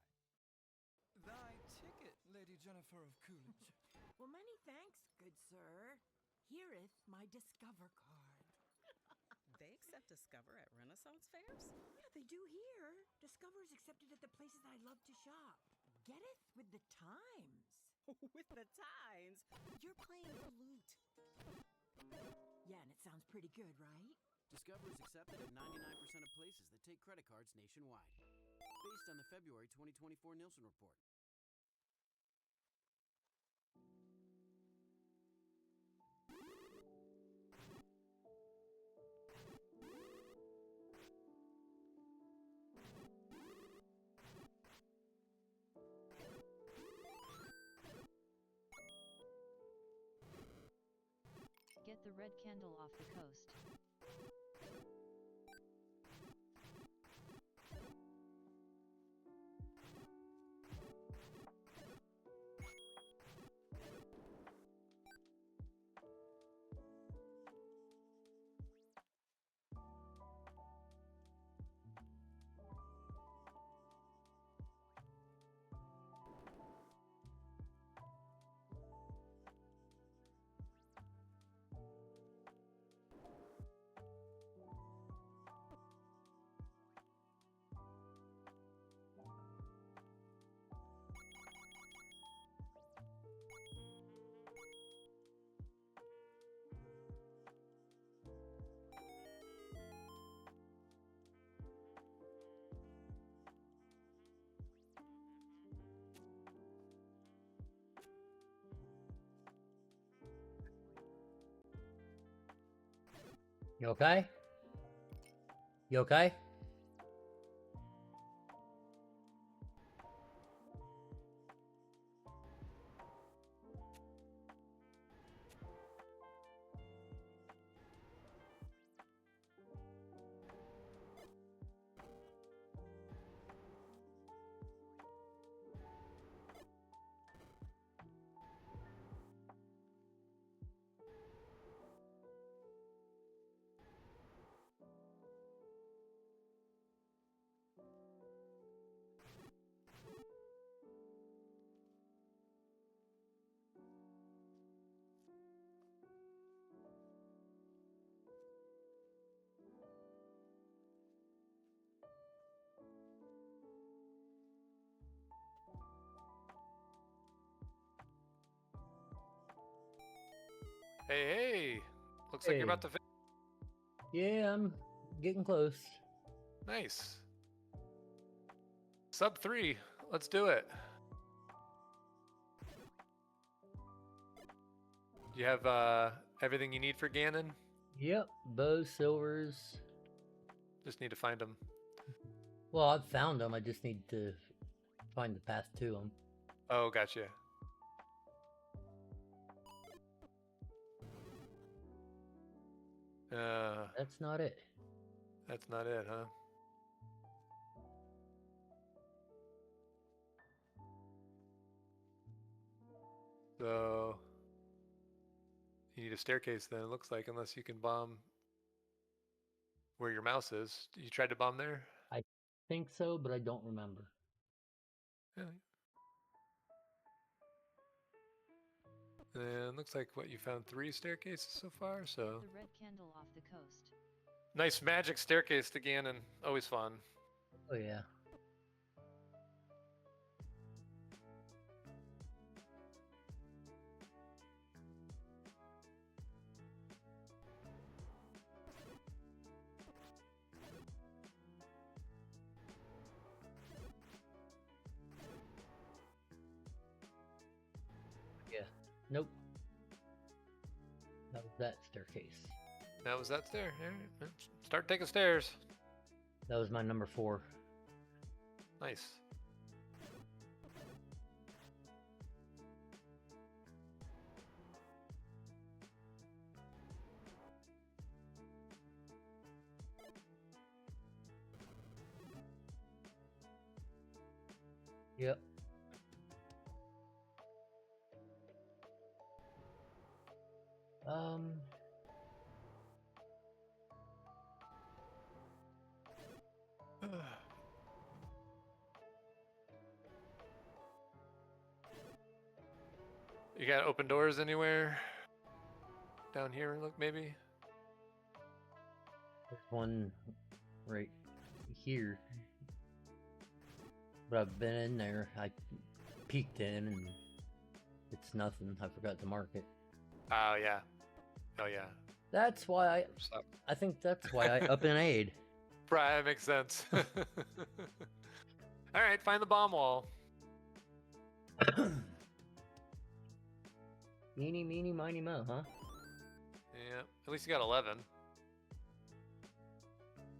Thy ticket, Lady Jennifer of Coolidge. Well, many thanks, good sir. Here'th my Discover card. They accept Discover at Renaissance fairs? Yeah, they do here. Discover is accepted at the places I love to shop. Getteth with the times. With the times? You're playing the lute. Yeah, and it sounds pretty good, right? Discover is accepted at 99% of places that take credit cards nationwide. Based on the February 2024 Nielsen report. Get the red candle off the coast. You okay? You okay? Hey, hey! Looks like Hey. you're about to finish. Yeah, I'm getting close. Nice. Sub 3. Let's do it. Do you have everything you need for Ganon? Yep, bows, silvers. Just need to find them. Well, I've found them. I just need to find the path to them. Oh, gotcha. That's not it. That's not it, huh? So you need a staircase then, it looks like, unless you can bomb where your mouse is. You tried to bomb there? I think so, but I don't remember. Yeah. And looks like what you found 3 staircases so far, so The red candle off the coast. nice magic staircase to Ganon. Always fun. Oh yeah. Yeah. Nope. That was that staircase. That was that stair. Yeah. Start taking stairs. That was my number 4. Nice. Yep. You got open doors anywhere? Down here, look, maybe? There's one right here. But I've been in there. I peeked in and it's nothing. I forgot to mark it. Oh, yeah. Oh, yeah. That's why I think that's why I up and aid. Right, that makes sense. Alright, find the bomb wall. Eeny, meeny, miny, mo, huh? Yeah, at least you got 11.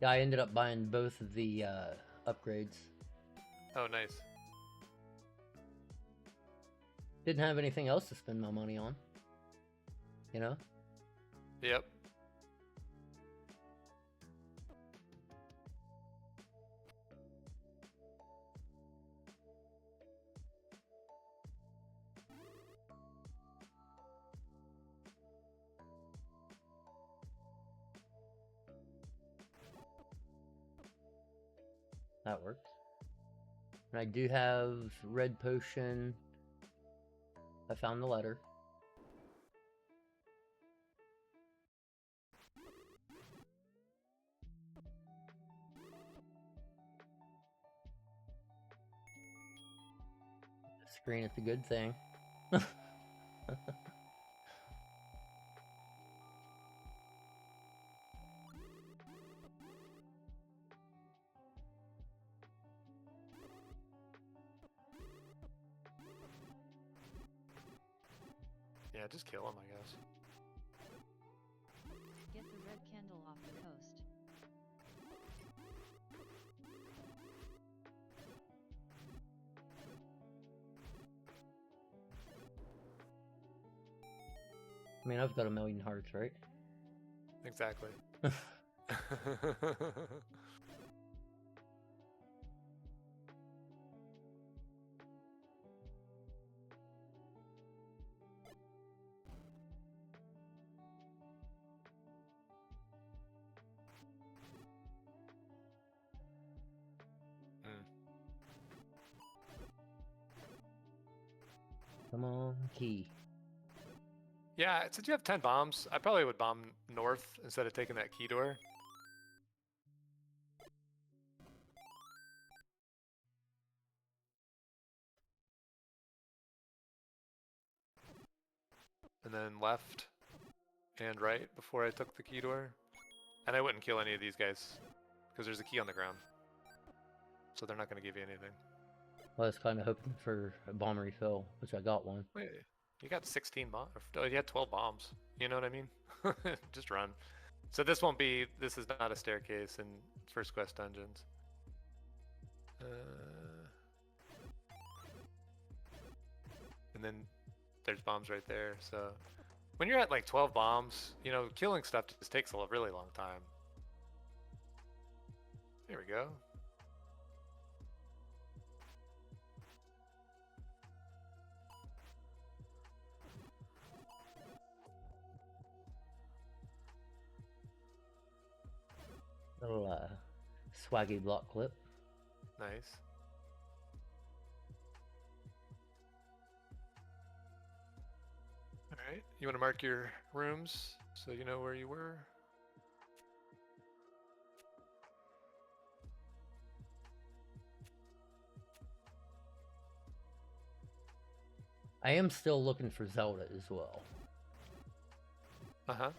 Yeah, I ended up buying both of the upgrades. Oh, nice. Didn't have anything else to spend my money on. You know? Yep. That works. And I do have red potion. I found the letter. The screen is a good thing. Yeah, just kill him, I guess. Get the red candle off the coast. I mean, I've got 1,000,000 hearts, right? Exactly. Come on, key. Yeah, since you have 10 bombs, I probably would bomb north instead of taking that key door. And then left. and right before I took the key door. And I wouldn't kill any of these guys because there's a key on the ground. So they're not going to give you anything. I was kind of hoping for a bomb refill, which I got one. Wait, you got 16 bombs? Oh, you had 12 bombs. You know what I mean? Just run. So this won't be, this is not a staircase in First Quest Dungeons. And then there's bombs right there, so when you're at like 12 bombs, you know, killing stuff just takes a really long time. There we go. Little swaggy block clip. Nice. Alright, you want to mark your rooms so you know where you were? I am still looking for Zelda as well. Uh-huh.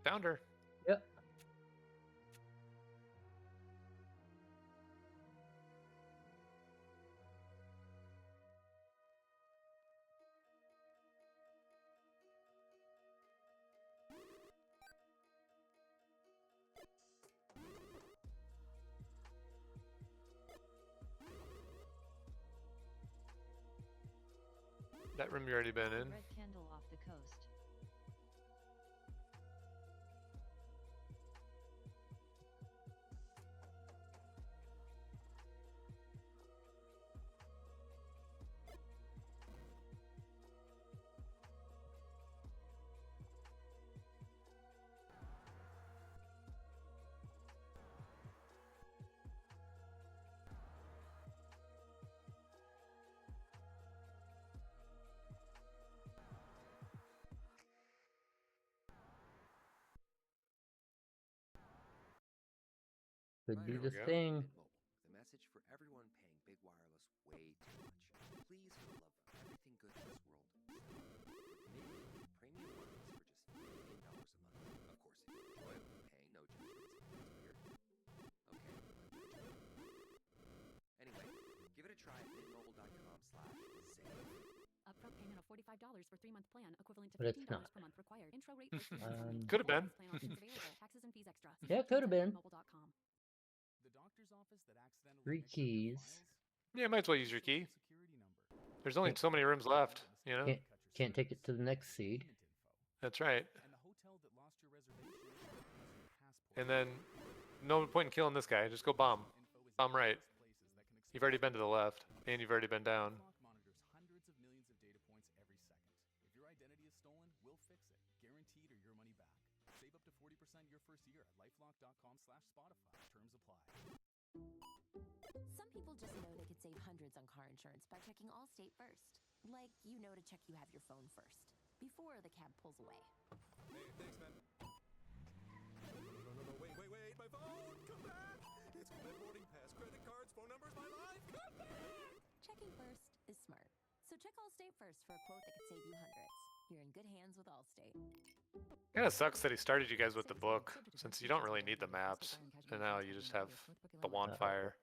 Found her. Yep. That room you already been in. Red candle off the coast. Could be There we the go. thing. The message for everyone paying big wireless way too much. Please, for the love of everything good in this world, stop. Mint premium wireless for just $15 a month. Of course, if you enjoy it, paying no judgments. That's weird. Okay, anyway, give it a try at mintmobile.com/save. Upfront payment of $45 for 3-month plan, equivalent to But it's $15 not. per month required. Intro rate first year. Could have been. Plan options available. Taxes and fees extra. See Yeah, it could have been. mintmobile.com. The doctor's office that accidentally 3 mixed up your keys. files? Yeah, might as well use your key. Security number. There's only so many rooms left, you know? Can't take it to the next seed. That's right. And the hotel that lost your reservation has your passport. And then, no point in killing this guy. Just go bomb. Bomb right. You've already been to the left, and you've already been down. Clock monitors hundreds of millions of data points every second. If your identity is stolen, we'll fix it. Guaranteed or your money back. Save up to 40% your first year at lifelock.com/Spotify. Terms apply. Some people just know they could save hundreds on car insurance by checking Allstate first. Like, you know to check you have your phone first, before the cab pulls away. Hey, thanks, man. No, wait, my phone! Come back! It's my boarding pass, credit cards, phone numbers, my life! Come back! Checking first is smart. So check Allstate first for a quote that could save you hundreds. You're in good hands with Allstate. Kind of sucks that he started you guys with the book, since you don't really need the maps, and now you just have the Wandfire.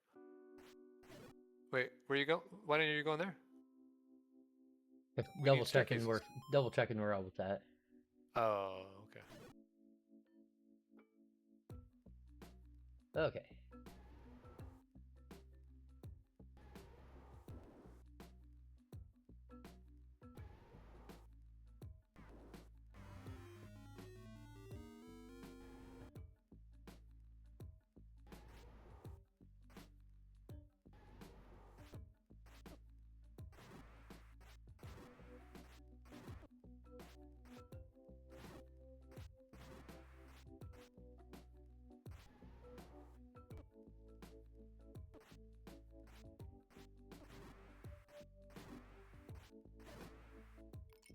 Wait, where you go? Why didn't you go in there? Double checking where I was at. Oh, okay. Okay.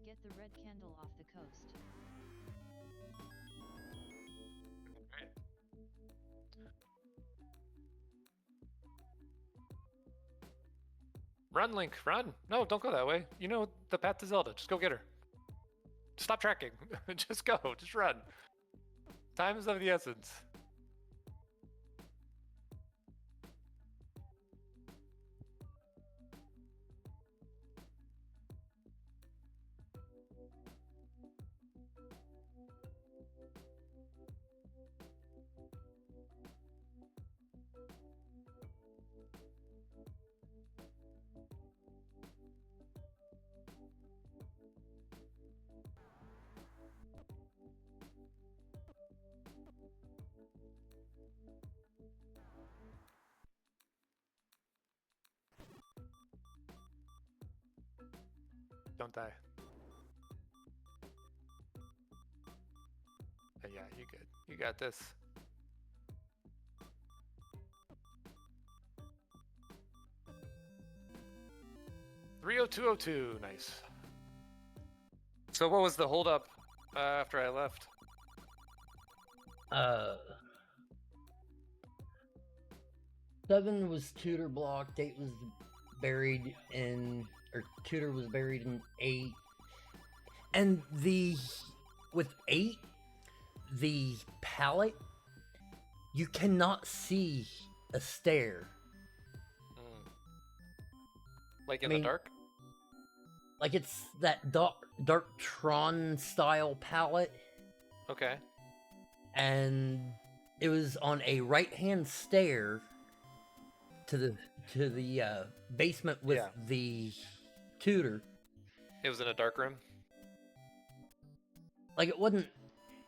Get the red candle off the coast. Alright. Run, Link, run! No, don't go that way. You know the path to Zelda. Just go get her. Stop tracking. Just go. Just run. Time is of the essence. Don't die. Yeah, you good. You got this. $30202, nice. So what was the holdup after I left? 7 was tutor blocked, 8 was buried in, or tutor was buried in 8. And with 8, the palette, you cannot see a stair. Like in the dark? Like it's that dark Tron style palette. Okay. And it was on a right-hand stair to the basement with the tutor. It was in a dark room? Like it wasn't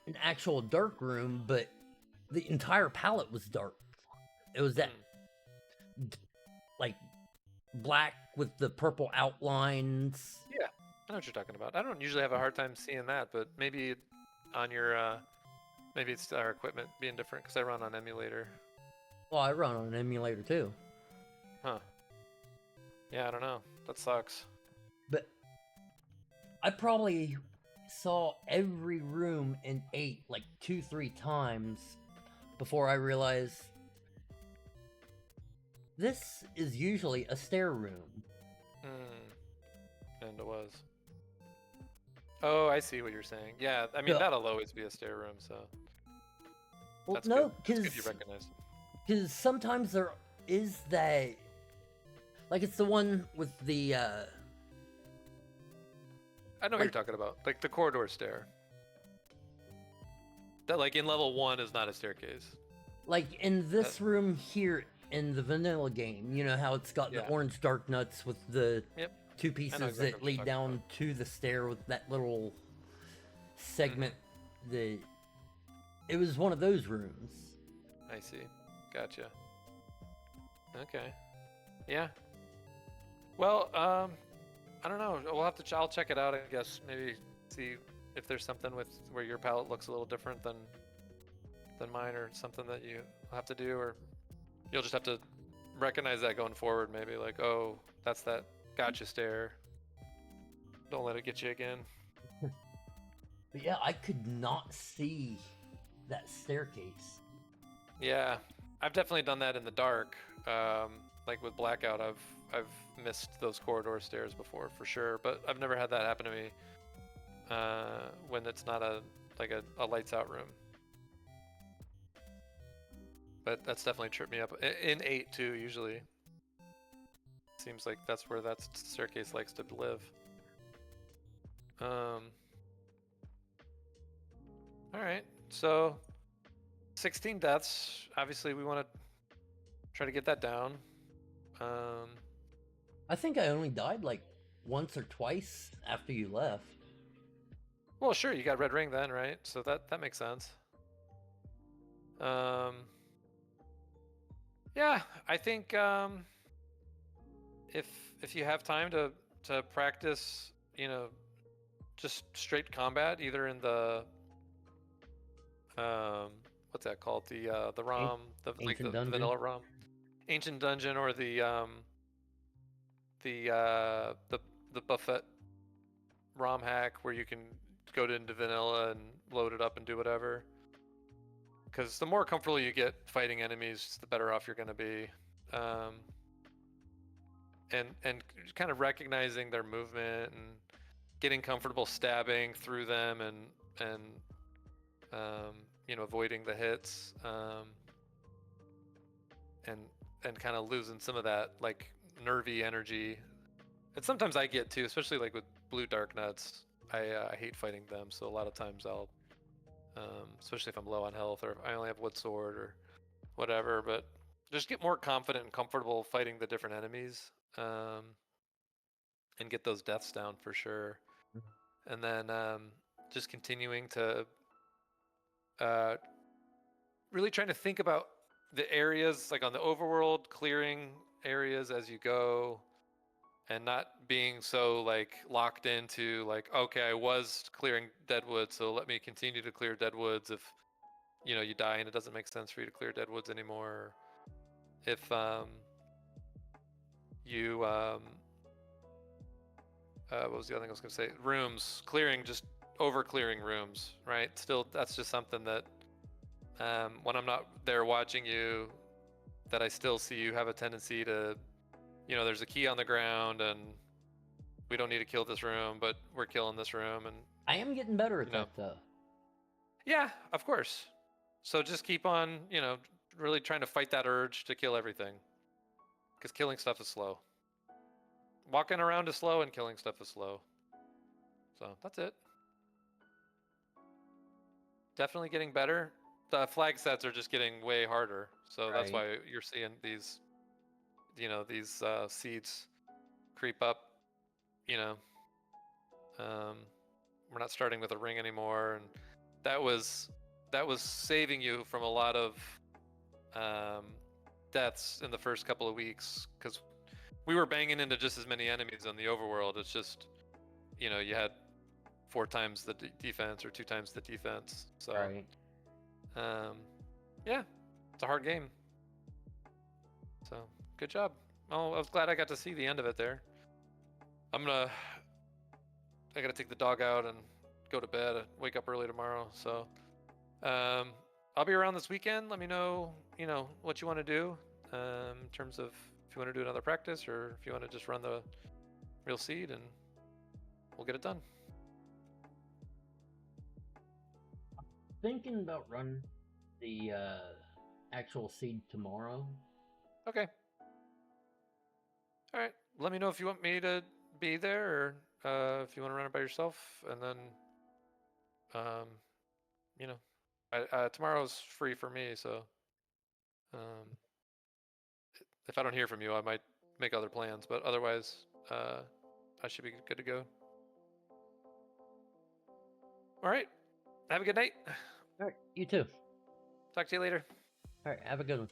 an actual dark room, but the entire palette was dark. It was that like black with the purple outlines. Yeah, I know what you're talking about. I don't usually have a hard time seeing that, but maybe on your maybe it's our equipment being different because I run on emulator. Well, I run on an emulator too. Huh. Yeah, I don't know. That sucks. But I probably saw every room in 8 like 2-3 times before I realized this is usually a stair room. And it was. Oh, I see what you're saying. Yeah, I mean, that'll always be a stair room, so. Well, That's no, good. That's good you recognize. Because sometimes there is that. Like, it's the one with the. I know what you're talking about. Like the corridor stair. That, like, in level 1 is not a staircase. Like, in this room here in the vanilla game, you know how it's got the orange dark nuts with the 2 pieces exactly that lead down to the stair with that little segment. It was one of those rooms. I see. Gotcha. Okay. Yeah. Well, I don't know. We'll have to. I'll check it out. I guess maybe see if there's something with where your palette looks a little different than mine, or something that you have to do, or you'll just have to recognize that going forward. Maybe like, oh, that's that gotcha stare. Don't let it get you again. But yeah, I could not see that staircase. Yeah, I've definitely done that in the dark. Like with Blackout, I've missed those corridor stairs before for sure, but I've never had that happen to me when it's not a lights out room. But that's definitely tripped me up. In 8 too, usually. Seems like that's where that staircase likes to live. Alright, so 16 deaths. Obviously we want to try to get that down. I think I only died like once or twice after you left. Well, sure, you got red ring then, right? So that makes sense. Yeah, I think if you have time to practice, you know, just straight combat, either in the what's that called? The ROM, the vanilla ROM, Ancient Dungeon, or the buffet ROM hack where you can go into vanilla and load it up and do whatever. Because the more comfortable you get fighting enemies, the better off you're going to be. And kind of recognizing their movement and getting comfortable stabbing through them and avoiding the hits, and kind of losing some of that like nervy energy. And sometimes I get too, especially like with blue dark nuts. I hate fighting them, so a lot of times I'll, especially if I'm low on health or if I only have wood sword or whatever, but just get more confident and comfortable fighting the different enemies, and get those deaths down for sure. And then just continuing to really trying to think about the areas, like on the overworld, clearing areas as you go, and not being so like locked into like, okay, I was clearing deadwood, so let me continue to clear deadwoods. If you die and it doesn't make sense for you to clear deadwoods anymore. If you what was the other thing I was gonna say? Rooms, clearing, just over clearing rooms, right? Still, that's just something that when I'm not there watching you, that I still see you have a tendency to, there's a key on the ground and we don't need to kill this room, but we're killing this room. And I am getting better at that though. Yeah, of course. So just keep on, really trying to fight that urge to kill everything, because killing stuff is slow. Walking around is slow and killing stuff is slow. So that's it. Definitely getting better. The flag sets are just getting way harder. So that's why you're seeing these, these seeds creep up. We're not starting with a ring anymore, and that was saving you from a lot of deaths in the first couple of weeks, because we were banging into just as many enemies on the overworld. It's just, you had 4 times the defense or 2 times the defense. So, yeah, it's a hard game. So, good job. Oh, I was glad I got to see the end of it there. I gotta take the dog out and go to bed. Wake up early tomorrow. So, I'll be around this weekend. Let me know, what you want to do, in terms of if you want to do another practice or if you want to just run the real seed, and we'll get it done. Thinking about running the actual seed tomorrow. Okay. All right. Let me know if you want me to be there, or if you want to run it by yourself, and then, tomorrow's free for me. So, if I don't hear from you, I might make other plans, but otherwise, I should be good to go. All right. Have a good night. All right. You too. Talk to you later. All right. Have a good one.